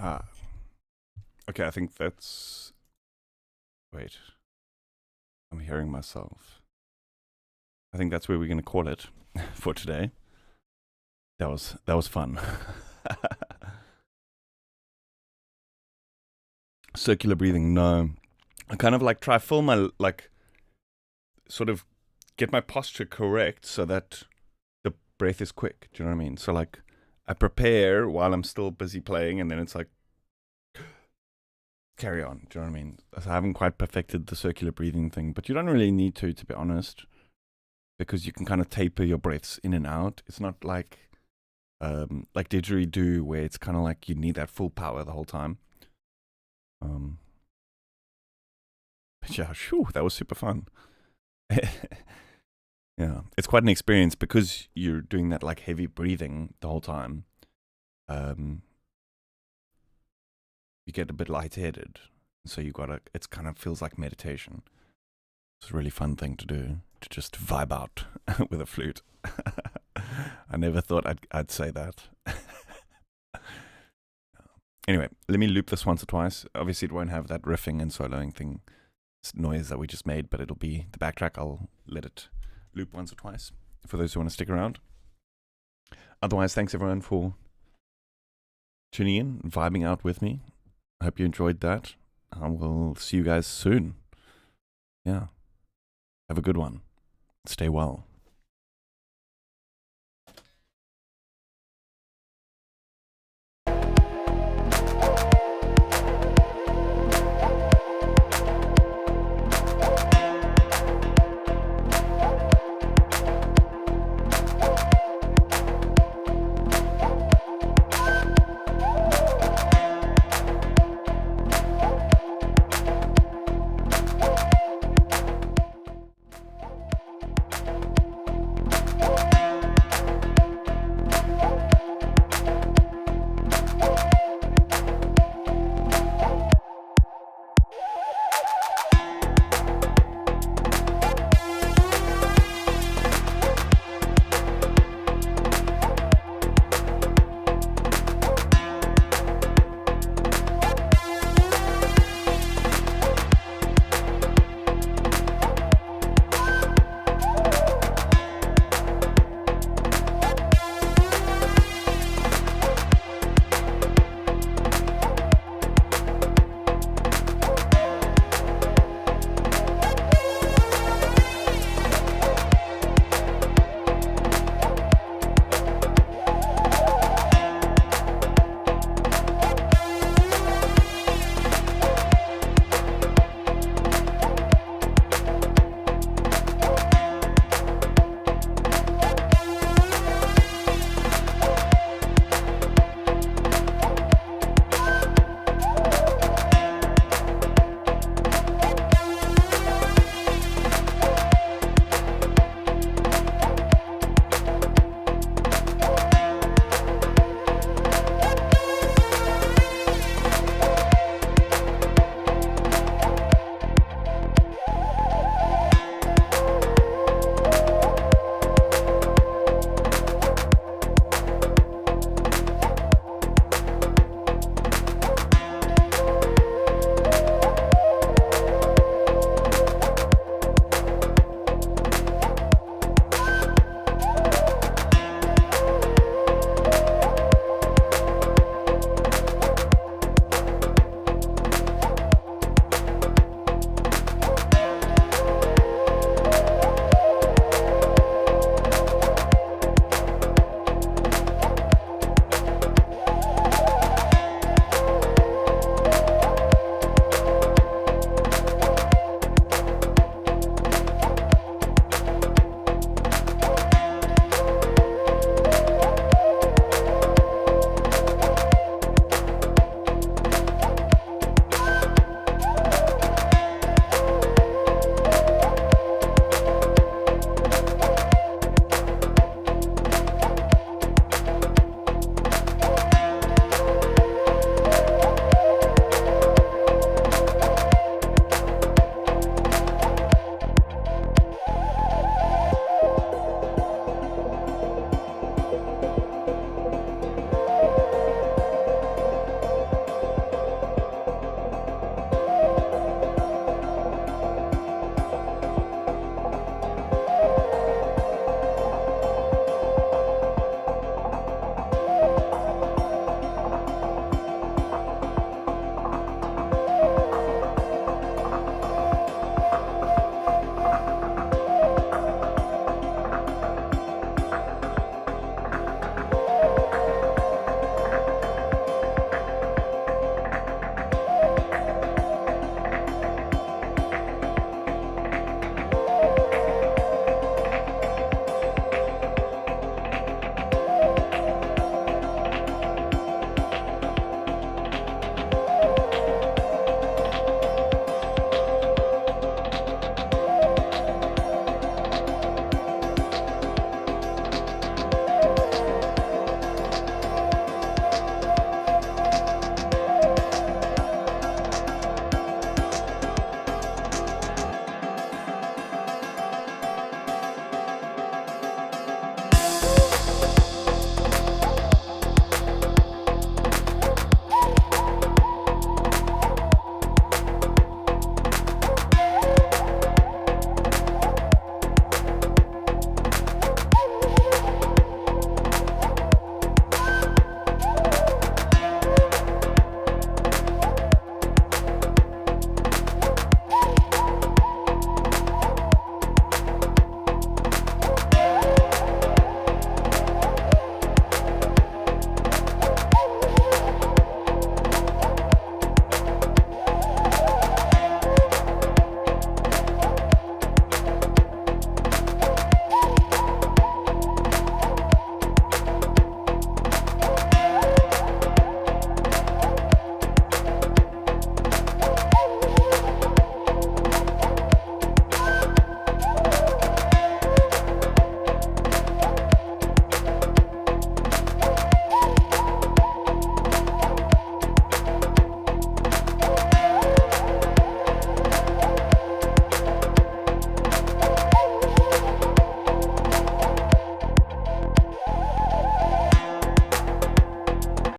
Ah. Okay, I think that's... Wait. I'm hearing myself. I think that's where we're going to call it for today. That was fun. Circular breathing, no. I kind of like try fill my, like, sort of get my posture correct so that the breath is quick. Do you know what I mean? So like I prepare while I'm still busy playing, and then it's like carry on. Do you know what I mean? So I haven't quite perfected the circular breathing thing, but you don't really need to be honest, because you can kind of taper your breaths in and out. It's not like didgeridoo where it's kind of like you need that full power the whole time. But yeah, shoo, that was super fun. Yeah, it's quite an experience because you're doing that like heavy breathing the whole time. You get a bit lightheaded, so you gotta. It's kind of feels like meditation. It's a really fun thing to do, to just vibe out with a flute. I never thought I'd say that. Anyway, let me loop this once or twice. Obviously, it won't have that riffing and soloing thing noise that we just made, but it'll be the backtrack. I'll let it loop once or twice for those who want to stick around. Otherwise, thanks everyone for tuning in, vibing out with me. I hope you enjoyed that. I will see you guys soon. Yeah. Have a good one. Stay well.